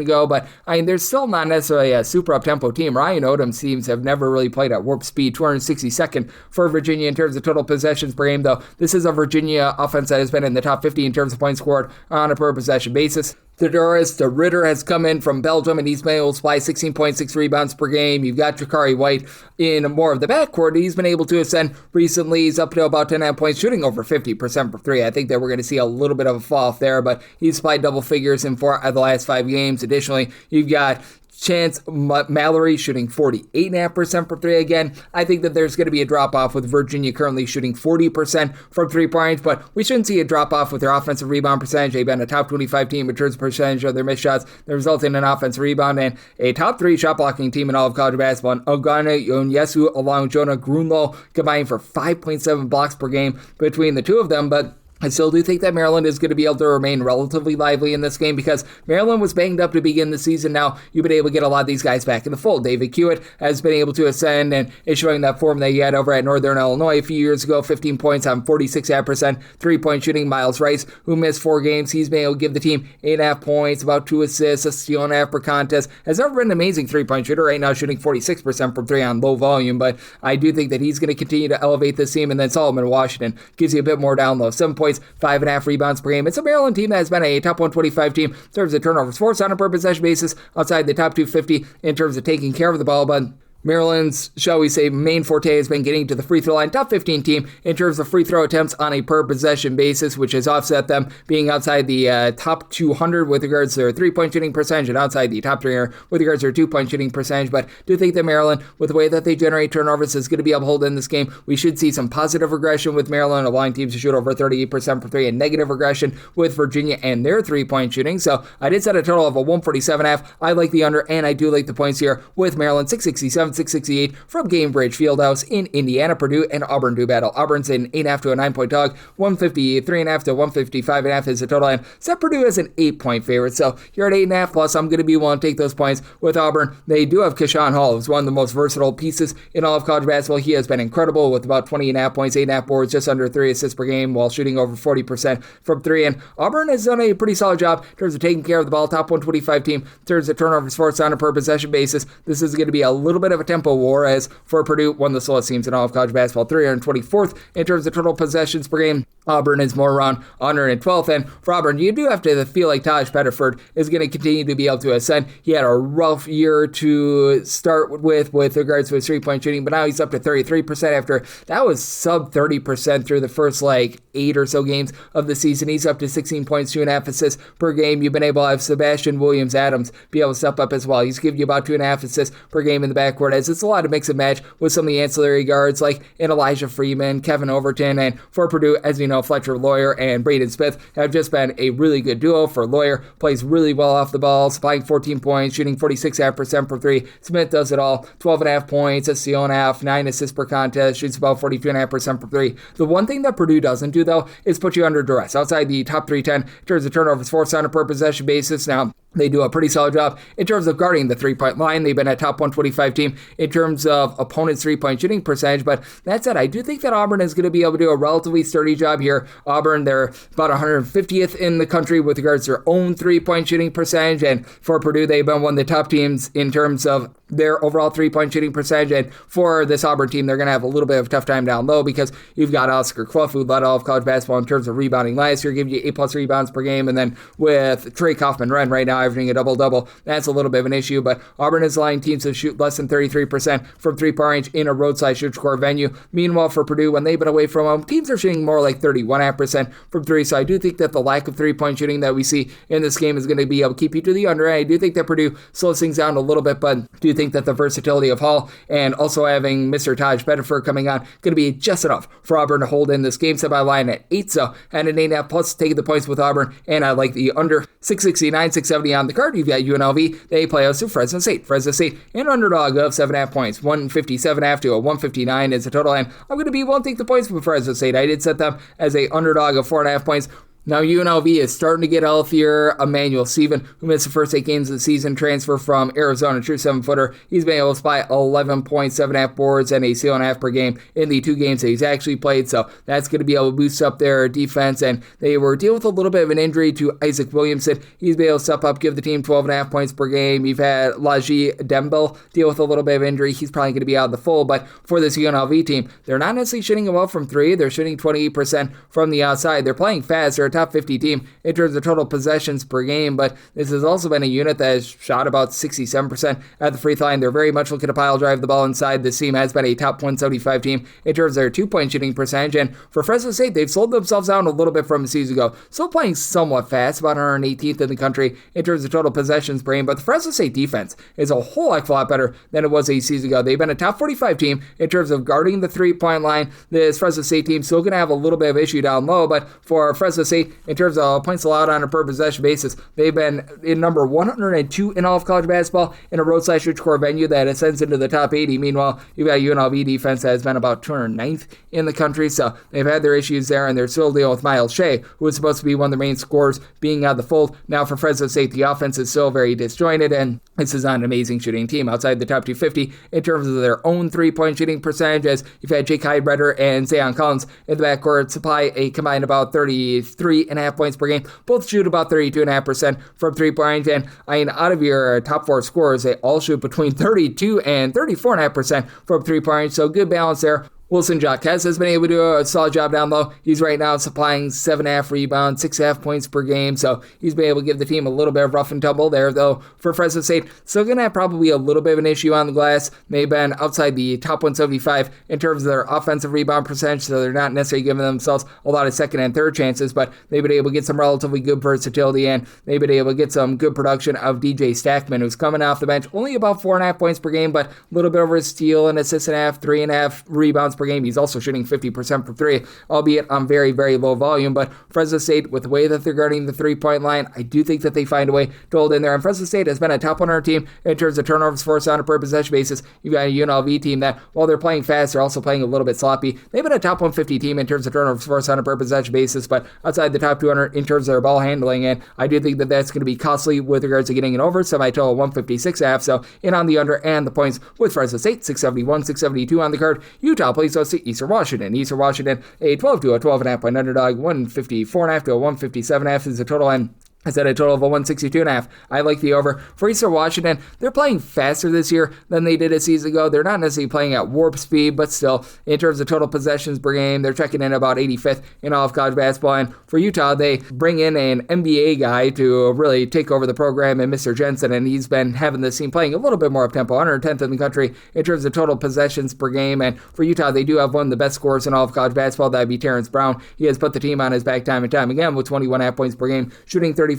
ago, but I mean, they're still not necessarily a super up-tempo team. Ryan Odom's teams have never really played at warp speed. 262nd for Virginia in terms of total possessions per game, though. This is a Virginia offense that has been in the top 50 in terms of points scored on a per possession basis. The Ritter has come in from Belgium, and he's been able to supply 16.6 rebounds per game. You've got Jakari White in more of the backcourt. He's been able to ascend recently. He's up to about 10.5 points, shooting over 50% for 3. I think that we're going to see a little bit of a fall off there, but he's supplied double figures in 4 out of the last 5 games. Additionally, you've got Chance Mallory shooting 48.5% for 3 again. I think that there's going to be a drop-off with Virginia currently shooting 40% from 3-point range, but we shouldn't see a drop-off with their offensive rebound percentage. They've been a top 25 team in terms of percentage of their missed shots that result in an offensive rebound, and a top 3 shot-blocking team in all of college basketball. And Ogana Onyesu along with Jonah Grunlow combining for 5.7 blocks per game between the two of them, but I still do think that Maryland is going to be able to remain relatively lively in this game because Maryland was banged up to begin the season. Now you've been able to get a lot of these guys back in the fold. David Hewitt has been able to ascend and is showing that form that he had over at Northern Illinois a few years ago. 15 points on 46% 3-point shooting. Miles Rice, who missed 4 games, he's been able to give the team 8.5 points, about 2 assists, a steal and a half per contest. Has never been an amazing 3-point shooter. Right now shooting 46% from 3 on low volume, but I do think that he's going to continue to elevate this team. And then Solomon Washington gives you a bit more down low. 7 points, 5.5 rebounds per game. It's a Maryland team that has been a top 125 team in terms of turnovers forced on a per possession basis, outside the top 250 in terms of taking care of the ball, but Maryland's, shall we say, main forte has been getting to the free throw line. Top 15 team in terms of free throw attempts on a per possession basis, which has offset them being outside the top 200 with regards to their 3-point shooting percentage and outside the top 300 with regards to their 2-point shooting percentage. But do think that Maryland, with the way that they generate turnovers, is going to be able to hold in this game. We should see some positive regression with Maryland, allowing teams to shoot over 38% for three, and negative regression with Virginia and their 3-point shooting. So I did set a total of a 147.5. I like the under, and I do like the points here with Maryland. 667, 668 from Gamebridge Fieldhouse in Indiana. Purdue and Auburn do battle. Auburn's an 8.5 to a 9-point dog. 153.5 to 155.5 is the total, and set Purdue as an 8-point favorite. So you're at 8.5 plus. I'm going to be willing to take those points with Auburn. They do have Keshawn Hall, who's one of the most versatile pieces in all of college basketball. He has been incredible with about 20.5 points, 8.5 boards, just under 3 assists per game while shooting over 40% from three. And Auburn has done a pretty solid job in terms of taking care of the ball. Top 125 team in terms of turnovers forced on a per possession basis. This is going to be a little bit of a tempo war, as for Purdue, one of the slowest teams in all of college basketball, 324th in terms of total possessions per game. Auburn is more around 112th, and for Auburn, you do have to feel like Taj Pettiford is going to continue to be able to ascend. He had a rough year to start with regards to his 3-point shooting, but now he's up to 33% after that was sub 30% through the first 8 or so games of the season. He's up to 16 points, 2.5 assists per game. You've been able to have Sebastian Williams-Adams be able to step up as well. He's giving you about 2.5 assists per game in the backcourt, as it's a lot of mix and match with some of the ancillary guards like Elijah Freeman, Kevin Overton, and for Purdue, as you know, Fletcher Lawyer and Braden Smith have just been a really good duo. For Lawyer, plays really well off the ball, supplying 14 points, shooting 46.5% for three. Smith does it all, 12.5 points, a steal and a half, 9 assists per contest, shoots about 42.5% for three. The one thing that Purdue doesn't do, though, is put you under duress. Outside the top 310 in terms of turnovers forced on a per possession basis. Now, they do a pretty solid job in terms of guarding the 3-point line. They've been a top 125 team in terms of opponents' 3-point shooting percentage. But that said, I do think that Auburn is going to be able to do a relatively sturdy job here. Auburn, they're about 150th in the country with regards to their own 3-point shooting percentage. And for Purdue, they've been one of the top teams in terms of their overall 3-point shooting percentage. And for this Auburn team, they're going to have a little bit of a tough time down low because you've got Oscar Clough, who led all of college basketball in terms of rebounding last year, giving you 8+ rebounds per game. And then with Trey Kaufman-Renn right now averaging a double-double, that's a little bit of an issue. But Auburn is allowing teams to shoot less than 33% from 3-point range in a roadside shoot score venue. Meanwhile, for Purdue, when they've been away from home, teams are shooting more like 31.5% from three. So I do think that the lack of 3-point shooting that we see in this game is going to be able to keep you to the under. And I do think that Purdue slows things down a little bit, but do think that the versatility of Hall and also having Mr. Taj Pettiford coming on going to be just enough for Auburn to hold in this game. Set by line at 8, so and an 8.5 plus taking the points with Auburn, and I like the under. 669, 670 on the card. You've got UNLV. They play us to Fresno St. Fresno State, an underdog of 7.5 points. 157.5 to a 159 is the total, and I'm going to be willing to take the points with Fresno State. I did set them as a underdog of 4.5 points. Now UNLV is starting to get healthier. Emmanuel Stephen, who missed the first 8 games of the season, transfer from Arizona, true 7-footer. He's been able to supply 11 points, 7.5 boards, and a steal and a half per game in the 2 games that he's actually played. So that's going to be able to boost up their defense. And they were dealing with a little bit of an injury to Isaac Williamson. He's been able to step up, give the team 12.5 points per game. You've had Laji Dembele deal with a little bit of injury. He's probably going to be out of the fold. But for this UNLV team, they're not necessarily shooting well from 3. They're shooting 28% from the outside. They're playing fast. They're a top 50 team in terms of total possessions per game, but this has also been a unit that has shot about 67% at the free throw line. They're very much looking to pile drive the ball inside. This team has been a top 175 team in terms of their 2-point shooting percentage, and for Fresno State, they've sold themselves down a little bit from a season ago. Still playing somewhat fast, about 118th in the country in terms of total possessions per game, but the Fresno State defense is a whole heck of a lot better than it was a season ago. They've been a top 45 team in terms of guarding the 3-point line. This Fresno State team still going to have a little bit of issue down low, but for Fresno State, in terms of points allowed on a per possession basis, they've been in number 102 in all of college basketball in a roadside shoot score venue that ascends into the top 80. Meanwhile, you've got UNLV defense that has been about 209th in the country, so they've had their issues there, and they're still dealing with Miles Shea, who is supposed to be one of the main scorers, being out of the fold. Now for Fresno State, the offense is still very disjointed, and this is not an amazing shooting team outside the top 250 in terms of their own 3-point shooting percentage, as you've had Jake Heidbreder and Zayon Collins in the backcourt supply a combined about 33.5 points per game. Both shoot about 32.5% from 3-point range, and out of your top 4 scorers, they all shoot between 32 and 34.5% from 3-point range, so good balance there Wilson Jacquez has been able to do a solid job down low. He's right now supplying 7.5 rebounds, 6.5 points per game, so he's been able to give the team a little bit of rough and tumble there, though, for Fresno State. Still going to have probably a little bit of an issue on the glass. They've been outside the top 175 in terms of their offensive rebound percentage, so they're not necessarily giving themselves a lot of second and third chances, but they've been able to get some relatively good versatility, and they've been able to get some good production of DJ Stackman, who's coming off the bench, only about 4.5 points per game, but a little bit over a steal, and assist and a half, 3.5 rebounds per game. He's also shooting 50% from three, albeit on very, very low volume. But Fresno State, with the way that they're guarding the three-point line, I do think that they find a way to hold in there. And Fresno State has been a top 100 team in terms of turnovers forced on a per possession basis. You've got a UNLV team that, while they're playing fast, they're also playing a little bit sloppy. They've been a top 150 team in terms of turnovers forced on a per possession basis, but outside the top 200 in terms of their ball handling. And I do think that that's going to be costly with regards to getting an over. Semi-total 156.5. So in on the under and the points with Fresno State, 671, 672 on the card. Utah plays host to Eastern Washington. Eastern Washington, a 12 to a 12.5 point underdog, 154.5 to a 157.5 is the total, and I said a total of a 162.5. I like the over. For Eastern Washington, they're playing faster this year than they did a season ago. They're not necessarily playing at warp speed, but still, in terms of total possessions per game, they're checking in about 85th in all of college basketball. And for Utah, they bring in an NBA guy to really take over the program, and Mr. Jensen, and he's been having this team playing a little bit more up-tempo, 110th in the country in terms of total possessions per game. And for Utah, they do have one of the best scorers in all of college basketball. That would be Terrence Brown. He has put the team on his back time and time again with 21.5 points per game, shooting 34%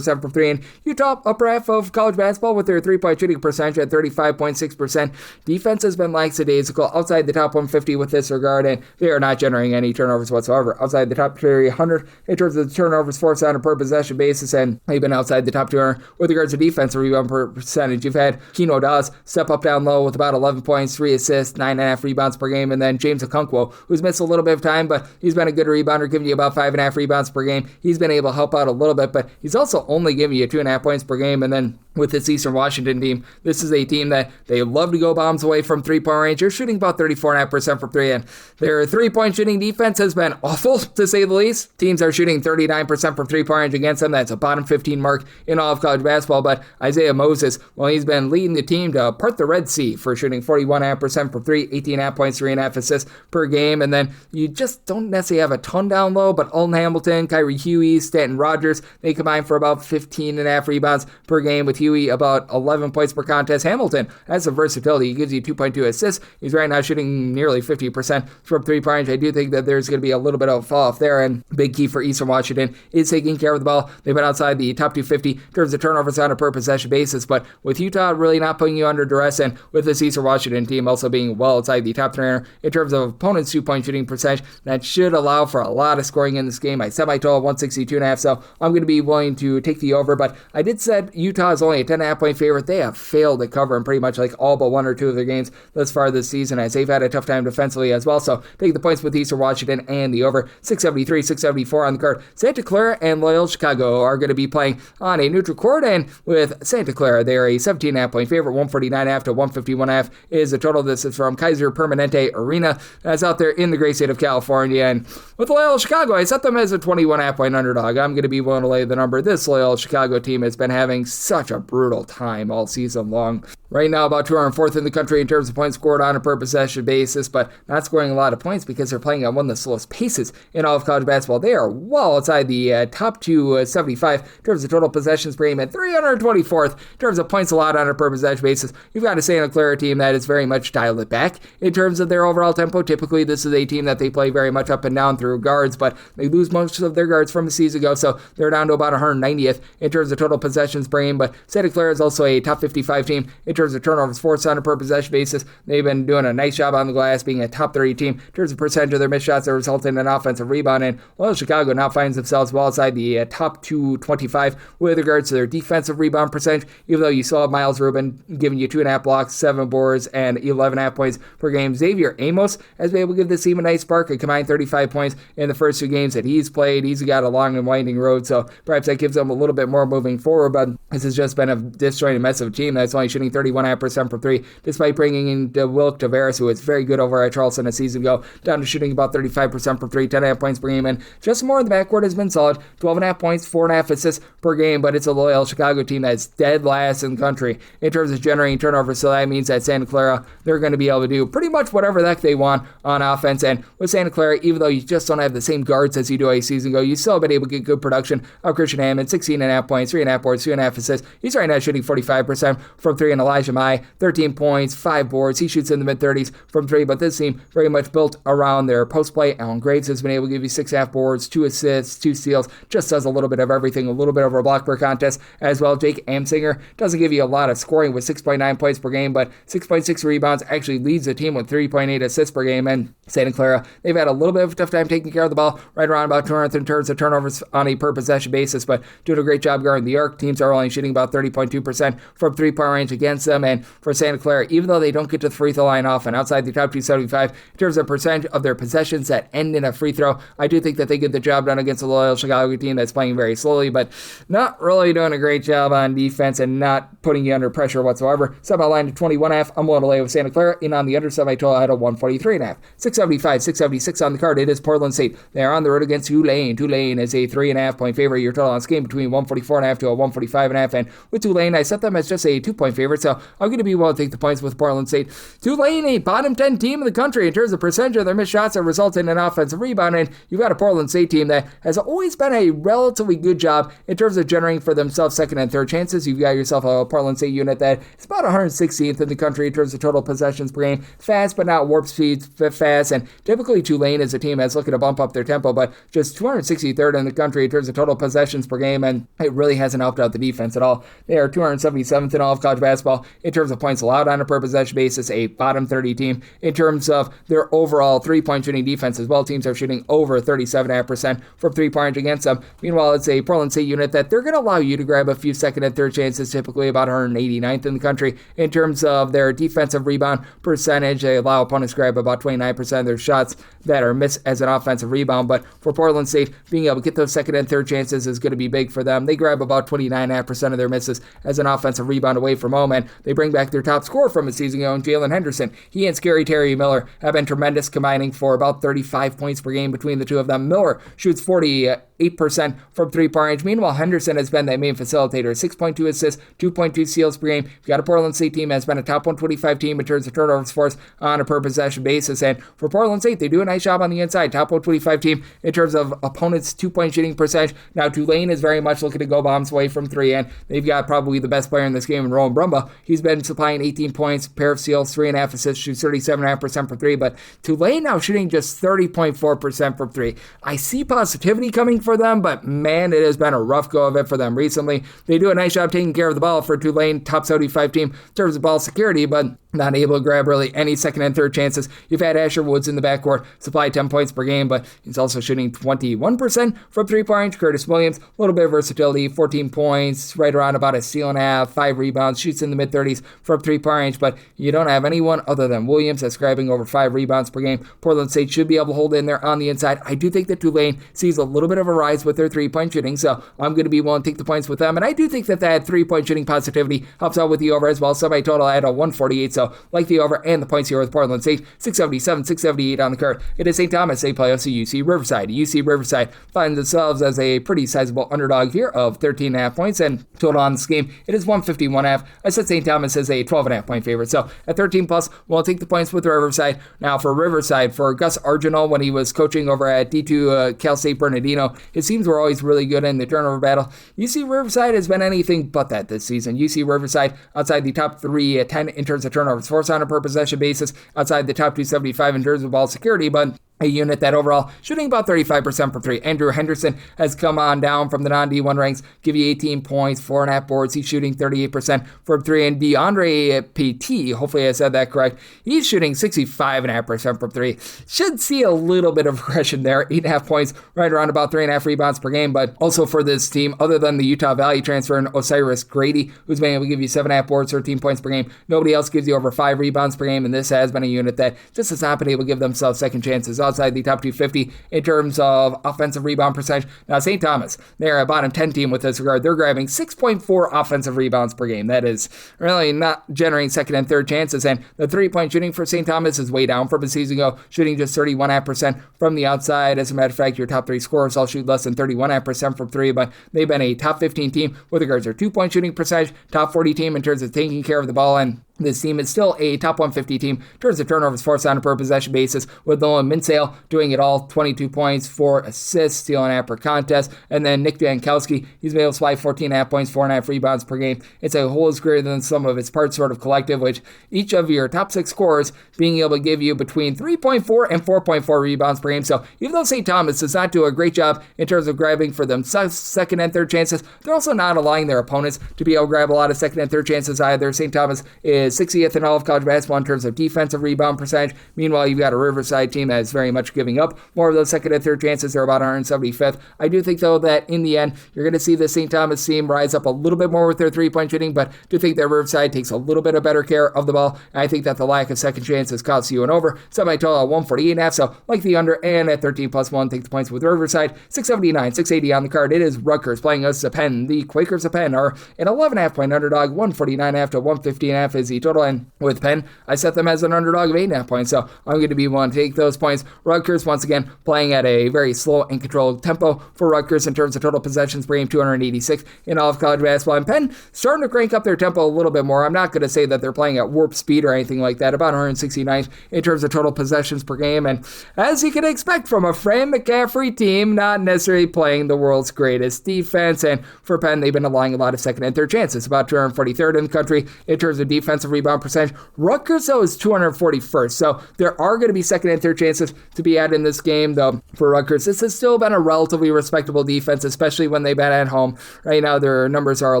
from three. And Utah, upper half of college basketball with their three-point shooting percentage at 35.6%. Defense has been lackadaisical outside the top 150 with this regard, and they are not generating any turnovers whatsoever. Outside the top 300 in terms of the turnovers forced on a per possession basis, and they've been outside the top 200 with regards to defensive rebound percentage. You've had Keno Dawes step up down low with about 11 points, 3 assists, 9.5 rebounds per game, and then James Okonkwo, who's missed a little bit of time, but he's been a good rebounder, giving you about 5.5 rebounds per game. He's been able to help out a little bit, but he's also only giving you 2.5 points per game. And then with this Eastern Washington team, this is a team that they love to go bombs away from three-point range. They're shooting about 34.5% from three, and their three-point shooting defense has been awful, to say the least. Teams are shooting 39% from three-point range against them. That's a bottom 15 mark in all of college basketball. But Isaiah Moses, well, he's been leading the team to part the Red Sea for shooting 41.5% from three, 18.5 points, 3.5 assists per game. And then you just don't necessarily have a ton down low, but Alton Hamilton, Kyrie Huey, Stanton Rogers, they combine for about 15.5 rebounds per game, with Huey about 11 points per contest. Hamilton has some versatility. He gives you 2.2 assists. He's right now shooting nearly 50% from three-point range. I do think that there's going to be a little bit of a fall off there, and big key for Eastern Washington is taking care of the ball. They've been outside the top 250 in terms of turnovers on a per possession basis, but with Utah really not putting you under duress, and with this Eastern Washington team also being well outside the top 300 in terms of opponents' two-point shooting percentage, that should allow for a lot of scoring in this game. I set my total 162.5, so I'm going to be willing to take the over, but I did set Utah is only a 10.5 point favorite. They have failed to cover in pretty much like all but one or two of their games thus far this season, as they've had a tough time defensively as well. So take the points with Eastern Washington and the over. 673, 674 on the card. Santa Clara and Loyola Chicago are going to be playing on a neutral court, and with Santa Clara, they're a 17.5 point favorite. 149.5 to 151.5 is the total. This is from Kaiser Permanente Arena. That's out there in the great state of California. And with Loyola Chicago, I set them as a 21.5 point underdog. I'm going to be willing to lay the number. This Loyola Chicago team has been having such a brutal time all season long. Right now, about 204th in the country in terms of points scored on a per possession basis, but not scoring a lot of points because they're playing on one of the slowest paces in all of college basketball. They are well outside the top 275 in terms of total possessions per game, and 324th in terms of points allowed on a per possession basis. You've got a Santa Clara team that is very much dialed it back in terms of their overall tempo. Typically, this is a team that they play very much up and down through guards, but they lose most of their guards from a season ago, so they're down to about 190th in terms of total possessions per game. But Santa Clara is also a top 55 team in terms of turnovers forced on a per possession basis. They've been doing a nice job on the glass, being a top 30 team in terms of percentage of their missed shots that result in an offensive rebound. And Loyola Chicago now finds themselves well outside the top 225 with regards to their defensive rebound percentage, even though you still have Miles Rubin giving you 2.5 blocks, 7 boards, and 11.5 points per game. Xavier Amos has been able to give this team a nice spark, a combined 35 points in the first two games that he's played. He's got a long and winding road, so perhaps that gives them a little bit more moving forward, but this has just been a disjointed mess of a team that's only shooting 31.5% from three, despite bringing in Wilk Tavares, who was very good over at Charleston a season ago, down to shooting about 35% from three, 10.5 points per game, and just more in the backcourt has been solid, 12.5 points, 4.5 assists per game, but it's a loyal Chicago team that's dead last in the country in terms of generating turnovers, so that means that Santa Clara, they're going to be able to do pretty much whatever the heck they want on offense, and with Santa Clara, even though you just don't have the same guards as you do a season ago, you still have been able to get good production of Christian Hammond, 16.5 points, 3.5 boards, 2.5 assists. He's right now shooting 45% from three, and Elijah Mai, 13 points, 5 boards. He shoots in the mid-30s from three, but this team very much built around their post play. Alan Graves has been able to give you 6.5 boards, 2 assists, 2 steals, just does a little bit of everything, a little bit of a block per contest as well. Jake Amsinger doesn't give you a lot of scoring with 6.9 points per game, but 6.6 rebounds, actually leads the team with 3.8 assists per game, and Santa Clara, they've had a little bit of a tough time taking care of the ball, right around about 200th in terms of turnovers on a per possession basis, but doing a great job guarding the arc. Teams are only shooting about 30.2% from three-point range against them, and for Santa Clara, even though they don't get to the free throw line often, outside the top 275 in terms of percentage of their possessions that end in a free throw, I do think that they get the job done against a loyal Chicago team that's playing very slowly, but not really doing a great job on defense and not putting you under pressure whatsoever. Somehow line to 21.5. I'm willing to lay with Santa Clara, in on the under semi total at a 143.5. 675, 676 on the card. It is Portland State. They are on the road against Tulane. Tulane is a 3.5 point favorite. Your total on this game between 144.5 to a 145.5. And with Tulane, I set them as just a 2-point favorite, so I'm going to be willing to take the points with Portland State. Tulane, a bottom 10 team in the country in terms of percentage of their missed shots that result in an offensive rebound. And you've got a Portland State team that has always been a relatively good job in terms of generating for themselves second and third chances. You've got yourself a Portland State unit that is about 116th in the country in terms of total possessions per game. Fast, but not warp speed fast. And typically Tulane is a team that's looking to bump up their tempo, but just 263rd in the country in terms of total possessions per game, and it really hasn't helped out the defense at all. They are 277th in all of college basketball in terms of points allowed on a per possession basis, a bottom 30 team in terms of their overall three-point shooting defense as well. Teams are shooting over 37.5% from three-point against them. Meanwhile, it's a Portland State unit that they're going to allow you to grab a few second and third chances, typically about 189th in the country in terms of their defensive rebound percentage. They allow opponents to grab about 29% of their shots that are missed as an offensive rebound, but for Portland State, being able to get those second and third chances is going to be big for them. They grab about 29.5% of their misses as an offensive rebound away from home, and they bring back their top scorer from a season ago, Jalen Henderson. He and Scary Terry Miller have been tremendous, combining for about 35 points per game between the two of them. Miller shoots 48% from three-point range. Meanwhile, Henderson has been that main facilitator. 6.2 assists, 2.2 steals per game. You've got a Portland State team that has been a top 125 team in terms of turnovers forced on a per possession basis. And for Portland State, they do a nice job on the inside. Top 125 team in terms of opponents' 2-point shooting percentage. Now, Tulane is very much looking to go bombs away from three, and they've got probably the best player in this game in Rowan Brumbaugh. He's been supplying 18 points, pair of steals, 3.5 assists, shoots 37.5% from three, but Tulane now shooting just 30.4% from three. I see positivity coming for them, but man, it has been a rough go of it for them recently. They do a nice job taking care of the ball for Tulane, top 75 team in terms of ball security, but not able to grab really any second and third chances. You've had Asher Woods in the backcourt supply 10 points per game, but he's also shooting 21% from three-point range. Curtis Williams, a little bit of versatility, 14 points, right around about a steal and a half, 5 rebounds, shoots in the mid-30s from three-point range, but you don't have anyone other than Williams that's grabbing over 5 rebounds per game. Portland State should be able to hold in there on the inside. I do think that Tulane sees a little bit of a rise with their three-point shooting, so I'm going to be willing to take the points with them, and I do think that that three-point shooting positivity helps out with the over as well. Semi-total at a 148, so like the over and the points here with Portland State, 677, 678 on the card. It is St. Thomas. They play also UC Riverside. UC Riverside finds themselves as a pretty sizable underdog here of 13.5 points, and total on this game, it is 151.5. I said St. Thomas is a 12.5 point favorite, so at 13 plus, we'll take the points with Riverside. Now for Riverside, for Gus Arginal, when he was coaching over at D2 Cal State Bernardino, his teams were always really good in the turnover battle. UC Riverside has been anything but that this season. UC Riverside outside the top 310 in terms of turnovers forced on a per possession basis, outside the top 275 in terms of ball security, but a unit that overall shooting about 35% from three. Andrew Henderson has come on down from the non-D1 ranks, give you 18 points, 4.5 boards. He's shooting 38% from three. And DeAndre PT, hopefully I said that correct, he's shooting 65.5% from three. Should see a little bit of regression there. 8.5 points, right around about 3.5 rebounds per game. But also for this team, other than the Utah Valley transfer and Osiris Grady, who's been able to give you 7.5 boards, 13 points per game, nobody else gives you over 5 rebounds per game. And this has been a unit that just has not been able to give themselves second chances outside the top 250 in terms of offensive rebound percentage. Now, St. Thomas, they're a bottom 10 team with this regard. They're grabbing 6.4 offensive rebounds per game. That is really not generating second and third chances. And the three-point shooting for St. Thomas is way down from a season ago, shooting just 31.5% from the outside. As a matter of fact, your top three scorers all shoot less than 31.5% from three, but they've been a top 15 team with regards to their two-point shooting percentage, top 40 team in terms of taking care of the ball, and this team is still a top 150 team in terms of turnovers forced on a per possession basis, with Nolan Minsale doing it all, 22 points, 4 assists, stealing half per contest, and then Nick Jankowski, he's been able to supply 14.5 points, 4.5 rebounds per game. It's a whole is greater than some of its parts sort of collective, which each of your top 6 scorers being able to give you between 3.4 and 4.4 rebounds per game. So even though St. Thomas does not do a great job in terms of grabbing for them second and third chances, they're also not allowing their opponents to be able to grab a lot of second and third chances either. St. Thomas is 60th in all of college basketball in terms of defensive rebound percentage. Meanwhile, you've got a Riverside team that is very much giving up more of those second and third chances. They're about 175th. I do think, though, that in the end, you're going to see the St. Thomas team rise up a little bit more with their three-point shooting, but do think that Riverside takes a little bit of better care of the ball. And I think that the lack of second chances costs you an over. Semi-total at 148.5, so like the under, and at 13 plus 1, take the points with Riverside. 679, 680 on the card. It is Rutgers playing us a Penn. The Quakers of Penn are an 11.5 point underdog. 149.5 to 115.5 is the total, and with Penn, I set them as an underdog of 8.5 points, so I'm going to be one to take those points. Rutgers, once again, playing at a very slow and controlled tempo for Rutgers in terms of total possessions per game, 286 in all of college basketball. And Penn starting to crank up their tempo a little bit more. I'm not going to say that they're playing at warp speed or anything like that, about 169 in terms of total possessions per game. And as you can expect from a Fran McCaffrey team, not necessarily playing the world's greatest defense. And for Penn, they've been allowing a lot of second and third chances, about 243rd in the country in terms of defensive rebound percentage. Rutgers, though, is 241st, so there are going to be second and third chances to be had in this game, though, for Rutgers. This has still been a relatively respectable defense, especially when they've been at home. Right now, their numbers are a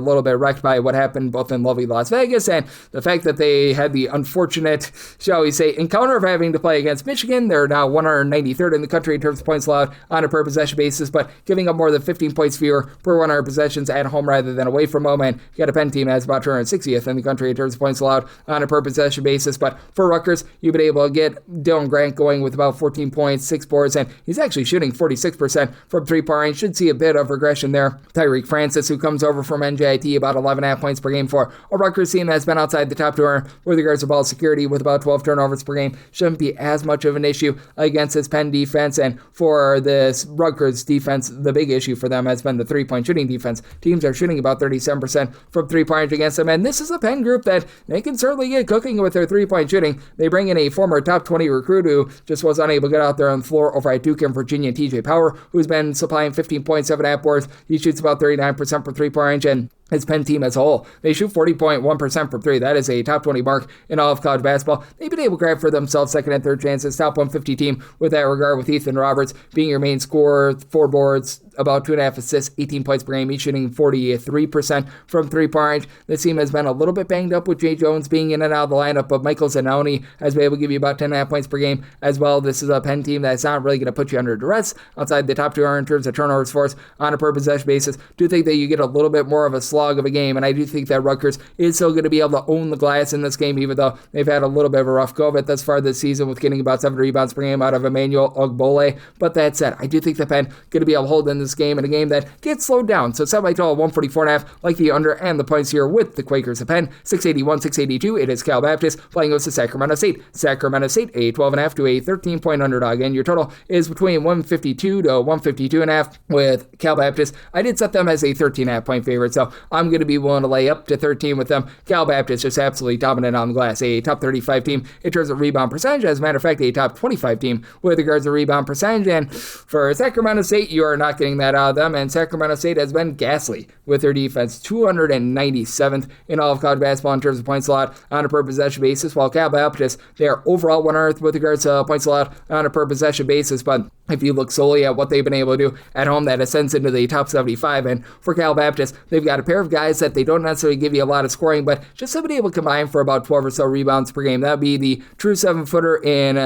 little bit wrecked by what happened both in lovely Las Vegas and the fact that they had the unfortunate, shall we say, encounter of having to play against Michigan. They're now 193rd in the country in terms of points allowed on a per possession basis, but giving up more than 15 points fewer per 100 possessions at home rather than away from home. And you got a Penn team that's about 260th in the country in terms of points allowed on a per possession basis. But for Rutgers, you've been able to get Dylan Grant going with about 14 points, 6 boards, and he's actually shooting 46% from three-point range. Should see a bit of regression there. Tyreek Francis, who comes over from NJIT, about 11.5 points per game for a Rutgers team that's been outside the top 200 with regards to ball security with about 12 turnovers per game. Shouldn't be as much of an issue against this Penn defense. And for this Rutgers defense, the big issue for them has been the three-point shooting defense. Teams are shooting about 37% from three-point range against them, and this is a Penn group that they can certainly get cooking with their three-point shooting. They bring in a former top 20 recruit who just was unable to get out there on the floor over at Duke and Virginia, TJ Power, who's been supplying 15.7 boards. He shoots about 39% from three-point range, and his Penn team as a whole, they shoot 40.1% from three. That is a top 20 mark in all of college basketball. They've been able to grab for themselves second and third chances. Top 150 team with that regard, with Ethan Roberts being your main scorer, 4 boards, about 2.5 assists, 18 points per game. He's shooting 43% from three-point range. This team has been a little bit banged up with Jay Jones being in and out of the lineup, but Michael Zanoni has been able to give you about 10.5 points per game as well. This is a Penn team that's not really going to put you under duress outside the top 200 in terms of turnovers forced on a per possession basis. Do think that you get a little bit more of a slog of a game, and I do think that Rutgers is still going to be able to own the glass in this game, even though they've had a little bit of a rough go of it thus far this season with getting about 7 rebounds per game out of Emmanuel Ogbole. But that said, I do think that Penn going to be able to hold in this game, in a game that gets slowed down. So semi-total 144.5, like the under and the points here with the Quakers of Penn. 681, 682. It is Cal Baptist playing us to Sacramento State. Sacramento State, a 12.5 to a 13-point underdog, and your total is between 152 to 152.5 with Cal Baptist. I did set them as a 13.5 point favorite, so I'm going to be willing to lay up to 13 with them. Cal Baptist just absolutely dominant on the glass, a top 35 team in terms of rebound percentage. As a matter of fact, a top 25 team with regards to rebound percentage. And for Sacramento State, you are not getting that out of them, and Sacramento State has been ghastly with their defense, 297th in all of college basketball in terms of points allowed on a per possession basis, while Cal Baptist, they are overall 100th with regards to points allowed on a per possession basis. But if you look solely at what they've been able to do at home, that ascends into the top 75. And for Cal Baptist, they've got a pair of guys that they don't necessarily give you a lot of scoring, but just have been able to combine for about 12 or so rebounds per game. That would be the true 7-footer in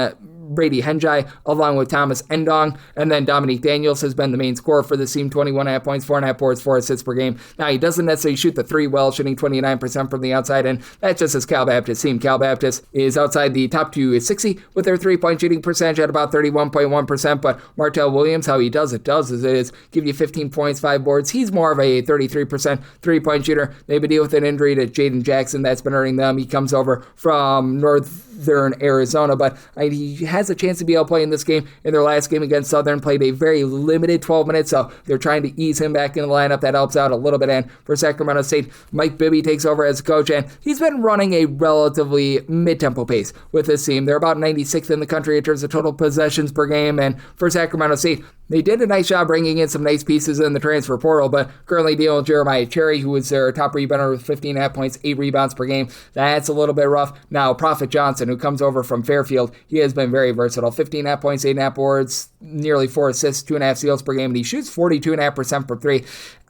Brady Henjai, along with Thomas Endong, and then Dominique Daniels has been the main scorer for this team, 21.5 points, 4.5 boards, 4 assists per game. Now, he doesn't necessarily shoot the three well, shooting 29% from the outside, and that's just his Cal Baptist team. Cal Baptist is outside the top 260 with their three-point shooting percentage at about 31.1%, but Martell Williams, how he does it is give you 15 points, 5 boards. He's more of a 33% three-point shooter. They've been dealing with an injury to Jaden Jackson that's been hurting them. He comes over from Northern Arizona, but he has a chance to be able to play in this game. In their last game against Southern, played a very limited 12 minutes, so they're trying to ease him back in the lineup. That helps out a little bit. And for Sacramento State, Mike Bibby takes over as coach, and he's been running a relatively mid-tempo pace with this team. They're about 96th in the country in terms of total possessions per game, and for Sacramento State, they did a nice job bringing in some nice pieces in the transfer portal, but currently dealing with Jeremiah Cherry, who is their top rebounder with 15.5 points, 8 rebounds per game. That's a little bit rough. Now, Prophet Johnson, who comes over from Fairfield, he has been very versatile. 15.5 points, 8.5 boards, nearly 4 assists, 2.5 steals per game, and he shoots 42.5% from 3.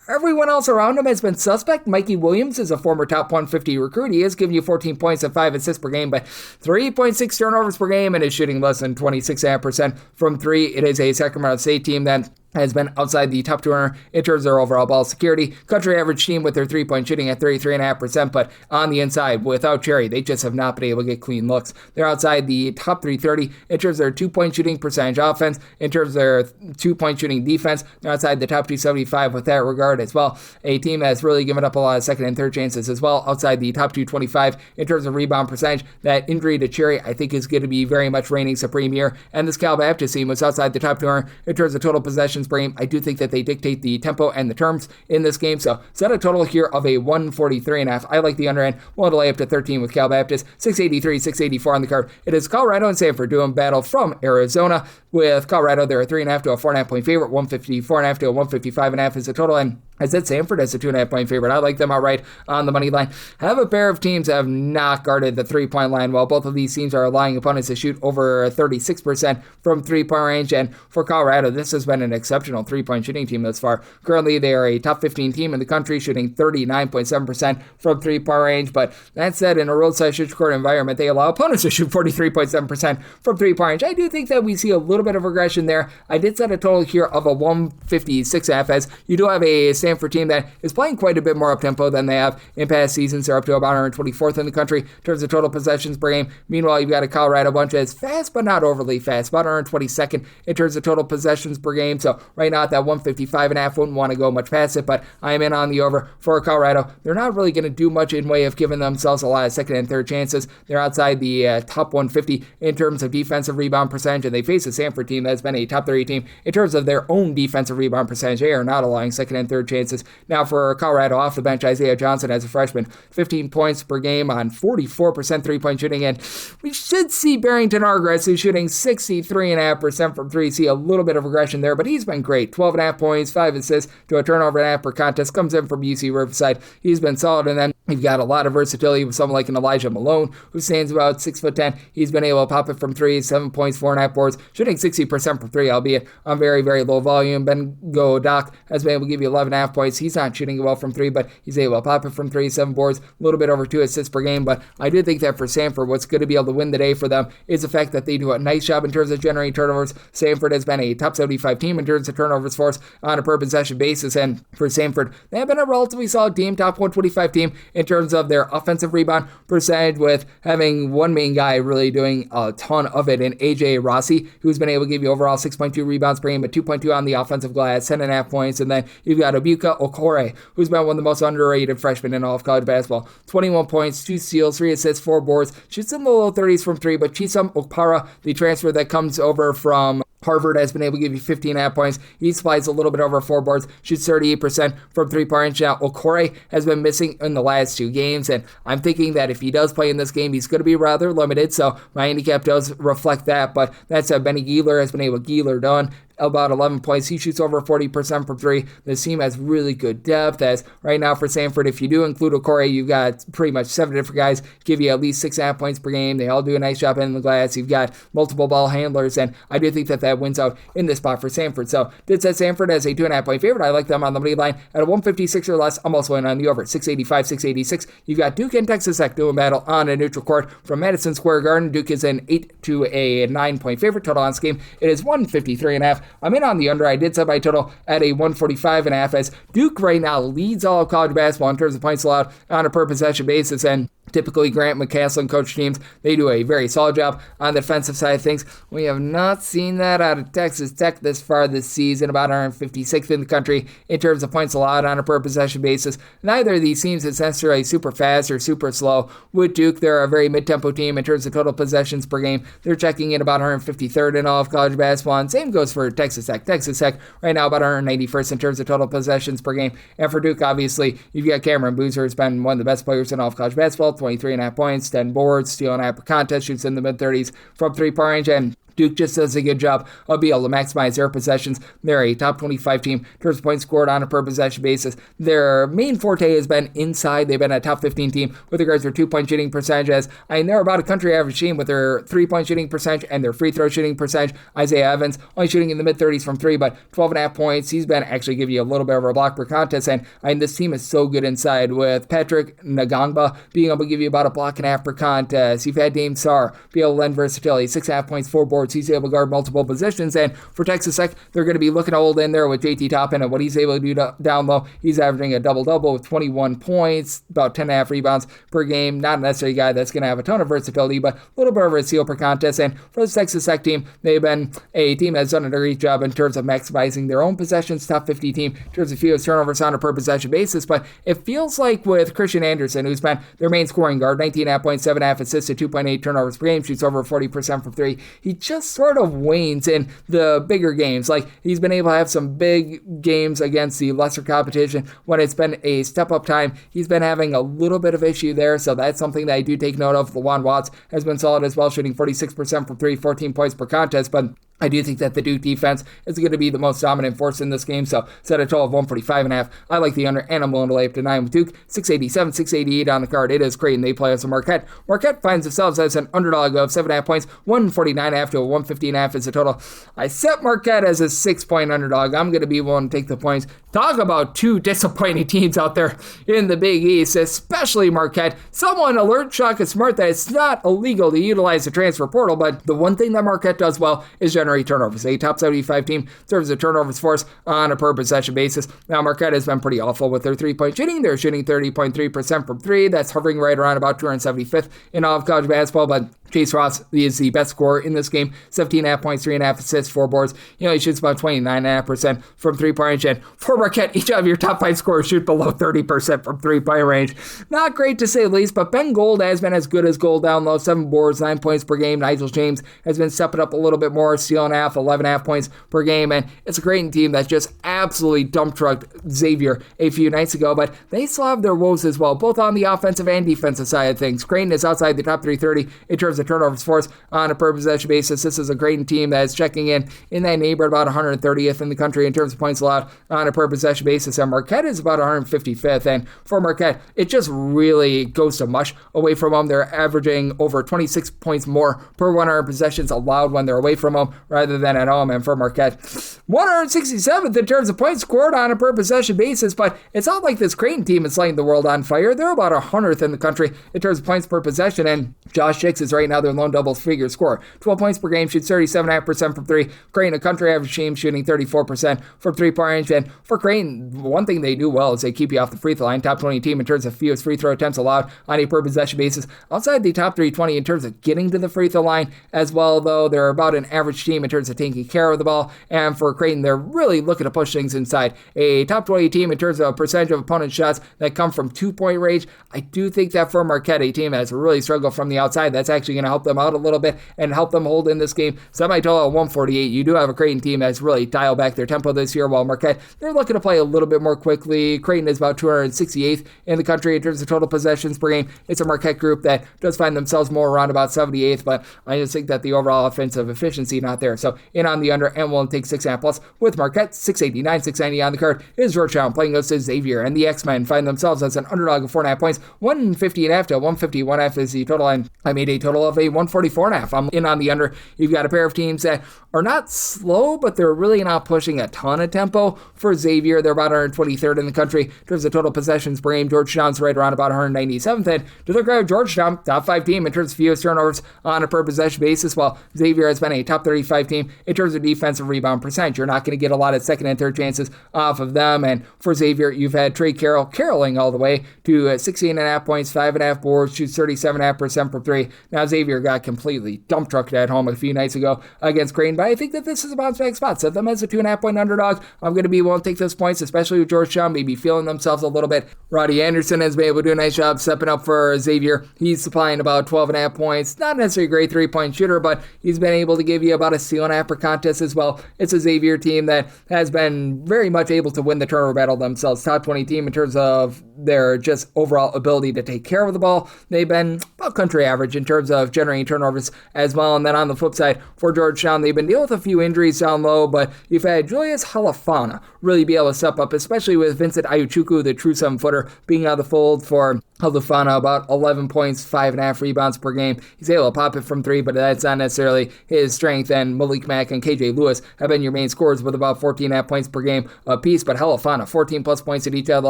Everyone else around him has been suspect. Mikey Williams is a former top 150 recruit. He is giving you 14 points and 5 assists per game, but 3.6 turnovers per game and is shooting less than 26.5% from 3. It is a Sacramento State team that has been outside the top 200 in terms of their overall ball security. Country average team with their three-point shooting at 33.5%, but on the inside, without Cherry, they just have not been able to get clean looks. They're outside the top 330 in terms of their two-point shooting percentage offense, in terms of their two-point shooting defense. They're outside the top 275 with that regard as well. A team that's really given up a lot of second and third chances as well, outside the top 225 in terms of rebound percentage. That injury to Cherry, I think, is going to be very much reigning supreme here, and this Cal Baptist team was outside the top 200 in terms of total possessions per game. I do think that they dictate the tempo and the terms in this game, so set a total here of a 143.5. I like the under end. Willing to lay up to 13 with Cal Baptist. 683, 684 on the card. It is Colorado and Stanford doing battle from Arizona. With Colorado, they're a 3.5 to a 4.5 point favorite. 154.5 to a 155.5 is the total, and I said Stanford as a 2.5 point favorite. I like them outright on the money line. I have a pair of teams that have not guarded the 3-point line well. Both of these teams are allowing opponents to shoot over 36% from 3-point range, and for Colorado, this has been an exceptional 3-point shooting team thus far. Currently, they are a top 15 team in the country, shooting 39.7% from 3-point range, but that said, in a roadside shoot court environment, they allow opponents to shoot 43.7% from 3-point range. I do think that we see a little bit of regression there. I did set a total here of a 156.5, as you do have a Stanford team that is playing quite a bit more up-tempo than they have in past seasons. They're up to about 124th in the country in terms of total possessions per game. Meanwhile, you've got a Colorado bunch that's fast, but not overly fast, about 122nd in terms of total possessions per game. So right now at that 155.5, wouldn't want to go much past it, but I am in on the over for Colorado. They're not really going to do much in way of giving themselves a lot of second and third chances. They're outside the top 150 in terms of defensive rebound percentage, and they face a Stanford team that's been a top 30 team in terms of their own defensive rebound percentage. They are not allowing second and third chances. Now for Colorado off the bench, Isaiah Johnson as a freshman, 15 points per game on 44% three-point shooting, and we should see Barrington Argress, who's shooting 63.5% from three, see a little bit of regression there, but he's been great. 12.5 points, 5 assists to a turnover and a half per contest, comes in from UC Riverside. He's been solid, and then you've got a lot of versatility with someone like an Elijah Malone, who stands about 6'10". He's been able to pop it from three, 7 points, 4.5 boards, shooting 60% from three, albeit on very, very low volume. Ben Godak has been able to give you 11.5 points. He's not shooting well from three, but he's able to pop it from three, 7 boards, a little bit over 2 assists per game. But I do think that for Stanford, what's going to be able to win the day for them is the fact that they do a nice job in terms of generating turnovers. Stanford has been a top 75 team in terms of turnovers forced on a per possession basis, and for Stanford, they have been a relatively solid team, top 125 team in terms of their offensive rebound percentage, with having one main guy really doing a ton of it in AJ Rossi, who's been able to give you overall 6.2 rebounds per game, but 2.2 on the offensive glass, 10.5 points, and then you've got Obuka Okore, who's been one of the most underrated freshmen in all of college basketball. 21 points, 2 steals, 3 assists, 4 boards, shoots in the low 30s from 3, but Chisholm Okpara, the transfer that comes over from Harvard, has been able to give you 15.5 points. He supplies a little bit over 4 boards, shoots 38% from 3-point range. Now, Okore has been missing in the last 2 games, and I'm thinking that if he does play in this game, he's going to be rather limited, so my handicap does reflect that. But that said, Benny Geeler has been able to Geeler done. about 11 points. He shoots over 40% from three. This team has really good depth, as right now for Samford, if you do include Okore, you've got pretty much 7 different guys give you at least 6.5 points per game. They all do a nice job in the glass. You've got multiple ball handlers, and I do think that wins out in this spot for Samford. So did set Samford as a 2.5 point favorite. I like them on the money line at a 156 or less. I'm also in on the over 685, 686. You've got Duke and Texas Tech doing battle on a neutral court from Madison Square Garden. Duke is an 8 to a 9 point favorite. Total on this game, it is 153.5. I'm in on the under. I did set my total at a 145.5 as Duke right now leads all of college basketball in terms of points allowed on a per possession basis, and typically Grant McCaslin coach teams, they do a very solid job on the defensive side of things. We have not seen that out of Texas Tech this far this season, about 156th in the country in terms of points allowed on a per possession basis. Neither of these teams is necessarily super fast or super slow. With Duke, they're a very mid-tempo team in terms of total possessions per game. They're checking in about 153rd in all of college basketball, and same goes for Texas Tech. Texas Tech right now about 191st in terms of total possessions per game. And for Duke, obviously, you've got Cameron Boozer, who's been one of the best players in all of college basketball, 23.5 points, 10 boards, stealing half per contest, shoots in the mid-30s from three-point range, and Duke just does a good job of being able to maximize their possessions. They're a top 25 team in terms of points scored on a per possession basis. Their main forte has been inside. They've been a top 15 team with regards to their 2-point shooting percentages. They're about a country average team with their 3-point shooting percentage and their free throw shooting percentage. Isaiah Evans only shooting in the mid-30s from three, but 12.5 points. He's been actually giving you a little bit of a block per contest, and this team is so good inside with Patrick Ngangba being able to give you about a block and a half per contest. You've had Dame Sarr be able to lend versatility, 6.5 points, 4 boards. He's able to guard multiple positions, and for Texas Tech, they're going to be looking to hold in there with JT Toppin and what he's able to do down low. He's averaging a double-double with 21 points, about 10.5 rebounds per game. Not necessarily a guy that's going to have a ton of versatility, but a little bit of a steal per contest. And for the Texas Tech team, they've been a team that's done a great job in terms of maximizing their own possessions, top 50 team in terms of fewest turnovers on a per possession basis. But it feels like with Christian Anderson, who's been their main scoring guard, 19.5 points, 7.5 assists, 2.8 turnovers per game, shoots over 40% from three. He just sort of wanes in the bigger games. Like, he's been able to have some big games against the lesser competition when it's been a step-up time. He's been having a little bit of issue there, so that's something that I do take note of. LaJuan Watts has been solid as well, shooting 46% from three, 14 points per contest, but I do think that the Duke defense is going to be the most dominant force in this game, so set a total of 145.5. I like the under, and I'm willing to lay up to 9 with Duke. 687, 688 on the card. It is great, and they play us a Marquette. Marquette finds themselves as an underdog of 7.5 points, 149.5 to a 115.5 is the total. I set Marquette as a 6-point underdog. I'm going to be willing to take the points. Talk about two disappointing teams out there in the Big East, especially Marquette. Someone alert Shaka Smart that it's not illegal to utilize the transfer portal, but the one thing that Marquette does well is generate turnovers. A top 75 team serves a turnovers force on a per possession basis. Now, Marquette has been pretty awful with their 3-point shooting. They're shooting 30.3% from three. That's hovering right around about 275th in all of college basketball, but Chase Ross is the best scorer in this game. 17.5 points, 3.5 assists, 4 boards. He shoots about 29.5% from three-point range. And for Marquette, each of your top 5 scorers shoot below 30% from three-point range. Not great to say the least, but Ben Gold has been as good as gold down low. 7 boards, 9 points per game. Nigel James has been stepping up a little bit more, stealing 11.5 points per game. And it's a great team that just absolutely dump-trucked Xavier a few nights ago, but they still have their woes as well, both on the offensive and defensive side of things. Creighton is outside the top 330 in terms of turnovers force on a per possession basis. This is a Creighton team that is checking in that neighborhood about 130th in the country in terms of points allowed on a per possession basis, and Marquette is about 155th. And for Marquette, it just really goes to mush away from them. They're averaging over 26 points more per 100 possessions allowed when they're away from them rather than at home. And for Marquette, 167th in terms of points scored on a per possession basis, but it's not like this Creighton team is lighting the world on fire. They're about 100th in the country in terms of points per possession, and Josh Hicks is right now their lone double-figure scorer. 12 points per game, shoots 37.5% from three. Creighton, a country average team, shooting 34% from three-point range. And for Creighton, one thing they do well is they keep you off the free throw line. Top 20 team in terms of fewest free throw attempts allowed on a per possession basis. Outside the top 320 in terms of getting to the free throw line as well, though. They're about an average team in terms of taking care of the ball. And for Creighton, they're really looking to push things inside. A top 20 team in terms of percentage of opponent shots that come from 2-point range. I do think that for Marquette, a team that has really struggled from the outside, that's actually going to help them out a little bit and help them hold in this game. Semi-total at 148. You do have a Creighton team that's really dialed back their tempo this year, while Marquette, they're looking to play a little bit more quickly. Creighton is about 268th in the country in terms of total possessions per game. It's a Marquette group that does find themselves more around about 78th, but I just think that the overall offensive efficiency not there. So in on the under, and we'll take 6.5 plus with Marquette. 689, 690 on the card is Georgetown playing goes to Xavier, and the X-Men find themselves as an underdog of 4.5 points. 150.5 to 151.5 is the total, and I made a total of a 144.5. I'm in on the under. You've got a pair of teams that are not slow, but they're really not pushing a ton of tempo. For Xavier, they're about 123rd in the country in terms of total possessions per game. Georgetown's right around about 197th, and to the credit of Georgetown, top 5 team in terms of fewest turnovers on a per possession basis, while Xavier has been a top 35 team in terms of defensive rebound percentage. You're not going to get a lot of second and third chances off of them, and for Xavier, you've had Trey Carroll caroling all the way to 16.5 points, 5.5 boards, shoots 37.5% from 3. Now Xavier got completely dump trucked at home a few nights ago against Creighton, but I think that this is a bounce back spot. Set them as a 2.5 point underdog. I'm going to be willing to take those points, especially with Georgetown maybe feeling themselves a little bit. Roddy Anderson has been able to do a nice job stepping up for Xavier. He's supplying about 12.5 points. Not necessarily a great 3-point shooter, but he's been able to give you about a steal and a half per contest as well. It's a Xavier team that has been very much able to win the turnover battle themselves. Top 20 team in terms of their just overall ability to take care of the ball. They've been about country average in terms of generating turnovers as well. And then on the flip side, for Georgetown, they've been dealing with a few injuries down low, but you've had Julius Halafana really be able to step up, especially with Vincent Ayuchuku, the true 7-footer, being out of the fold for Halafana, about 11 points, 5.5 rebounds per game. He's able to pop it from 3, but that's not necessarily his strength. And Malik Mack and KJ Lewis have been your main scorers with about 14.5 points per game apiece. But Halafana, 14 plus points in each of the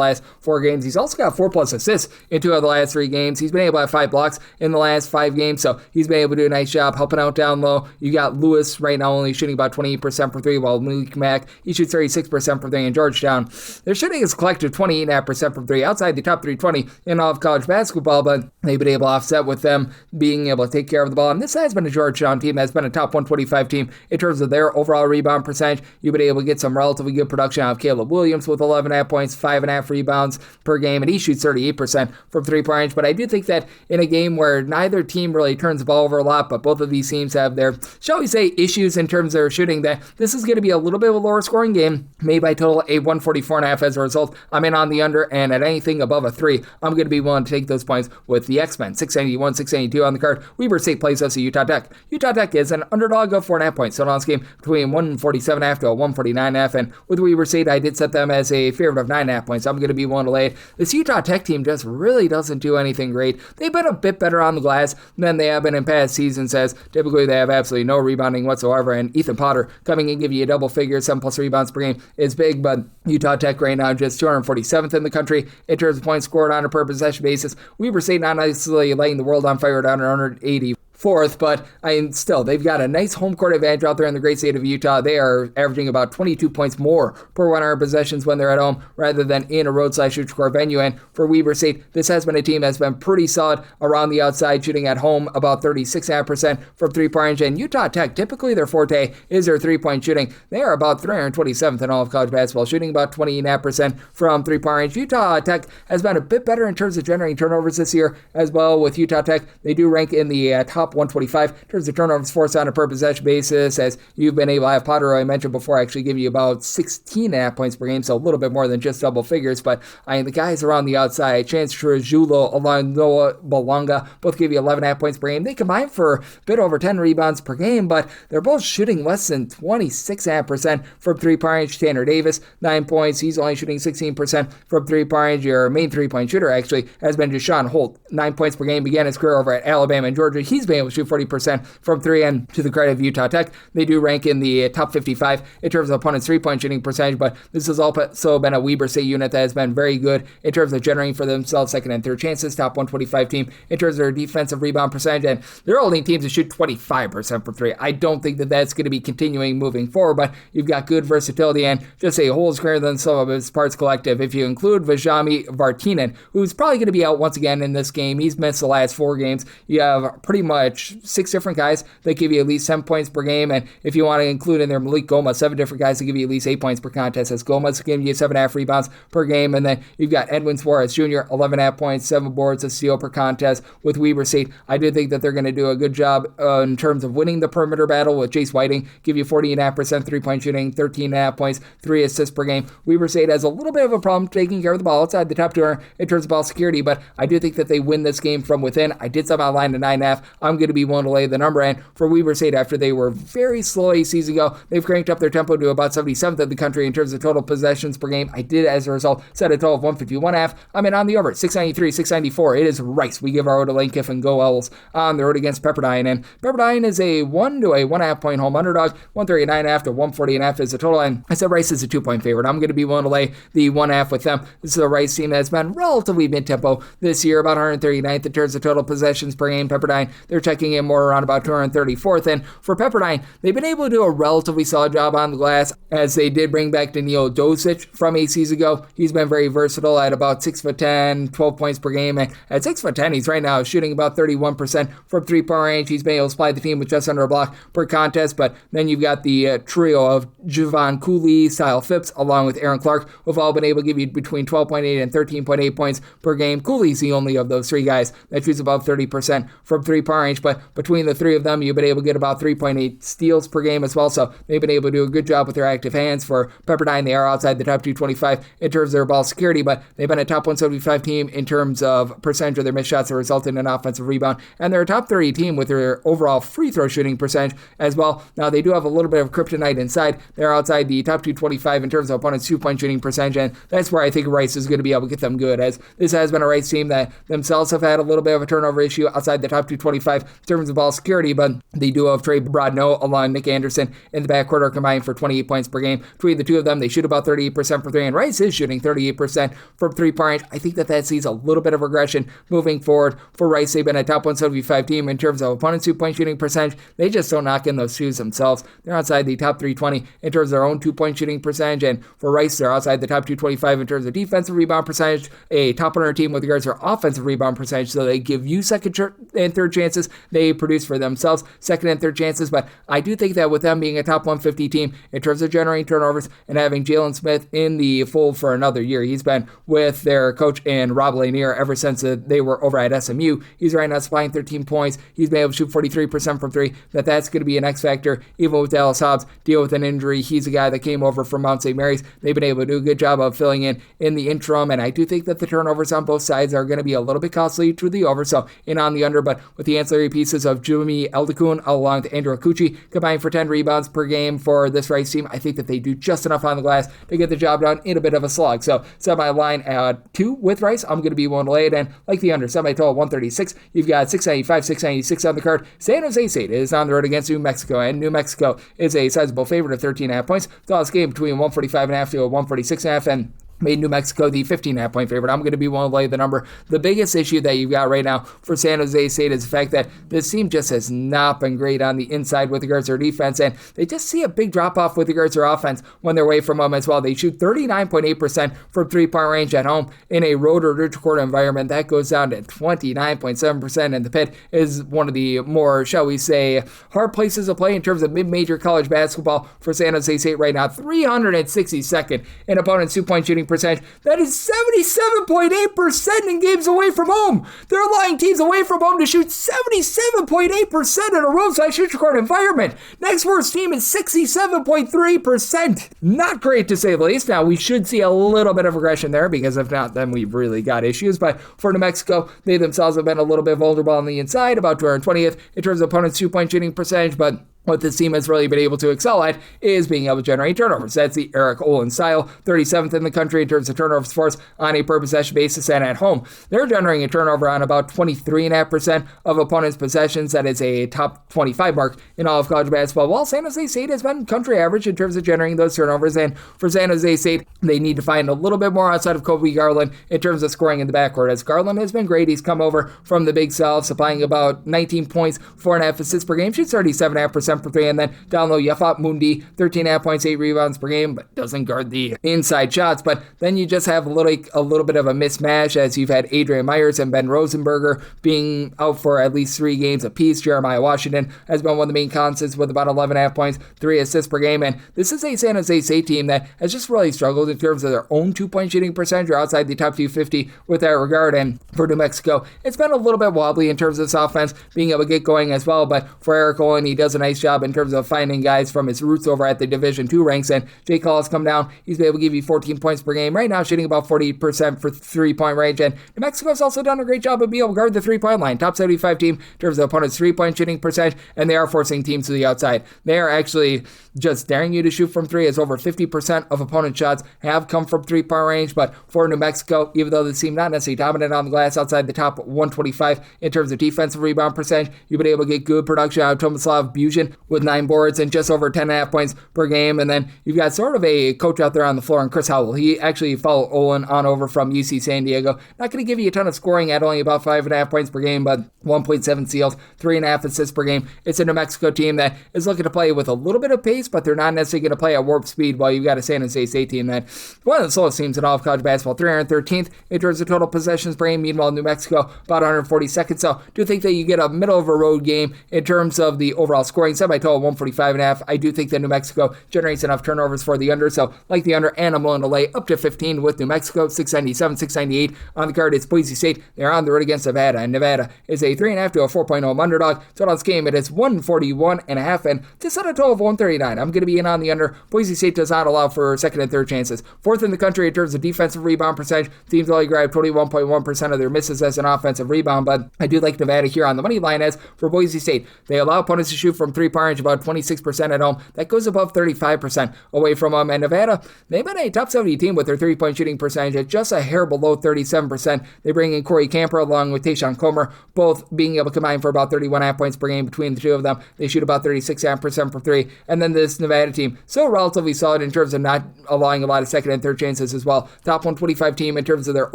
last 4 games. He's also got 4 plus assists in 2 of the last 3 games. He's been able to have 5 blocks in the last 5 games, so he's been able to do a nice job helping out down low. You got Lewis right now only shooting about 28% for 3, while Malik Mack, he shoots 36% for 3 in Georgetown. They're shooting as a collective 28.5% from 3, outside the top 320 in all of college basketball, but they've been able to offset with them being able to take care of the ball. And this has been a Georgetown team that's been a top 125 team in terms of their overall rebound percentage. You've been able to get some relatively good production out of Caleb Williams with 11.5 points, 5.5 rebounds per game, and he shoots 38% from 3-point range. But I do think that in a game where neither team really turns the ball over a lot, but both of these teams have their, shall we say, issues in terms of their shooting, that this is going to be a little bit of a lower scoring game, made by total a 144.5 as a result. I'm in on the under, and at anything above a 3, I'm going to be willing to take those points with the X-Men. 691, 692 on the card. Weber State plays us at Utah Tech. Utah Tech is an underdog of 4.5 points. So on this game between 147.5 to a 149.5, and with Weber State, I did set them as a favorite of 9.5 points. I'm going to be willing to lay it. This Utah Tech team just really doesn't do anything great. They've been a bit better on the glass than they have been in past seasons, as typically they have absolutely no rebounding whatsoever, and Ethan Potter coming in give you a double figure, 7 plus rebounds per game is big, but Utah Tech right now just 247th in the country in terms of points scored on a per possession basis. Weber State not necessarily lighting the world on fire down at 180. But they've got a nice home court advantage out there in the great state of Utah. They are averaging about 22 points more per 100 possessions when they're at home rather than in a roadside-neutral venue. And for Weber State, this has been a team that's been pretty solid around the outside, shooting at home about 36.5% from 3-point range. And Utah Tech, typically their forte is their 3-point shooting. They are about 327th in all of college basketball, shooting about 28.5% from 3-point range. Utah Tech has been a bit better in terms of generating turnovers this year as well. With Utah Tech, they do rank in the top 125 in terms of turnovers forced on a per possession basis, as you've been able to have Potter, I mentioned before, actually give you about 16.5 points per game, so a little bit more than just double figures. But the guys around the outside, Chance Trujillo along Noah Balonga, both give you 11.5 points per game. They combine for a bit over 10 rebounds per game, but they're both shooting less than 26.5% from 3-point range. Tanner Davis, 9 points. He's only shooting 16% from 3-point range. Your main 3-point shooter actually has been Deshaun Holt, 9 points per game. Began his career over at Alabama and Georgia. He's been able to shoot 40% from 3, and to the credit of Utah Tech, they do rank in the top 55 in terms of opponents' 3-point shooting percentage, but this has also been a Weber State unit that has been very good in terms of generating for themselves second and third chances, top 125 team in terms of their defensive rebound percentage, and they're holding teams to shoot 25% from 3. I don't think that that's going to be continuing moving forward, but you've got good versatility and just a whole greater than some of his parts collective. If you include Vajami Vartinen, who's probably going to be out once again in this game, he's missed the last 4 games. You have pretty much 6 different guys that give you at least 10 points per game. And if you want to include in there Malik Goma, 7 different guys that give you at least 8 points per contest. As Goma's giving you 7.5 rebounds per game. And then you've got Edwin Suarez Jr., 11.5 points, 7 boards, a steal per contest with Weber State. I do think that they're going to do a good job in terms of winning the perimeter battle with Jace Whiting, give you 40.5% 3-point shooting, 13.5 points, 3 assists per game. Weber State has a little bit of a problem taking care of the ball outside the top 2 in terms of ball security, but I do think that they win this game from within. I did some line to 9.5. I'm going to be willing to lay the number. And for Weber State, after they were very slow a season ago, they've cranked up their tempo to about 77th in the country in terms of total possessions per game. I did, as a result, set a total of 151.5. I'm in on the over, 693, 694. It is Rice. We give our road to Lane Kiffin, go Owls on the road against Pepperdine. And Pepperdine is a 1 to a 1.5 point home underdog. 139.5 to 140.5 is the total. And I said Rice is a 2-point favorite. I'm going to be willing to lay the 1.5 with them. This is a Rice team that's been relatively mid-tempo this year, about 139th in terms of total possessions per game. Pepperdine, they're checking in more around about 234th. And for Pepperdine, they've been able to do a relatively solid job on the glass, as they did bring back Danilo Dosic from a season ago. He's been very versatile at about 6'10", 12 points per game. And at 6'10", he's right now shooting about 31% from 3-point range. He's been able to supply the team with just under a block per contest. But then you've got the trio of Javon Cooley, Syle Phipps, along with Aaron Clark, who've all been able to give you between 12.8 and 13.8 points per game. Cooley's the only of those 3 guys that shoots above 30% from 3-point range. But between the 3 of them, you've been able to get about 3.8 steals per game as well. So they've been able to do a good job with their active hands. For Pepperdine, they are outside the top 225 in terms of their ball security, but they've been a top 175 team in terms of percentage of their missed shots that result in an offensive rebound. And they're a top 30 team with their overall free throw shooting percentage as well. Now, they do have a little bit of kryptonite inside. They're outside the top 225 in terms of opponents' 2-point shooting percentage, and that's where I think Rice is going to be able to get them good, as this has been a Rice team that themselves have had a little bit of a turnover issue outside the top 225 in terms of ball security, but they do have Trey Brodno along Nick Anderson in the backcourt are combined for 28 points per game. Between the 2 of them, they shoot about 38% from 3, and Rice is shooting 38% from 3-point range. I think that sees a little bit of regression moving forward for Rice. They've been a top 175 team in terms of opponents' 2-point shooting percentage. They just don't knock in those shoes themselves. They're outside the top 320 in terms of their own 2-point shooting percentage, and for Rice, they're outside the top 225 in terms of defensive rebound percentage, a top 100 team with regards to their offensive rebound percentage, so they give you second and third chances. They produce for themselves second and third chances, but I do think that with them being a top 150 team in terms of generating turnovers and having Jalen Smith in the fold for another year, he's been with their coach and Rob Lanier ever since they were over at SMU. He's right now supplying 13 points. He's been able to shoot 43% from 3. That's going to be an X factor, even with Dallas Hobbs deal with an injury. He's a guy that came over from Mount St. Mary's. They've been able to do a good job of filling in the interim, and I do think that the turnovers on both sides are going to be a little bit costly to the over, so in on the under, but with the ancillary pieces of Jimmy Eldekun along with Andrew Akuchi combined for 10 rebounds per game for this Rice team, I think that they do just enough on the glass to get the job done in a bit of a slog. So set my line at 2 with Rice. I'm going to be willing to lay it, and like the under, set my total 136. You've got 695, 696 on the card. San Jose State is on the road against New Mexico, and New Mexico is a sizable favorite of 13.5 points. So this game between 145.5 to 146.5, and made New Mexico the 15.5 point favorite. I'm going to be willing to lay the number. The biggest issue that you've got right now for San Jose State is the fact that this team just has not been great on the inside with regards to their defense, and they just see a big drop off with regards to their offense when they're away from home as well. They shoot 39.8% from 3-point range at home in a road or neutral court environment. That goes down to 29.7%, and the Pit is one of the more, shall we say, hard places to play in terms of mid-major college basketball for San Jose State right now. 362nd in opponent's 2-point shooting percentage. That is 77.8% in games away from home. They're allowing teams away from home to shoot 77.8% in a roadside neutral court environment. Next worst team is 67.3%. Not great, to say the least. Now, we should see a little bit of regression there, because if not, then we've really got issues. But for New Mexico, they themselves have been a little bit vulnerable on the inside, about 220th in terms of opponent's 2-point shooting percentage, but what this team has really been able to excel at is being able to generate turnovers. That's the Eric Olin style, 37th in the country in terms of turnovers force on a per possession basis, and at home, they're generating a turnover on about 23.5% of opponents' possessions. That is a top 25 mark in all of college basketball, while San Jose State has been country average in terms of generating those turnovers. And for San Jose State, they need to find a little bit more outside of Kobe Garland in terms of scoring in the backcourt, as Garland has been great. He's come over from the Big South, supplying about 19 points, 4.5 assists per game, shoots 37.5% 40% for 3. And then down low, Yafat Mundi, 13.5 points, 8 rebounds per game, but doesn't guard the inside shots. But then you just have a little bit of a mismatch as you've had Adrian Myers and Ben Rosenberger being out for at least 3 games apiece. Jeremiah Washington has been one of the main constants with about 11.5 points, 3 assists per game. And this is a San Jose State team that has just really struggled in terms of their own 2-point shooting percentage or outside the top 250 with that regard. And for New Mexico, it's been a little bit wobbly in terms of this offense being able to get going as well. But for Eric Olin, he does a nice job in terms of finding guys from his roots over at the Division II ranks. And Jake Hall has come down. He's been able to give you 14 points per game. Right now, shooting about 40% for 3-point range. And New Mexico's also done a great job of being able to guard the 3-point line. Top 75 team in terms of opponent's 3-point shooting percentage, and they are forcing teams to the outside. They are actually just daring you to shoot from 3, as over 50% of opponent shots have come from 3-point range. But for New Mexico, even though the team not necessarily dominant on the glass outside the top 125 in terms of defensive rebound percentage, you've been able to get good production out of Tomislav Bujan with 9 boards and just over 10.5 points per game. And then you've got sort of a coach out there on the floor, and Chris Howell. He actually followed Olin on over from UC San Diego. Not going to give you a ton of scoring at only about 5.5 points per game, but 1.7 steals, 3.5 assists per game. It's a New Mexico team that is looking to play with a little bit of pace, but they're not necessarily going to play at warp speed, while you've got a San Jose State team that one of the slowest teams in all of college basketball, 313th in terms of total possessions per game. Meanwhile, New Mexico, about 142nd. So do think that you get a middle of a road game in terms of the overall scoring. Set by total 145.5. I do think that New Mexico generates enough turnovers for the under, so like the under, and I'm willing to lay up to 15 with New Mexico. 697, 698 on the card. It's Boise State. They're on the road against Nevada, and Nevada is a 3.5 to a 4.0 underdog. So on this game, it is 141.5, and to set a total of 139. I'm going to be in on the under. Boise State does not allow for second and third chances. 4th in the country in terms of defensive rebound percentage. Teams only grab 21.1% of their misses as an offensive rebound, but I do like Nevada here on the money line. As for Boise State, they allow opponents to shoot from 3-point range about 26% at home. That goes above 35% away from them. And Nevada, they've been a top 70 team with their 3-point shooting percentage at just a hair below 37%. They bring in Corey Camper along with Tayshaun Comer, both being able to combine for about 31.5 points per game between the two of them. They shoot about 36% for 3. And then this Nevada team, so relatively solid in terms of not allowing a lot of second and third chances as well. Top 125 team in terms of their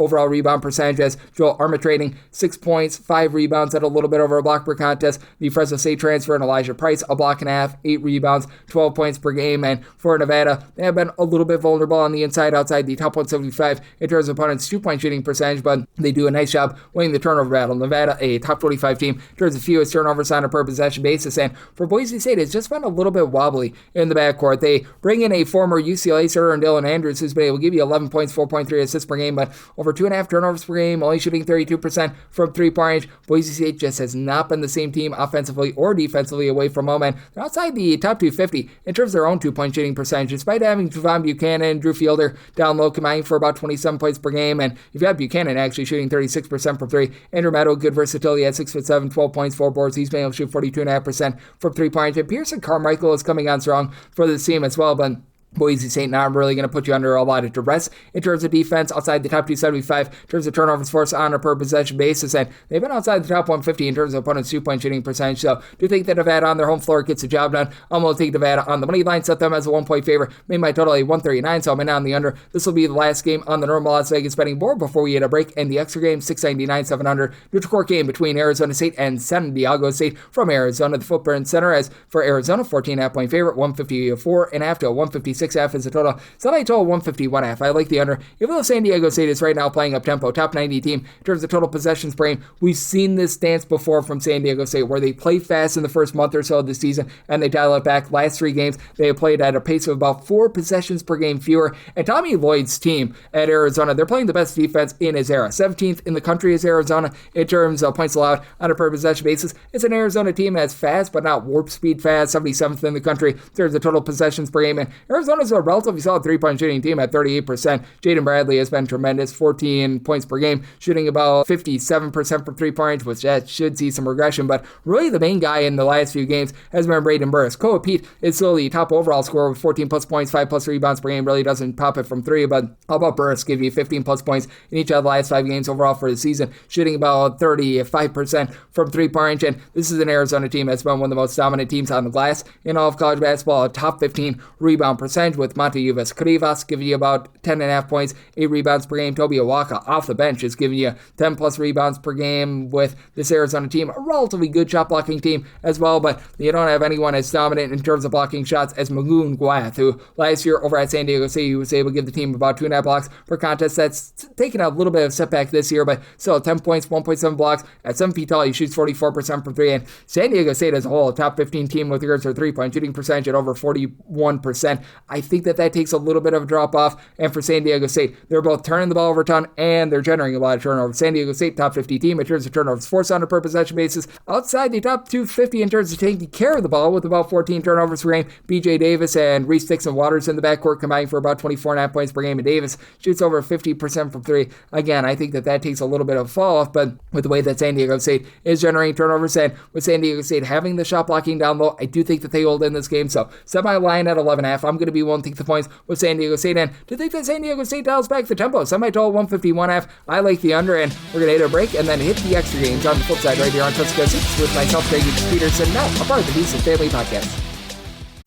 overall rebound percentage, as Joel Armatrading, 6 points, 5 rebounds at a little bit over a block per contest. The Fresno State transfer and Elijah Price, a block and a half, 8 rebounds, 12 points per game. And for Nevada, they have been a little bit vulnerable on the inside outside the top 175 in terms of opponents' 2-point shooting percentage, but they do a nice job winning the turnover battle. Nevada, a top 25 team in terms of fewest turnovers on a per possession basis. And for Boise State, it's just been a little bit wobbly in the backcourt. They bring in a former UCLA starter in Dylan Andrews, who's been able to give you 11 points, 4.3 assists per game, but over 2.5 turnovers per game, only shooting 32% from 3-point range. Boise State just has not been the same team offensively or defensively away from home, and they're outside the top 250 in terms of their own 2-point shooting percentage, despite having Javon Buchanan, Drew Fielder down low, combining for about 27 points per game. And you've got Buchanan actually shooting 36% from 3. Andrew Meadow, good versatility at 6'7", 12 points, 4 boards. He's been able to shoot 42.5% from 3-point range. And Pearson Carmichael is coming on strong for this team as well, but Boise St not really going to put you under a lot of duress in terms of defense outside the top 275 in terms of turnovers forced on a per possession basis, and they've been outside the top 150 in terms of opponent's 2-point shooting percentage. So do think that Nevada on their home floor gets the job done. I'm going to take Nevada on the money line, set them as a 1-point favorite, made my total a 139, so I'm in on the under. This will be the last game on the normal Las Vegas betting board before we hit a break, and the extra game, 699, 700 neutral court game between Arizona State and San Diego State from Arizona, the Footprint Center. As for Arizona, 14.5 point favorite, 154 and after 156.5 is the total. So I total 151.5. I like the under. Even though San Diego State is right now playing up tempo, top 90 team in terms of total possessions per game, we've seen this dance before from San Diego State, where they play fast in the first month or so of the season and they dial it back. Last 3 games, they have played at a pace of about 4 possessions per game fewer. And Tommy Lloyd's team at Arizona, they're playing the best defense in his era. 17th in the country is Arizona in terms of points allowed on a per possession basis. It's an Arizona team that's fast, but not warp speed fast. 77th in the country in terms of total possessions per game. And Arizona's a relatively solid 3-point shooting team at 38%. Jaden Bradley has been tremendous, 14 points per game, shooting about 57% from 3-point range, which that should see some regression. But really the main guy in the last few games has been Braden Burris. Koa Pete is still the top overall scorer with 14 plus points, 5 plus rebounds per game. Really doesn't pop it from 3, but how about Burris give you 15 plus points in each of the last 5 games overall for the season, shooting about 35% from 3-point range. And this is an Arizona team that's been one of the most dominant teams on the glass in all of college basketball, a top 15 rebound percentage percentage with Monte Uvas Crivas giving you about 10.5 points, 8 rebounds per game. Toby Awaka off the bench is giving you 10 plus rebounds per game with this Arizona team. A relatively good shot blocking team as well, but you don't have anyone as dominant in terms of blocking shots as Magoon Gwath, who last year over at San Diego State, he was able to give the team about 2.5 blocks per contest. That's taken a little bit of a setback this year, but still 10 points, 1.7 blocks. At 7 feet tall, he shoots 44% from 3, and San Diego State as a whole, a top 15 team with regards to their 3-point shooting percentage at over 41%. I think that takes a little bit of a drop off, and for San Diego State, they're both turning the ball over a ton, and they're generating a lot of turnovers. San Diego State, top 50 team in terms of turnovers forced on a per possession basis, outside the top 250 in terms of taking care of the ball with about 14 turnovers per game. BJ Davis and Reese Dixon Waters in the backcourt combining for about 24.5 points per game, and Davis shoots over 50% from 3. Again, I think that takes a little bit of a fall off, but with the way that San Diego State is generating turnovers, and with San Diego State having the shot blocking down low, I do think that they hold in this game. So set my line at 11.5. I'm going to be willing to take the points with San Diego State, and to think that San Diego State dials back the tempo. Set my total 151.5. I like the under, and we're going to hit a break and then hit the extra games on the flip side right here on Tuscaloosa with myself, Greg Peterson, now a part of the Decent Family Podcast.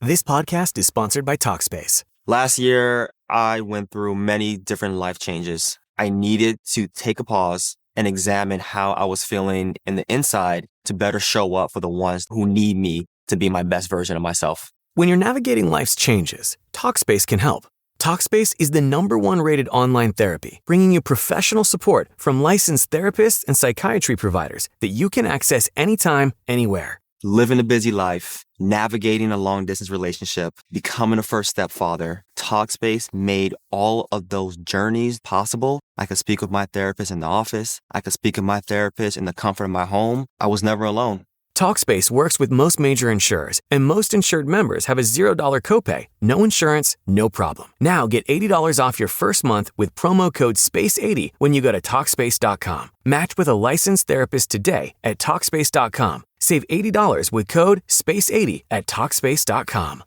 This podcast is sponsored by Talkspace. Last year, I went through many different life changes. I needed to take a pause and examine how I was feeling in the inside to better show up for the ones who need me to be my best version of myself. When you're navigating life's changes, Talkspace can help. Talkspace is the #1 rated online therapy, bringing you professional support from licensed therapists and psychiatry providers that you can access anytime, anywhere. Living a busy life, navigating a long-distance relationship, becoming a first-step father, Talkspace made all of those journeys possible. I could speak with my therapist in the office. I could speak with my therapist in the comfort of my home. I was never alone. Talkspace works with most major insurers, and most insured members have a $0 copay. No insurance, no problem. Now get $80 off your first month with promo code SPACE80 when you go to Talkspace.com. Match with a licensed therapist today at Talkspace.com. Save $80 with code SPACE80 at Talkspace.com.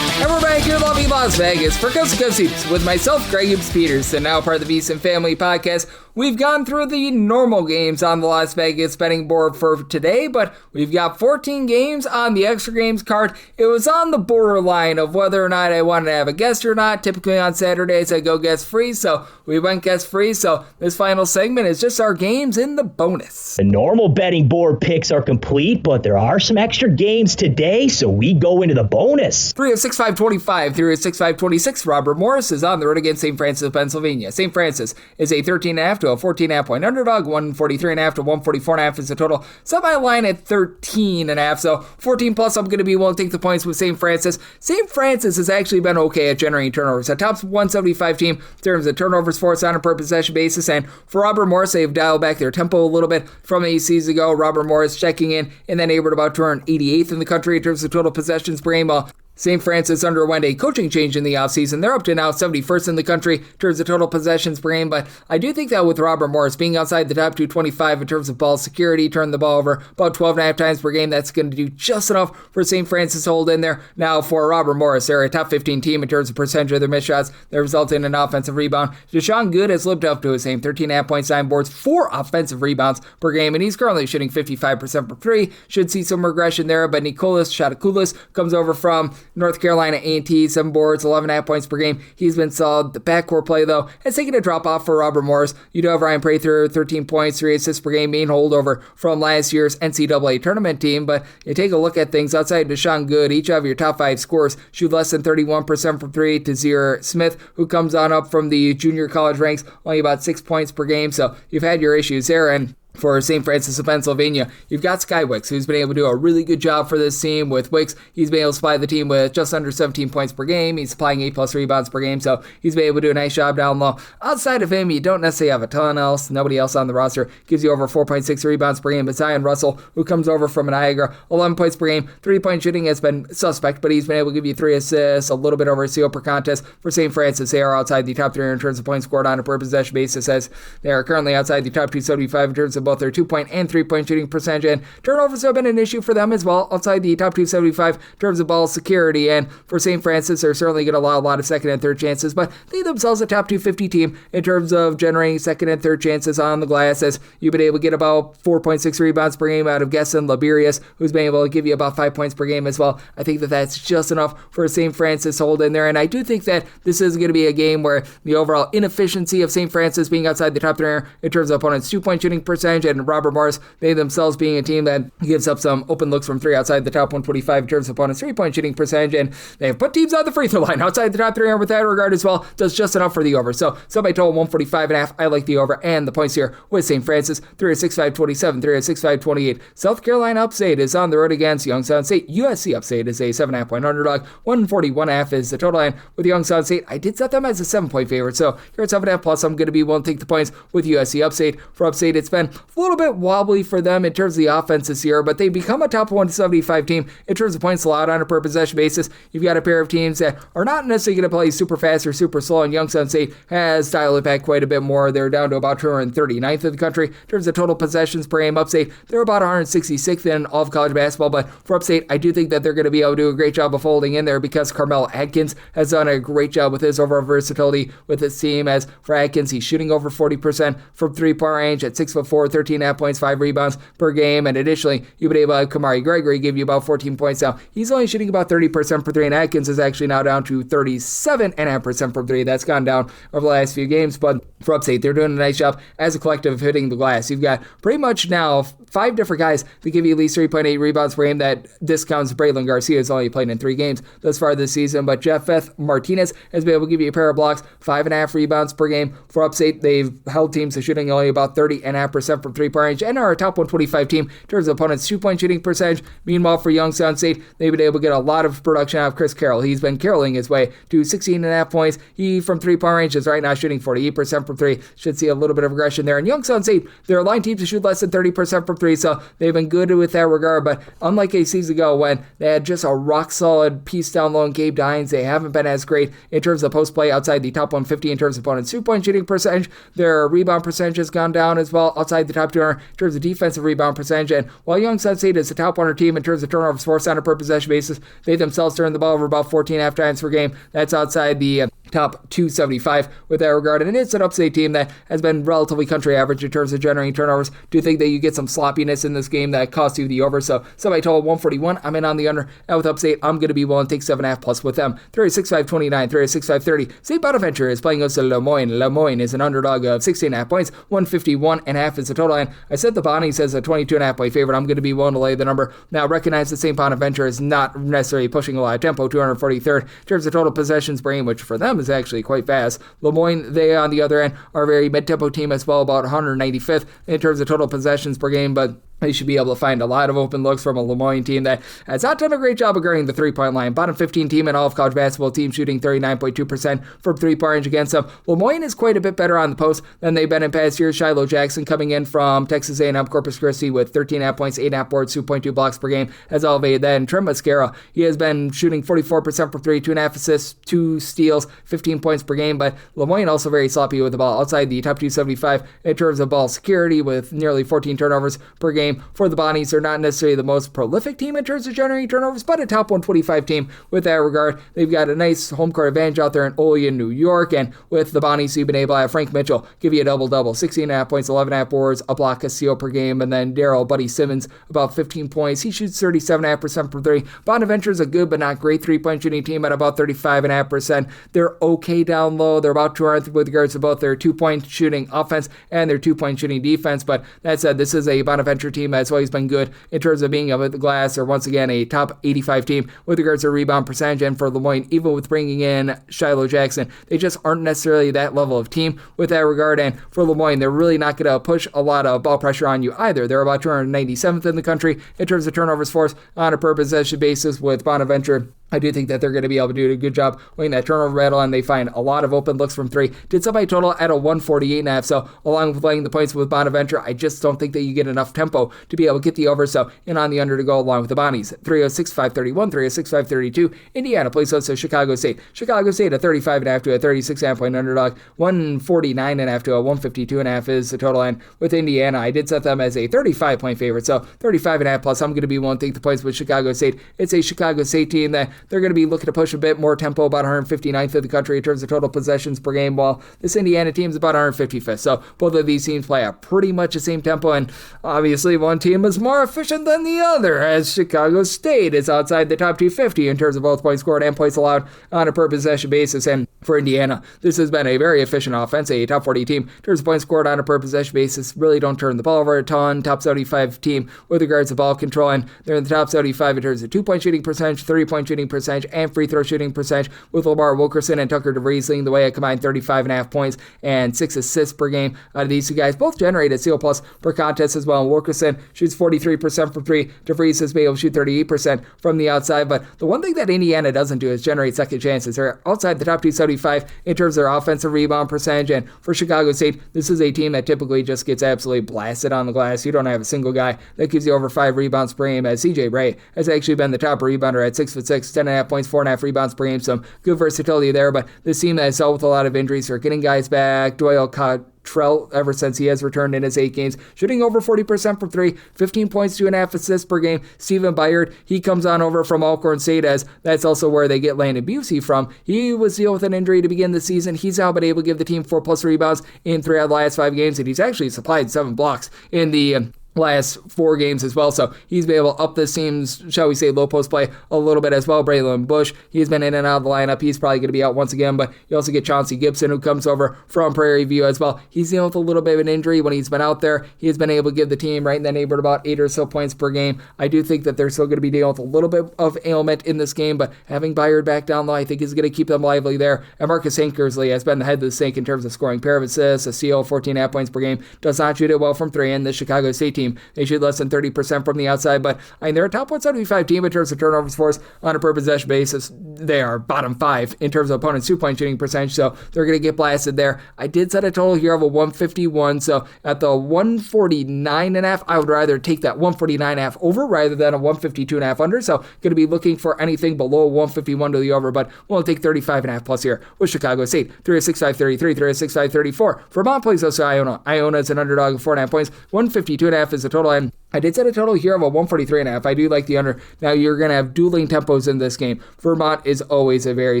And we're back here in lovely Las Vegas for Coast to Coast Hoops with myself, Greg Hoops Peterson, now part of the VSiN Family Podcast. We've gone through the normal games on the Las Vegas betting board for today, but we've got 14 games on the extra games card. It was on the borderline of whether or not I wanted to have a guest or not. Typically on Saturdays, I go guest free, so we went guest free. So this final segment is just our games in the bonus. The normal betting board picks are complete, but there are some extra games today, so we go into the bonus. 3 of 6, 525, 3 of 6, 526. Robert Morris is on the road against St. Francis, Pennsylvania. St. Francis is a 13.5 to a 14.5 point underdog. 143.5 to 144.5 is the total. Set my line at 13.5, so 14 plus. I'm going to be willing to take the points with St. Francis. St. Francis has actually been okay at generating turnovers. A top 175 team in terms of turnovers forced on a per possession basis, and for Robert Morris, they've dialed back their tempo a little bit from 8 seasons ago. Robert Morris checking in and then able to about 288th in the country in terms of total possessions per game. St. Francis underwent a coaching change in the offseason. They're up to now 71st in the country in terms of total possessions per game, but I do think that with Robert Morris being outside the top 225 in terms of ball security, turning the ball over about 12.5 times per game, that's going to do just enough for St. Francis to hold in there. Now for Robert Morris, they're a top 15 team in terms of percentage of their missed shots that result in an offensive rebound. Deshaun Good has lived up to his name, 13.5 points, 9 boards, 4 offensive rebounds per game, and he's currently shooting 55% from 3. Should see some regression there, but Nicolas Chatakoulis comes over from North Carolina A&T, 7 boards, 11.5 points per game. He's been solid. The backcourt play, though, has taken a drop off for Robert Morris. You do have Ryan Prather, 13 points, 3 assists per game, main holdover from last year's NCAA tournament team. But you take a look at things outside Deshaun Good, each of your top 5 scorers shoot less than 31% from 3. Tazir Smith, who comes on up from the junior college ranks, only about 6 points per game. So you've had your issues there. And for St. Francis of Pennsylvania, you've got Sky Wicks, who's been able to do a really good job for this team. With Wicks, he's been able to supply the team with just under 17 points per game. He's supplying 8+ rebounds per game, so he's been able to do a nice job down low. Outside of him, you don't necessarily have a ton else. Nobody else on the roster gives you over 4.6 rebounds per game. But Zion Russell, who comes over from Niagara, 11 points per game. 3-point shooting has been suspect, but he's been able to give you 3 assists, a little bit over a steal per contest. For St. Francis, they are outside the top 3 in terms of points scored on a per possession basis, as they are currently outside the top 275 in terms of of both their 2-point and 3-point shooting percentage, and turnovers have been an issue for them as well, outside the top 275 in terms of ball security. And for St. Francis, they're certainly going to allow a lot of second and third chances, but they themselves a top 250 team in terms of generating second and third chances on the glass, as you've been able to get about 4.6 rebounds per game out of Gesson Liberius, who's been able to give you about 5 points per game as well. I think that that's just enough for St. Francis to hold in there, and I do think that this is going to be a game where the overall inefficiency of St. Francis being outside the top 3 in terms of opponents' 2-point shooting percentage, and Robert Morris, they themselves being a team that gives up some open looks from 3 outside the top 125 in terms of opponents' 3-point shooting percentage, and they have put teams on the free throw line outside the top 3 with that regard as well, does just enough for the over. So by total 145.5, I like the over, and the points here with St. Francis, 3-6-5-27, 3-6-5-28. South Carolina Upstate is on the road against Youngstown St. USC Upstate is a 7.5 point underdog. 141.5 is the total line with Youngstown St. I did set them as a 7-point favorite, so here at 7.5 plus, I'm going to be willing to take the points with USC Upstate. For Upstate, it's been a little bit wobbly for them in terms of the offense this year, but they become a top 175 team in terms of points allowed on a per possession basis. You've got a pair of teams that are not necessarily going to play super fast or super slow, and Youngstown State has dialed it back quite a bit more. They're down to about 239th in the country in terms of total possessions per game. Upstate, they're about 166th in all of college basketball, but for Upstate, I do think that they're going to be able to do a great job of holding in there because Carmel Adkins has done a great job with his overall versatility with his team. As for Adkins, he's shooting over 40% from 3-point range at 6'4", 13.5 points, 5 rebounds per game, and additionally, you've been able to have Kamari Gregory give you about 14 points now. He's only shooting about 30% per 3, and Adkins is actually now down to 37.5% per 3. That's gone down over the last few games, but for Upstate, they're doing a nice job as a collective of hitting the glass. You've got pretty much now 5 different guys that give you at least 3.8 rebounds per game. That discounts Braylon Garcia, who's only played in 3 games thus far this season, but Jeff Martinez has been able to give you a pair of blocks, 5.5 rebounds per game. For Upstate, they've held teams to shooting only about 30.5% from 3-point range and are a top 125 team in terms of opponents' 2-point shooting percentage. Meanwhile, for Youngstown State, they've been able to get a lot of production out of Chris Carroll. He's been caroling his way to 16.5 points. He, from 3-point range, is right now shooting 48% from 3. Should see a little bit of regression there. And Youngstown State, they're a line team to shoot less than 30% from 3, so they've been good with that regard. But unlike a season ago when they had just a rock-solid piece down low in Gabe Dines, they haven't been as great in terms of post play outside the top 150 in terms of opponents' 2-point shooting percentage. Their rebound percentage has gone down as well outside the top 200 in terms of defensive rebound percentage. And while Youngstown State is the top 100 team in terms of turnovers forced on a per possession basis, they themselves turn the ball over about 14.5 times per game. That's outside the top 275 with that regard, and it's an Upstate team that has been relatively country average in terms of generating turnovers. Do think that you get some sloppiness in this game that costs you the over, so somebody told 141, I'm in on the under, and with Upstate, I'm going to be willing to take 7.5 plus with them. 36-5-29, 36-5-30. St. Bonaventure is playing against Lemoyne. Lemoyne is an underdog of 16.5 points, 151.5 is the total, and I said the Bonnies as a 22.5 point favorite. I'm going to be willing to lay the number. Now, recognize that St. Bonaventure is not necessarily pushing a lot of tempo, 243rd in terms of total possessions per game, which for them is actually quite fast. Lemoyne, they on the other end are a very mid-tempo team as well, about 195th in terms of total possessions per game, but they should be able to find a lot of open looks from a Lemoyne team that has not done a great job of guarding the 3-point line. Bottom 15 team in all of college basketball, team shooting 39.2% from 3-point range against them. Lemoyne is quite a bit better on the post than they've been in past years. Shiloh Jackson coming in from Texas A&M Corpus Christi with 13.5 points, 8.5 boards, 2.2 blocks per game has elevated that. And Trent Mascara, he has been shooting 44% from 3, 2.5 assists, 2 steals, 15 points per game, but Lemoyne also very sloppy with the ball outside the top 275 in terms of ball security with nearly 14 turnovers per game. For the Bonnies, they're not necessarily the most prolific team in terms of generating turnovers, but a top 125 team with that regard. They've got a nice home court advantage out there in Olean, New York, and with the Bonnies, you've been able to have Frank Mitchell give you a double-double, 16.5 points, 11.5 boards, a block, a steal per game, and then Daryl Buddy Simmons, about 15 points. He shoots 37.5% from 3. Bonaventure's a good but not great 3-point shooting team at about 35.5%. They're okay down low. They're about 200th with regards to both their 2-point shooting offense and their 2-point shooting defense, but that said, this is a Bonaventure team that's always been good in terms of being up at the glass. They're once again a top 85 team with regards to rebound percentage, and for Lemoyne, even with bringing in Shiloh Jackson, they just aren't necessarily that level of team with that regard, and for Lemoyne, they're really not going to push a lot of ball pressure on you either. They're about 297th in the country in terms of turnovers forced on a per possession basis, with Bonaventure I do think that they're going to be able to do a good job winning that turnover battle, and they find a lot of open looks from three. Did somebody total at a 148.5, so along with laying the points with Bonaventure, I just don't think that you get enough tempo to be able to get the over, so in on the under to go along with the Bonnies. 306-531, 306-532. Indiana plays host to Chicago State. Chicago State a 35.5 to a 36.5 point underdog. 149.5 to a 152.5 is the total, and with Indiana, I did set them as a 35 point favorite, so 35.5 plus. I'm going to be willing to take the points with Chicago State. It's a Chicago State team that they're going to be looking to push a bit more tempo, about 159th in the country in terms of total possessions per game, while this Indiana team is about 155th. So both of these teams play at pretty much the same tempo, and obviously one team is more efficient than the other, as Chicago State is outside the top 250 in terms of both points scored and points allowed on a per possession basis. And for Indiana, this has been a very efficient offense, a top 40 team in terms of points scored on a per possession basis. Really don't turn the ball over a ton. Top 75 team with regards to ball control, and they're in the top 75 in terms of 2-point shooting percentage, 3-point shooting percentage, and free throw shooting percentage, with Lamar Wilkerson and Tucker DeVries leading the way at combined 35.5 points and 6 assists per game. Out of these two guys, both generated steal plus per contest as well. And Wilkerson shoots 43% from three. DeVries has been able to shoot 38% from the outside. But the one thing that Indiana doesn't do is generate second chances. They're outside the top 275 in terms of their offensive rebound percentage. And for Chicago State, this is a team that typically just gets absolutely blasted on the glass. You don't have a single guy that gives you over 5 rebounds per game, as CJ Ray has actually been the top rebounder at 6'6", 10.5 points, 4.5 rebounds per game. Some good versatility there, but this team has dealt with a lot of injuries. They're getting guys back. Doyle Cottrell, ever since he has returned in his 8 games, shooting over 40% from 3, 15 points, 2.5 assists per game. Stephen Byard, he comes on over from Alcorn State, as that's also where they get Landon Busey from. He was dealing with an injury to begin the season. He's now been able to give the team 4+ rebounds in 3 out of the last 5 games, and he's actually supplied 7 blocks in the last 4 games as well, so he's been able to up this team's, shall we say, low post play a little bit as well. Braylon Bush, he's been in and out of the lineup. He's probably going to be out once again, but you also get Chauncey Gibson, who comes over from Prairie View as well. He's dealing with a little bit of an injury. When he's been out there, he has been able to give the team right in that neighborhood about 8 or so points per game. I do think that they're still going to be dealing with a little bit of ailment in this game, but having Byard back down low, I think is going to keep them lively there. And Marcus Hankersley has been the head of the snake in terms of scoring, pair of assists, a steal, 14.5 points per game. Does not shoot it well from 3, and the Chicago State team, they shoot less than 30% from the outside, but I mean, they're a top 175 team in terms of turnovers force on a per possession basis. They are bottom 5 in terms of opponents' 2-point shooting percentage, so they're going to get blasted there. I did set a total here of a 151, so at the 149.5, I would rather take that 149.5 over rather than a 152.5 under, so going to be looking for anything below 151 to the over, but we'll take 35.5 plus here with Chicago State. 306-533, 306-534. Vermont plays host to Iona. Iona is an underdog of 4.5 points. 152.5 is the total, and I did set a total here of a 143.5. I do like the under. Now, you're going to have dueling tempos in this game. Vermont is always a very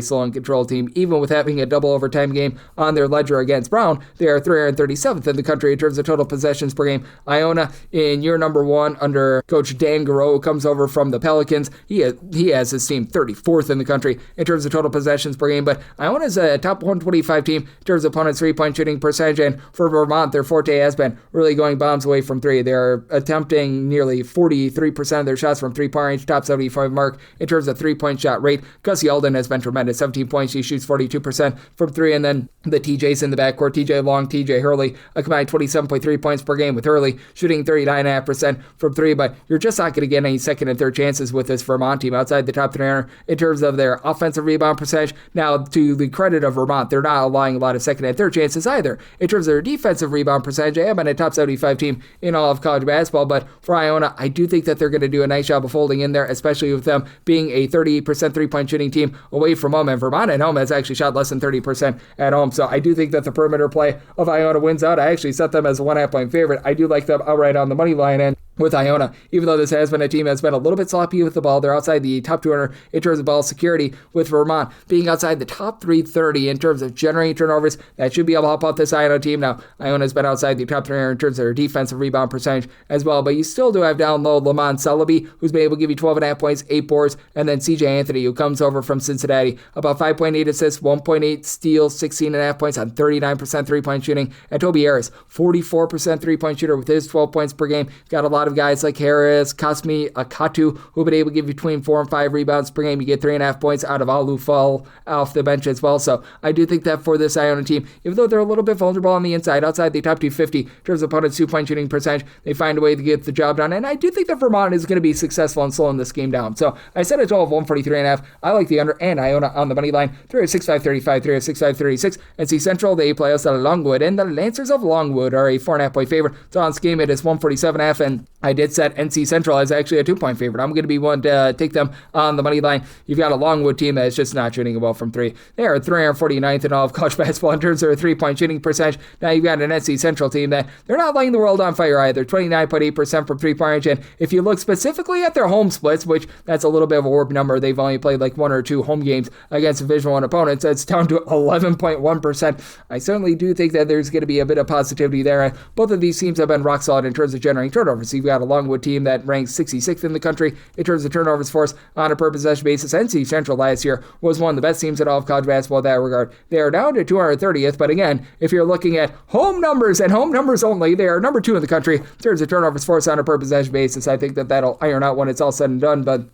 slow and controlled team. Even with having a double overtime game on their ledger against Brown, they are 337th in the country in terms of total possessions per game. Iona, in year number 1 under Coach Dan Garreau, who comes over from the Pelicans, he has his team 34th in the country in terms of total possessions per game. But Iona is a top 125 team in terms of opponents' 3-point shooting percentage. And for Vermont, their forte has been really going bombs away from 3. They're attempting nearly 43% of their shots from 3-point range, top 75 mark in terms of 3-point shot rate. Gus Yeldon has been tremendous, 17 points. He shoots 42% from 3, and then the TJs in the backcourt, TJ Long, TJ Hurley, a combined 27.3 points per game, with Hurley shooting 39.5% from 3, but you're just not going to get any second and third chances with this Vermont team outside the top 300 in terms of their offensive rebound percentage. Now, to the credit of Vermont, they're not allowing a lot of second and third chances either. In terms of their defensive rebound percentage, they have been a top 75 team in all of college basketball, but for Iona, I do think that they're going to do a nice job of holding in there, especially with them being a 38% 3-point shooting team away from home, and Vermont at home has actually shot less than 30% at home, so I do think that the perimeter play of Iona wins out. I actually set them as a 1.5 point favorite. I do like them outright on the money line, and with Iona, even though this has been a team that's been a little bit sloppy with the ball, they're outside the top 200 in terms of ball security, with Vermont being outside the top 330 in terms of generating turnovers. That should be able to help out this Iona team. Now, Iona's been outside the top 300 in terms of their defensive rebound percentage as well, but you still do have down low Lamont Celebi, who's been able to give you 12.5 points, 8 boards, and then CJ Anthony, who comes over from Cincinnati, about 5.8 assists, 1.8 steals, 16.5 points on 39% 3-point shooting, and Toby Harris, 44% 3-point shooter with his 12 points per game. Got a lot lot of guys like Harris, Kasmi, Akatu, who have been able to give you between 4 and 5 rebounds per game. You get 3.5 points out of Alufal off the bench as well. So I do think that for this Iona team, even though they're a little bit vulnerable on the inside, outside the top 250 in terms of opponents' 2-point shooting percentage, they find a way to get the job done. And I do think that Vermont is going to be successful in slowing this game down. So I said a total of 143.5. I like the under and Iona on the money line. 306.535, 306.536. NC Central, they play us out of Longwood, and the Lancers of Longwood are a 4.5 point favorite. So on this game, it is 147.5, and I did set NC Central as actually a 2-point favorite. I'm going to be one to take them on the money line. You've got a Longwood team that is just not shooting well from three. They are 349th in all of college basketball in terms of their 3-point shooting percentage. Now you've got an NC Central team that they're not lighting the world on fire either. 29.8% from 3-point range. And if you look specifically at their home splits, which that's a little bit of a warped number, they've only played like 1 or 2 home games against Division I opponents. It's down to 11.1%. I certainly do think that there's going to be a bit of positivity there. Both of these teams have been rock solid in terms of generating turnovers. So you've got a Longwood team that ranks 66th in the country in terms of turnovers forced on a per possession basis. NC Central last year was one of the best teams in all of college basketball in that regard. They are down to 230th, but again, if you're looking at home numbers and home numbers only, they are number 2 in the country in terms of turnovers forced on a per possession basis. I think that that'll iron out when it's all said and done, but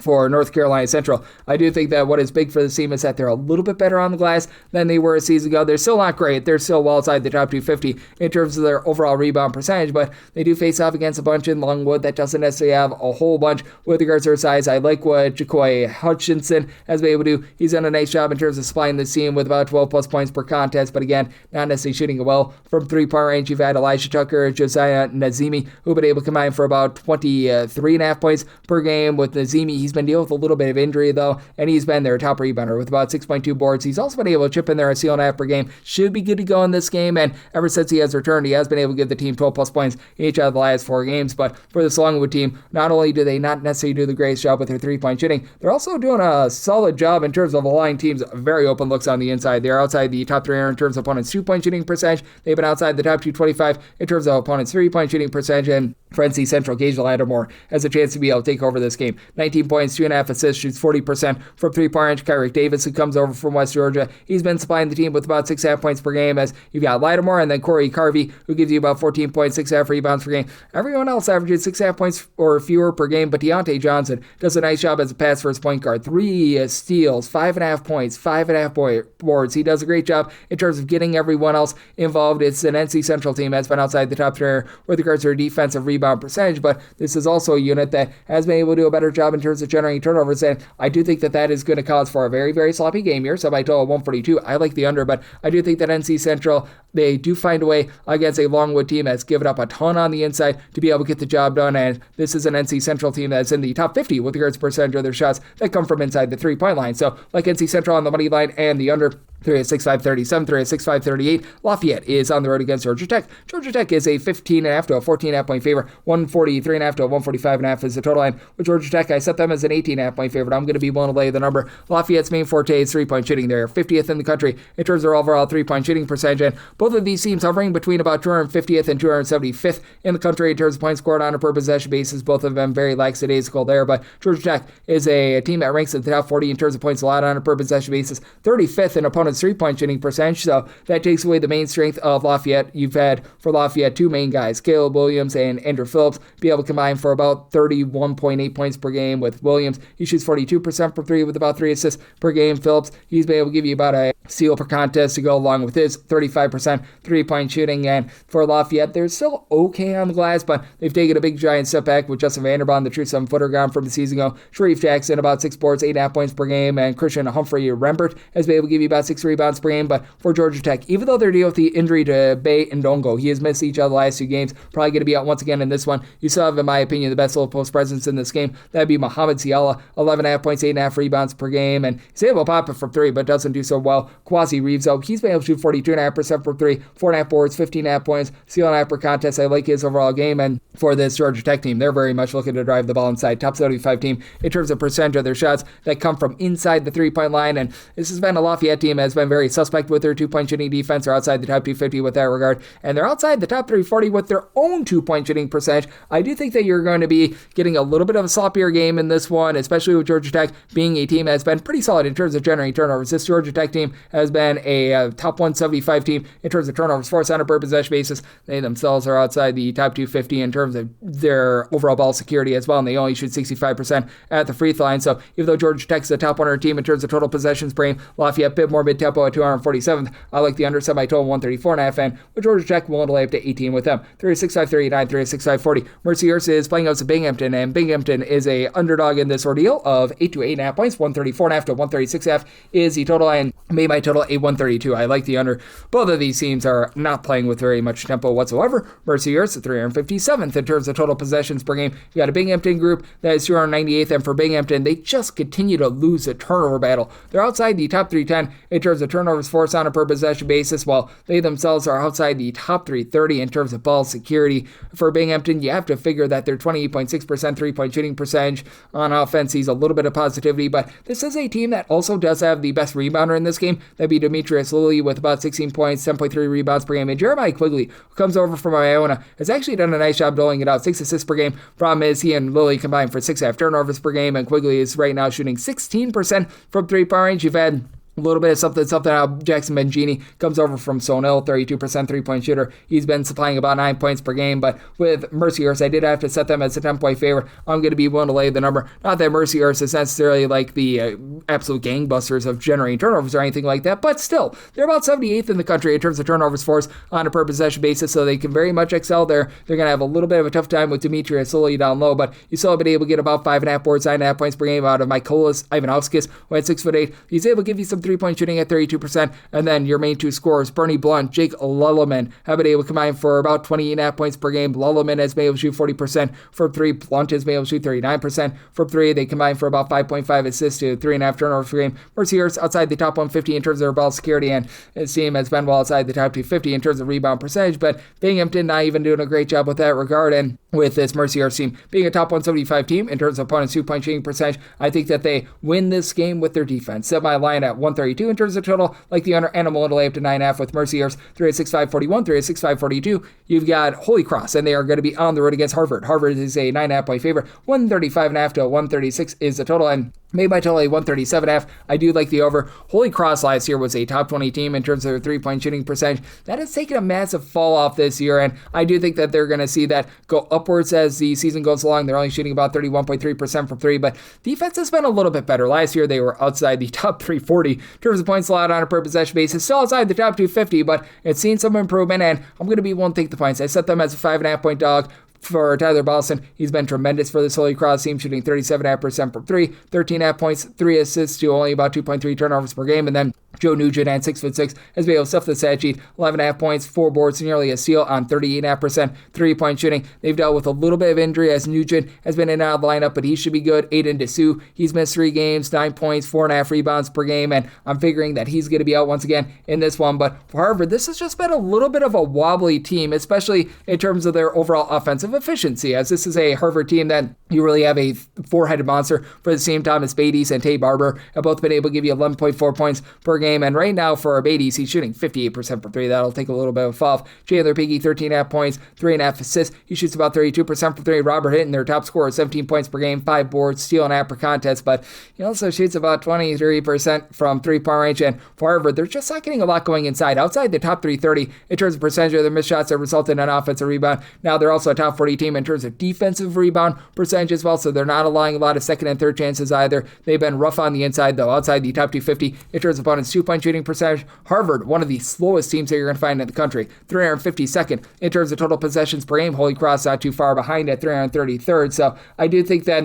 for North Carolina Central, I do think that what is big for the team is that they're a little bit better on the glass than they were a season ago. They're still not great. They're still well outside the top 250 in terms of their overall rebound percentage, but they do face off against a bunch in Longwood that doesn't necessarily have a whole bunch with regards to their size. I like what Jacoy Hutchinson has been able to do. He's done a nice job in terms of supplying the team with about 12 plus points per contest, but again, not necessarily shooting it well from 3-point range. You've had Elijah Tucker, Josiah Nazemi, who've been able to combine for about 23.5 points per game. With Nazemi, he's been dealing with a little bit of injury though, and he's been their top rebounder with about 6.2 boards. He's also been able to chip in there a steal and a half per game. Should be good to go in this game, and ever since he has returned, he has been able to give the team 12 plus points in each of the last 4 games. But for this Longwood team, not only do they not necessarily do the greatest job with their 3-point shooting, they're also doing a solid job in terms of allowing teams very open looks on the inside. They're outside the top 300 in terms of opponents' 2-point shooting percentage. They've been outside the top 225 in terms of opponents' 3-point shooting percentage, and for NC Central, Gage Lattimore has a chance to be able to take over this game. 19 points, 2.5 assists, shoots 40% from 3-point range. Kyrick Davis, who comes over from West Georgia, he's been supplying the team with about 6.5 points per game, as you've got Lattimore and then Corey Carvey, who gives you about 14 points, 6.5 rebounds per game. Everyone else averages 6.5 points or fewer per game, but Deontay Johnson does a nice job as a pass first point guard. 3 steals, 5.5 points, 5.5 boards. He does a great job in terms of getting everyone else involved. It's an NC Central team that's been outside the top 3 with regards to their defensive rebound percentage, but this is also a unit that has been able to do a better job in terms of generating turnovers, and I do think that that is going to cause for a very, very sloppy game here. So by total 142, I like the under, but I do think that NC Central, they do find a way against a Longwood team that's given up a ton on the inside to be able to get the job done, and this is an NC Central team that's in the top 50 with regards to percentage of their shots that come from inside the 3-point line. So like NC Central on the money line and the under. 306.537, 306.538. Lafayette is on the road against Georgia Tech. Georgia Tech is a 15.5 to a 14.5 point favorite. 143.5 to a 145.5 is the total line. With Georgia Tech, I set them as an 18.5 point favorite. I'm going to be willing to lay the number. Lafayette's main forte is 3-point shooting. They're 50th in the country in terms of their overall 3-point shooting percentage, and both of these teams hovering between about 250th and 275th in the country in terms of points scored on a per possession basis. Both of them very lackadaisical there, but Georgia Tech is a team that ranks at the top 40 in terms of points allowed on a per possession basis. 35th in opponents' 3-point shooting percentage, so that takes away the main strength of Lafayette. You've had for Lafayette 2 main guys, Caleb Williams and Andrew Phillips, be able to combine for about 31.8 points per game. With Williams, he shoots 42% from 3 with about 3 assists per game. Phillips, he's been able to give you about a steal per contest to go along with his 35% 3-point shooting. And for Lafayette, they're still okay on the glass, but they've taken a big giant step back with Justin Vanderbond, the true 7-footer gone from the season ago. Sharif Jackson, about 6 boards, 8.5 points per game, and Christian Humphrey Rembert has been able to give you about 6 rebounds per game. But for Georgia Tech, even though they're dealing with the injury to Bay Ndongo, he has missed each of the last 2 games, probably going to be out once again in this one. You still have, in my opinion, the best little post presence in this game. That'd be Mohamed Siala, 11.5 points, 8.5 rebounds per game, and he's able to pop it from 3, but doesn't do so well. Quasi Reeves, though, he's been able to shoot 42.5% from 3, 4.5 boards, 15.5 points, steal and a half per contest. I like his overall game, and for this Georgia Tech team, they're very much looking to drive the ball inside. Top 75 team in terms of percentage of their shots that come from inside the 3-point line, and this has been a Lafayette team has been very suspect with their 2-point shooting defense. They're outside the top 250 with that regard, and they're outside the top 340 with their own 2-point shooting percentage. I do think that you're going to be getting a little bit of a sloppier game in this one, especially with Georgia Tech being a team that's been pretty solid in terms of generating turnovers. This Georgia Tech team has been a top 175 team in terms of turnovers forced on a per possession basis. They themselves are outside the top 250 in terms of their overall ball security as well, and they only shoot 65% at the free throw line. So even though Georgia Tech is a top 100 team in terms of total possessions per game, Lafayette a bit more mid-tempo at 247th. I like the under semi-total 134.5, and with Georgia Tech willing to lay up to 18 with them. 36-5-39, 36-5-40. Mercer is playing out to Binghamton, and Binghamton is a underdog in this ordeal of 8 to 8.5 points. 134.5 to 136.5 is the total, and made my total a 132. I like the under. Both of these teams are not playing with very much tempo whatsoever. Mercer is 357th in terms of total possessions per game. You got a Binghamton group that is 298th, and for Binghamton, they just continue to lose a turnover battle. They're outside the top 310 in terms of turnovers forced on a per possession basis, while they themselves are outside the top 330 in terms of ball security. For Binghamton, you have to figure that their 28.6% three-point shooting percentage on offense sees a little bit of positivity, but this is a team that also does have the best rebounder in this game. That'd be Demetrius Lilly with about 16 points, 10.3 rebounds per game, and Jeremiah Quigley, who comes over from Iona, has actually done a nice job doling it out. 6 assists per game. Problem is, he and Lilly combined for 6.5 turnovers per game, and Quigley is right now shooting 16% from three-point range. You've had a little bit of something out. Jackson Bengini comes over from Sonil, 32% three-point shooter. He's been supplying about 9 points per game, but with Mercer, I did have to set them as a 10-point favorite. I'm going to be willing to lay the number. Not that Mercer is necessarily like the absolute gangbusters of generating turnovers or anything like that, but still, they're about 78th in the country in terms of turnovers forced on a per possession basis, so they can very much excel there. They're going to have a little bit of a tough time with Demetrius Lilly down low, but you still have been able to get about 5.5 boards, 9.5 points per game out of Mykolas Ivanauskas, who at 6'8". He's able to give you some three-point shooting at 32%, and then your main two scorers, Bernie Blunt, Jake Lulleman, have been able to combine for about 28.5 points per game. Lulleman has been able to shoot 40% from three. Blunt has been able to shoot 39% from three. They combine for about 5.5 assists to 3.5 turnovers per game. Mercer's outside the top 150 in terms of their ball security, and his team has been well outside the top 250 in terms of rebound percentage, but Binghamton not even doing a great job with that regard. And with this Mercer team being a top 175 team in terms of opponent's 2-point shooting percentage, I think that they win this game with their defense. Set my line at 132 in terms of total, like the under, and I'm willing to lay up to 9.5 with Mercer's 3-6-5-41, 3-6-5-42. You've got Holy Cross, and they are going to be on the road against Harvard. Harvard is a 9.5 point favorite. 135.5 to 136 is the total, and made by total a 137.5. I do like the over. Holy Cross last year was a top 20 team in terms of their three-point shooting percentage. That has taken a massive fall off this year, and I do think that they're going to see that go upwards as the season goes along. They're only shooting about 31.3% from three, but defense has been a little bit better. Last year, they were outside the top 340 in terms of points allowed on a per possession basis. Still outside the top 250, but it's seen some improvement, and I'm going to be willing to take the points. I set them as a 5.5 point dog. For Tyler Boston, he's been tremendous for this Holy Cross team, shooting 37.5% from three, 13.5 points, 3 assists to only about 2.3 turnovers per game, and then Joe Nugent at 6'6" has been able to stuff the stat sheet, 11.5 points, 4 boards, nearly a steal on 38.5% three-point shooting. They've dealt with a little bit of injury as Nugent has been in and out of the lineup, but he should be good. Aiden Dessou, he's missed 3 games, 9 points, 4.5 rebounds per game, and I'm figuring that he's going to be out once again in this one. But for Harvard, this has just been a little bit of a wobbly team, especially in terms of their overall offensive efficiency, as this is a Harvard team that you really have a four-headed monster for the same Thomas Beatties and Tay Barber have both been able to give you 11.4 points per game, and right now for Beatties, he's shooting 58% from three. That'll take a little bit of a fall off. Chandler Piggy, 13.5 points, 3.5 assists. He shoots about 32% from three. Robert Hinton, their top scorer, 17 points per game, 5 boards, steal and half per contest, but he also shoots about 23% from three-point range, and for Harvard, they're just not getting a lot going inside. Outside the top 330 in terms of percentage of their missed shots that result in an offensive rebound. Now they're also a top 40 team in terms of defensive rebound percentage as well, so they're not allowing a lot of second and third chances either. They've been rough on the inside, though, outside the top 250 in terms of opponents' 2-point shooting percentage. Harvard, one of the slowest teams that you're going to find in the country, 352nd in terms of total possessions per game. Holy Cross not too far behind at 333rd, so I do think that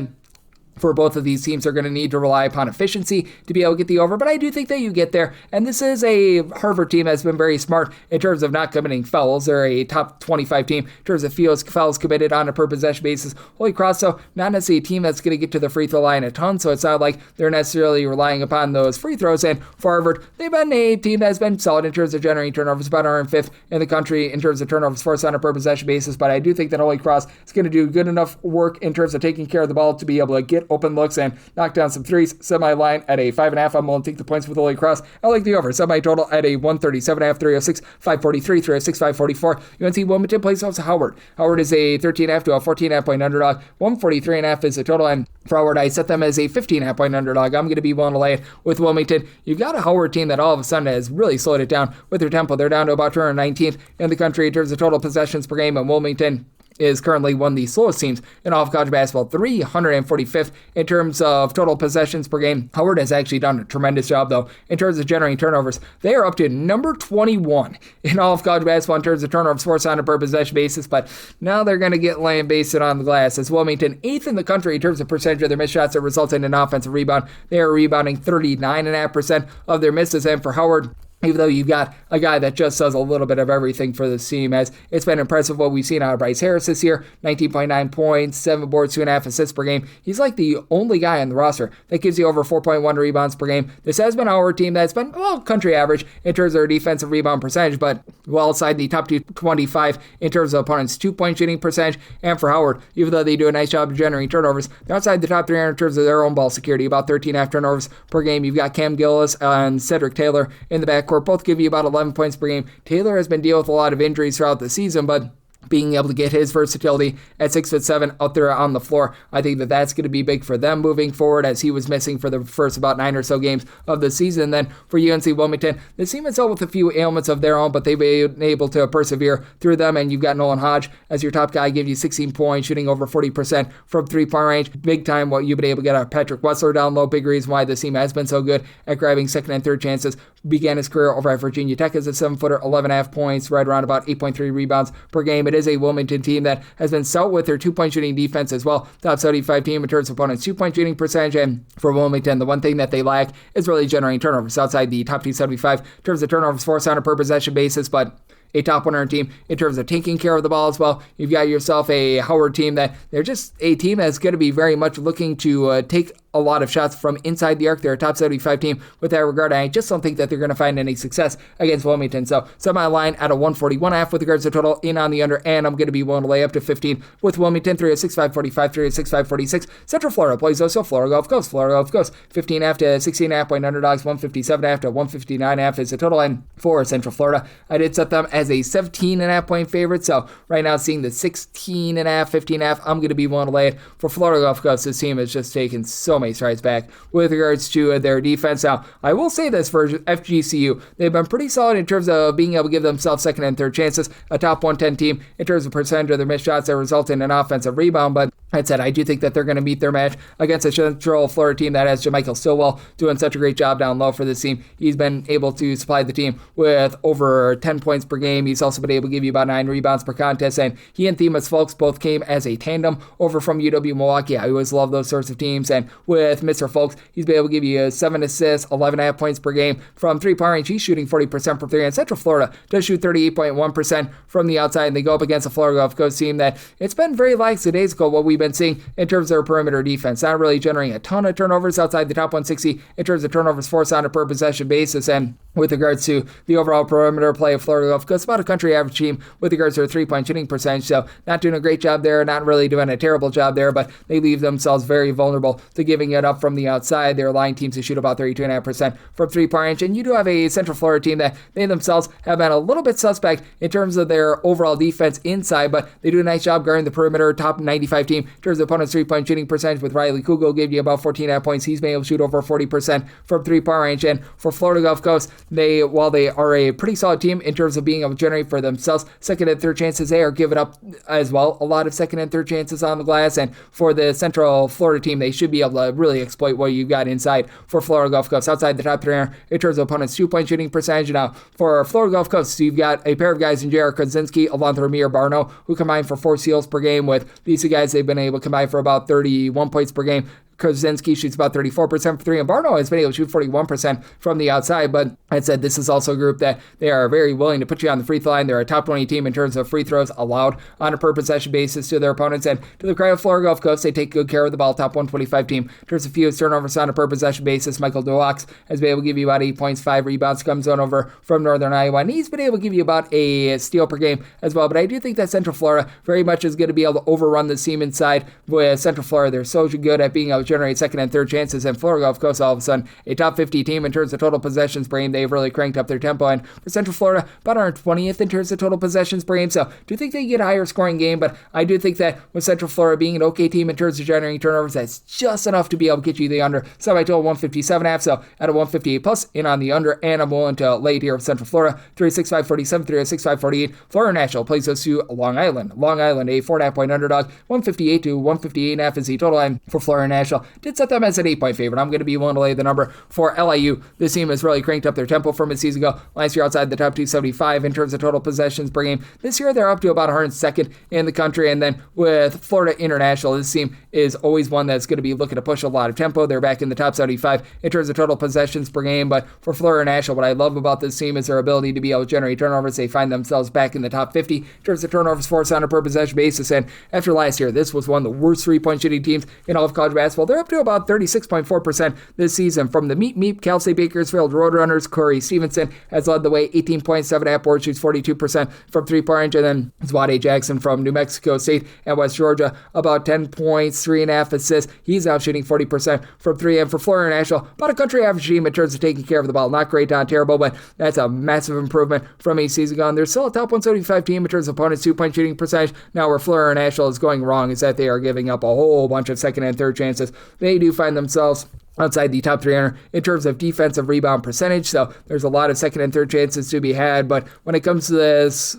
for both of these teams, are going to need to rely upon efficiency to be able to get the over, but I do think that you get there, and this is a Harvard team that's been very smart in terms of not committing fouls. They're a top 25 team in terms of fouls committed on a per possession basis. Holy Cross, so not necessarily a team that's going to get to the free throw line a ton, so it's not like they're necessarily relying upon those free throws, and for Harvard, they've been a team that's been solid in terms of generating turnovers, about 105th in the country in terms of turnovers forced on a per possession basis, but I do think that Holy Cross is going to do good enough work in terms of taking care of the ball to be able to get get open looks and knock down some threes. Semi-line at a 5.5. I'm willing to take the points with Holy Cross. I like the over. Semi-total at a 137.5, 306, 543, 306, 544. UNC Wilmington plays host to Howard. Howard is a 13.5 to a 14.5 point underdog. 143.5 is the total, and for Howard, I set them as a 15.5 point underdog. I'm going to be willing to lay it with Wilmington. You've got a Howard team that all of a sudden has really slowed it down with their tempo. They're down to about 219th in the country in terms of total possessions per game, and Wilmington is currently one of the slowest teams in all of college basketball, 345th in terms of total possessions per game. Howard has actually done a tremendous job, though, in terms of generating turnovers. They are up to number 21 in all of college basketball in terms of turnovers forced on a per possession basis, but now they're going to get land-based on the glass, as Wilmington 8th in the country in terms of percentage of their missed shots that result in an offensive rebound. They are rebounding 39.5% of their misses, and for Howard, even though you've got a guy that just does a little bit of everything for this team, as it's been impressive what we've seen out of Bryce Harris this year, 19.9 points, 7 boards, 2.5 assists per game. He's like the only guy on the roster that gives you over 4.1 rebounds per game. This has been our team that's been, well, country average in terms of their defensive rebound percentage, but well outside the top 25 in terms of opponents' 2-point shooting percentage. And for Howard, even though they do a nice job of generating turnovers, they're outside the top 300 in terms of their own ball security, about 13.5 turnovers per game. You've got Cam Gillis and Cedric Taylor in the backcourt, both give you about 11 points per game. Taylor has been dealing with a lot of injuries throughout the season, but being able to get his versatility at 6'7" out there on the floor, I think that that's going to be big for them moving forward, as he was missing for the first about 9 or so games of the season. Then for UNC Wilmington, the team is dealt with a few ailments of their own, but they've been able to persevere through them, and you've got Nolan Hodge as your top guy, give you 16 points, shooting over 40% from 3-point range. Big time what you've been able to get out of Patrick Wessler down low. Big reason why this team has been so good at grabbing second and third chances. Began his career over at Virginia Tech as a 7-footer, 11.5 points, right around about 8.3 rebounds per game. It is a Wilmington team that has been stout with their 2-point shooting defense as well. Top 75 team in terms of opponents' 2-point shooting percentage. And for Wilmington, the one thing that they lack is really generating turnovers outside the top 275 in terms of turnovers forced on a per possession basis, but a top 100 team in terms of taking care of the ball as well. You've got yourself a Howard team that they're just a team that's going to be very much looking to take a lot of shots from inside the arc. They're a top 75 team with that regard, and I just don't think that they're going to find any success against Wilmington. So semi-line at a 141.5 with regards to total, in on the under, and I'm going to be willing to lay up to 15 with Wilmington. 306, 545, 306, 546. Central Florida plays also Florida Gulf Coast. Florida Gulf Coast, 15.5 to 16.5 point underdogs, 157.5 to 159.5 is the total, and for Central Florida, I did set them as a 17.5 point favorite, so right now seeing the 16.5, 15.5, I'm going to be willing to lay it. For Florida Gulf Coast, this team has just taken so many strides back with regards to their defense. Now, I will say this for FGCU, they've been pretty solid in terms of being able to give themselves second and third chances, a top 110 team in terms of percentage of their missed shots that result in an offensive rebound, but that said, I do think that they're going to meet their match against a Central Florida team that has JaMychal Stillwell doing such a great job down low for this team. He's been able to supply the team with over 10 points per game. He's also been able to give you about 9 rebounds per contest, and he and Themis Folks both came as a tandem over from UW Milwaukee. I always love those sorts of teams, and with Mr. Folks, he's been able to give you 7 assists, 11.5 points per game from 3-point range. He's shooting 40% from 3, and Central Florida does shoot 38.1% from the outside, and they go up against a Florida Gulf Coast team that it's been very lackadaisical what we've been seeing in terms of their perimeter defense. Not really generating a ton of turnovers outside the top 160 in terms of turnovers forced on a per possession basis, and with regards to the overall perimeter play of Florida Gulf Coast, about a country average team with regards to their 3-point shooting percentage, so not doing a great job there, not really doing a terrible job there, but they leave themselves very vulnerable to giving it up from the outside. They're allowing teams to shoot about 32.5% from 3-point range, and you do have a Central Florida team that they themselves have been a little bit suspect in terms of their overall defense inside, but they do a nice job guarding the perimeter, top 95 team in terms of opponents' 3-point shooting percentage, with Riley Kugel gave you about 14.5 points. He's been able to shoot over 40% from 3-point range, and for Florida Gulf Coast, while they are a pretty solid team in terms of being able to generate for themselves second and third chances, they are giving up as well a lot of second and third chances on the glass, and for the Central Florida team, they should be able to really exploit what you've got inside for Florida Gulf Coast, outside the top 300 in terms of opponents' 2-point shooting percentage. Now, for Florida Gulf Coast, you've got a pair of guys in J.R. Krasinski along with Ramir Barno, who combine for 4 steals per game. With these two guys, they've been able to combine for about 31 points per game. Krasinski shoots about 34% from 3, and Barno has been able to shoot 41% from the outside, but I said this is also a group that they are very willing to put you on the free throw line. They're a top 20 team in terms of free throws allowed on a per possession basis to their opponents, and to the credit of Florida Gulf Coast, they take good care of the ball. Top 125 team in terms of fewest turnovers on a per possession basis. Michael Duox has been able to give you about 8 points, 5 rebounds, comes on over from Northern Iowa, and he's been able to give you about a steal per game as well, but I do think that Central Florida very much is going to be able to overrun this team inside. With Central Florida, they're so good at being able able to generate second and third chances. And Florida, of course, all of a sudden, a top 50 team in terms of total possessions per game. They've really cranked up their tempo. And for Central Florida, about 120th in terms of total possessions per game. So do think they get a higher scoring game, but I do think that with Central Florida being an okay team in terms of generating turnovers, that's just enough to be able to get you the under. So I told 157.5, so at a 158 plus in on the under, and I'm willing to lay it here with Central Florida. 306.547, 306.548. Florida National plays us to Long Island. Long Island, a 4.5 point underdog. 158 to 158.5 is the total line for Florida National. Did set them as an 8-point favorite. I'm going to be willing to lay the number for LIU. This team has really cranked up their tempo from a season ago. Last year outside the top 275 in terms of total possessions per game. This year they're up to about 102nd in the country. And then with Florida International, this team is always one that's going to be looking to push a lot of tempo. They're back in the top 75 in terms of total possessions per game. But for Florida National, what I love about this team is their ability to be able to generate turnovers. They find themselves back in the top 50 in terms of turnovers forced on a per possession basis. And after last year, this was one of the worst three-point shooting teams in all of college basketball. They're up to about 36.4% this season. From the Meep, Cal State Bakersfield Roadrunners, Corey Stevenson has led the way, 18 points, 7.5 boards, shoots 42% from three-point range. And then Zwade Jackson from New Mexico State and West Georgia, about 10 points, 3.5 assists. He's now shooting 40% from three. And for Florida National, about a country average team in terms of taking care of the ball. Not great, not terrible, but that's a massive improvement from a season ago. And they're still a top 175 team in terms of opponents' two-point shooting percentage. Now, where Florida National is going wrong is that they are giving up a whole bunch of second and third chances. They do find themselves outside the top 300 in terms of defensive rebound percentage, so there's a lot of second and third chances to be had. But when it comes to this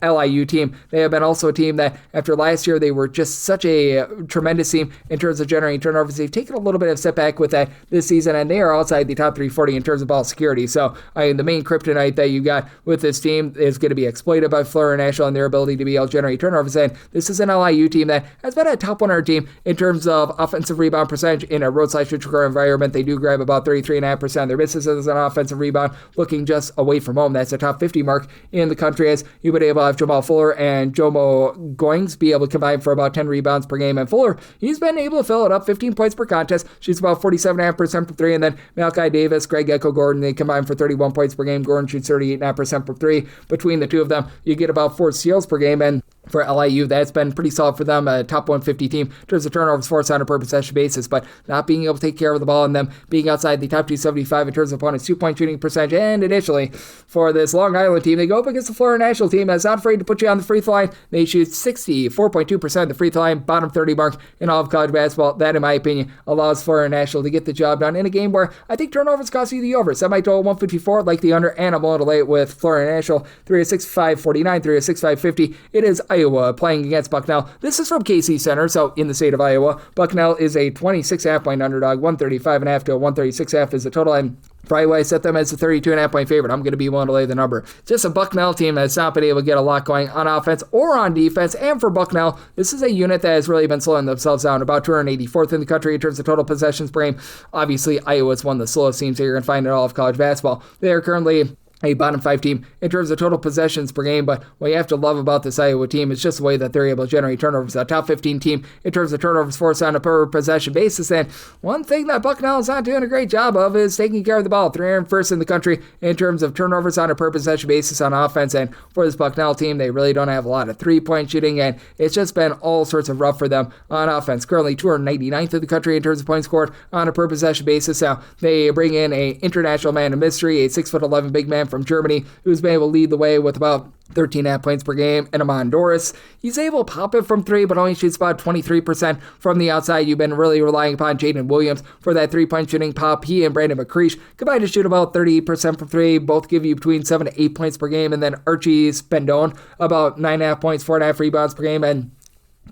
LIU team, they have been also a team that after last year they were just such a tremendous team in terms of generating turnovers. They've taken a little bit of step back with that this season, and they are outside the top 340 in terms of ball security. So the main kryptonite that you got with this team is going to be exploited by Florida National and their ability to be able to generate turnovers. And this is an LIU team that has been a top 100 team in terms of offensive rebound percentage in a road/neutral environment. They do grab about 33.5% of their misses as an offensive rebound, looking just away from home. That's a top 50 mark in the country, as you've been able to have Jamal Fuller and Jomo Goings be able to combine for about 10 rebounds per game. And Fuller, he's been able to fill it up, 15 points per contest, shoots about 47.5% from three. And then Malachi Davis, Greg Echo Gordon, they combine for 31 points per game. Gordon shoots 38.5% from three. Between the two of them, you get about 4 steals per game. And for LIU, that's been pretty solid for them, a top 150 team in terms of turnovers forced on a per possession basis, but not being able to take care of the ball and them being outside the top 275 in terms of opponents' two-point shooting percentage. And additionally, for this Long Island team, they go up against the Florida National team that's not afraid to put you on the free throw line. They shoot 64.2% of the free throw line, bottom 30 mark in all of college basketball. That, in my opinion, allows Florida National to get the job done in a game where I think turnovers cost you the over. Semi-total 154, like the under, and I'm willing to lay it with Florida National, 306.549, 306.550. It is Iowa playing against Bucknell. This is from KC Center, so in the state of Iowa. Bucknell is a 26.5 point underdog, 135.5 to a 136.5 is the total. And for Iowa, I set them as a 32.5 point favorite. I'm going to be willing to lay the number. Just a Bucknell team that's not been able to get a lot going on offense or on defense. And for Bucknell, this is a unit that has really been slowing themselves down, about 284th in the country in terms of total possessions per game. Obviously, Iowa is one of the slowest teams that you're going to find in all of college basketball. They are currently a bottom 5 team in terms of total possessions per game, but what you have to love about this Iowa team is just the way that they're able to generate turnovers. A top 15 team in terms of turnovers forced on a per possession basis, and one thing that Bucknell is not doing a great job of is taking care of the ball. 301st in the country in terms of turnovers on a per possession basis on offense, and for this Bucknell team, they really don't have a lot of three-point shooting, and it's just been all sorts of rough for them on offense. Currently 299th in the country in terms of points scored on a per possession basis. Now, they bring in a international man of mystery, a 6'11" big man from Germany, who's been able to lead the way with about 13.5 points per game, and Amon Doris. He's able to pop it from three, but only shoots about 23% from the outside. You've been really relying upon Jaden Williams for that three-point shooting pop. He and Brandon McCreesh combined to shoot about 38% from three. Both give you between 7 to 8 points per game, and then Archie Spendone about 9.5 points, 4.5 rebounds per game. And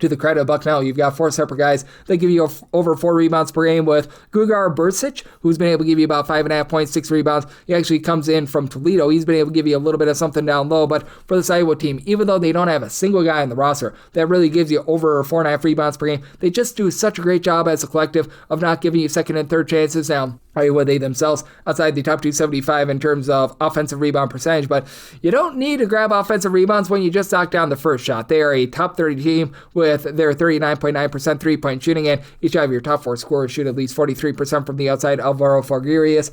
to the credit of Bucknell, you've got 4 separate guys that give you over 4 rebounds per game, with Gugar Bursic, who's been able to give you about 5.5 points, 6 rebounds. He actually comes in from Toledo. He's been able to give you a little bit of something down low, but for this Iowa team, even though they don't have a single guy in the roster that really gives you over 4.5 rebounds per game, they just do such a great job as a collective of not giving you second and third chances. Now, Iowa, they themselves outside the top 275 in terms of offensive rebound percentage, but you don't need to grab offensive rebounds when you just knock down the first shot. They are a top 30 team with their 39.9% three-point shooting, and each of your top 4 scorers shoot at least 43% from the outside. Alvaro Fargirius,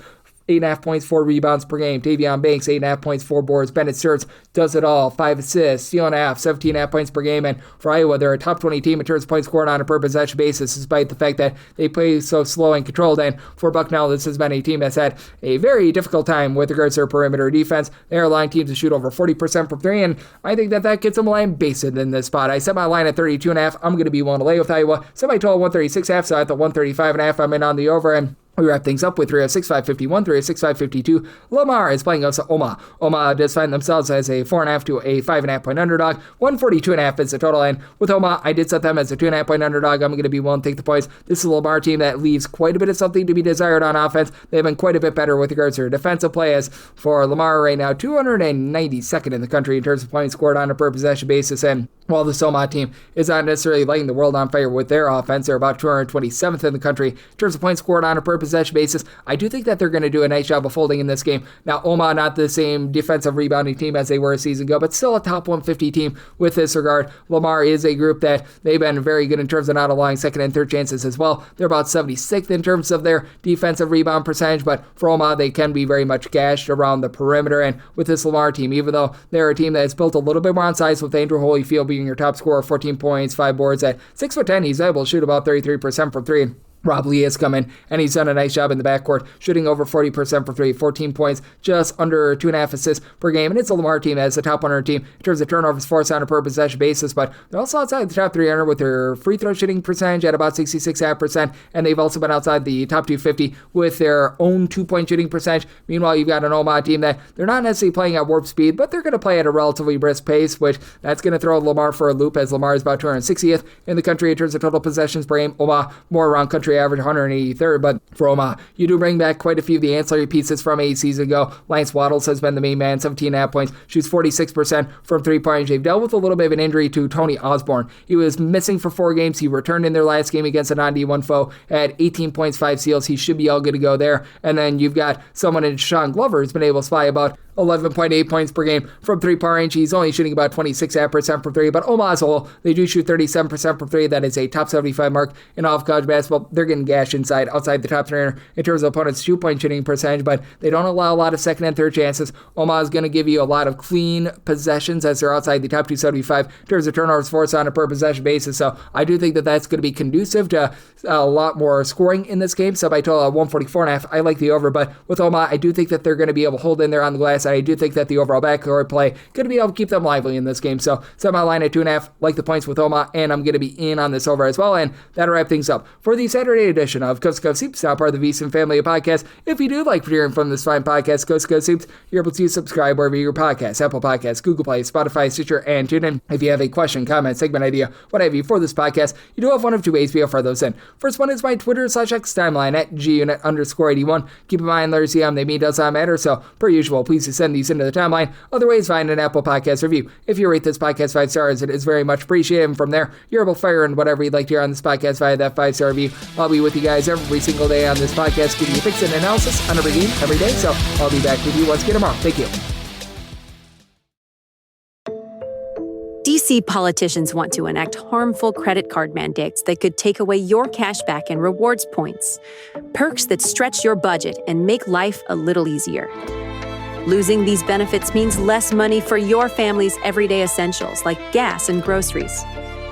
8.5 points, 4 rebounds per game. Davion Banks, 8.5 points, 4 boards. Bennett Sturts does it all. 5 assists, stealing half, 17.5 points per game. And for Iowa, they're a top 20 team in terms of points scored on a per possession basis, despite the fact that they play so slow and controlled. And for Bucknell, this has been a team that's had a very difficult time with regards to their perimeter defense. They are allowing teams to shoot over 40% from 3, and I think that gets them lambasted in this spot. I set my line at 32.5. I'm going to be willing to lay with Iowa. Set my total 136.5, so at the 135.5, I'm in on the over, and we wrap things up with 306-551, 306-552. Lamar is playing us Omaha. Omaha does find themselves as a 4.5 to a 5.5 point underdog. 142.5 is the total. And with Omaha, I did set them as a 2.5 point underdog. I'm going to be willing to take the points. This is a Lamar team that leaves quite a bit of something to be desired on offense. They've been quite a bit better with regards to their defensive play. As for Lamar right now, 292nd in the country in terms of points scored on a per possession basis. And while the Omaha team is not necessarily lighting the world on fire with their offense, they're about 227th in the country in terms of points scored on a per possession basis. I do think that they're going to do a nice job of holding in this game. Now, Omaha, not the same defensive rebounding team as they were a season ago, but still a top 150 team with this regard. Lamar is a group that they've been very good in terms of not allowing second and third chances as well. They're about 76th in terms of their defensive rebound percentage, but for Omaha, they can be very much gashed around the perimeter. And with this Lamar team, even though they're a team that's built a little bit more on size, with Andrew Holyfield being your top scorer, 14 points, 5 boards. At 6'10", he's able to shoot about 33% from 3. Rob Lee has come in, and he's done a nice job in the backcourt, shooting over 40% for 3, 14 points, just under 2.5 assists per game. And it's a Lamar team that is a top 100 team in terms of turnovers forced on a per possession basis, but they're also outside the top 300 with their free throw shooting percentage at about 66.5%, and they've also been outside the top 250 with their own 2-point shooting percentage. Meanwhile, you've got an Omaha team that they're not necessarily playing at warp speed, but they're going to play at a relatively brisk pace, which that's going to throw Lamar for a loop, as Lamar is about 260th in the country in terms of total possessions per game. Omaha more around country average, 180. But for Omaha, you do bring back quite a few of the ancillary pieces from a season ago. Lance Waddles has been the main man, 17.5 points, shoots 46% from 3-point range. They've dealt with a little bit of an injury to Tony Osborne. He was missing for 4 games. He returned in their last game against a non-D1 foe at 18 points, 5 steals. He should be all good to go there. And then you've got someone in Sean Glover who's been able to spy about 11.8 points per game from 3-point range. He's only shooting about 26% from 3, but Omaha as a whole, they do shoot 37% from 3. That is a top 75 mark in all of college basketball. They're getting gashed outside the top 300 in terms of opponents' 2-point shooting percentage, but they don't allow a lot of second and third chances. Omaha is going to give you a lot of clean possessions as they're outside the top 275 in terms of turnovers forced on a per possession basis. So I do think that that's going to be conducive to a lot more scoring in this game. So by total 144.5, I like the over, but with Omaha, I do think that they're going to be able to hold in there on the glass. I do think that the overall backcourt play going to be able to keep them lively in this game. So set my line at 2.5, like the points with Omaha, and I'm going to be in on this over as well. And that'll wrap things up for the Saturday edition of Coast to Coast Hoops, now part of the VSiN family of podcasts. If you do like hearing from this fine podcast, Coast to Coast Hoops, you're able to subscribe wherever your podcasts, Apple Podcasts, Google Play, Spotify, Stitcher, and TuneIn. If you have a question, comment, segment idea, what have you for this podcast, you do have one of 2 ways to be able to fire those in. First one is my Twitter/X timeline at gunit_81. Keep in mind, letters the they mean does not matter, so per usual, please send these into the timeline. Other ways, find an Apple Podcast review. If you rate this podcast 5 stars, it is very much appreciated. And from there, you're able to fire in whatever you'd like to hear on this podcast via that 5-star review. I'll be with you guys every single day on this podcast, giving you picks and analysis on every game, every day. So I'll be back with you once again tomorrow. Thank you. DC politicians want to enact harmful credit card mandates that could take away your cash back and rewards points. Perks that stretch your budget and make life a little easier. Losing these benefits means less money for your family's everyday essentials like gas and groceries.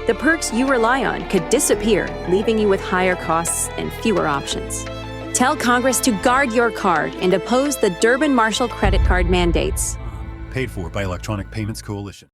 The perks you rely on could disappear, leaving you with higher costs and fewer options. Tell Congress to guard your card and oppose the Durbin-Marshall credit card mandates. Paid for by Electronic Payments Coalition.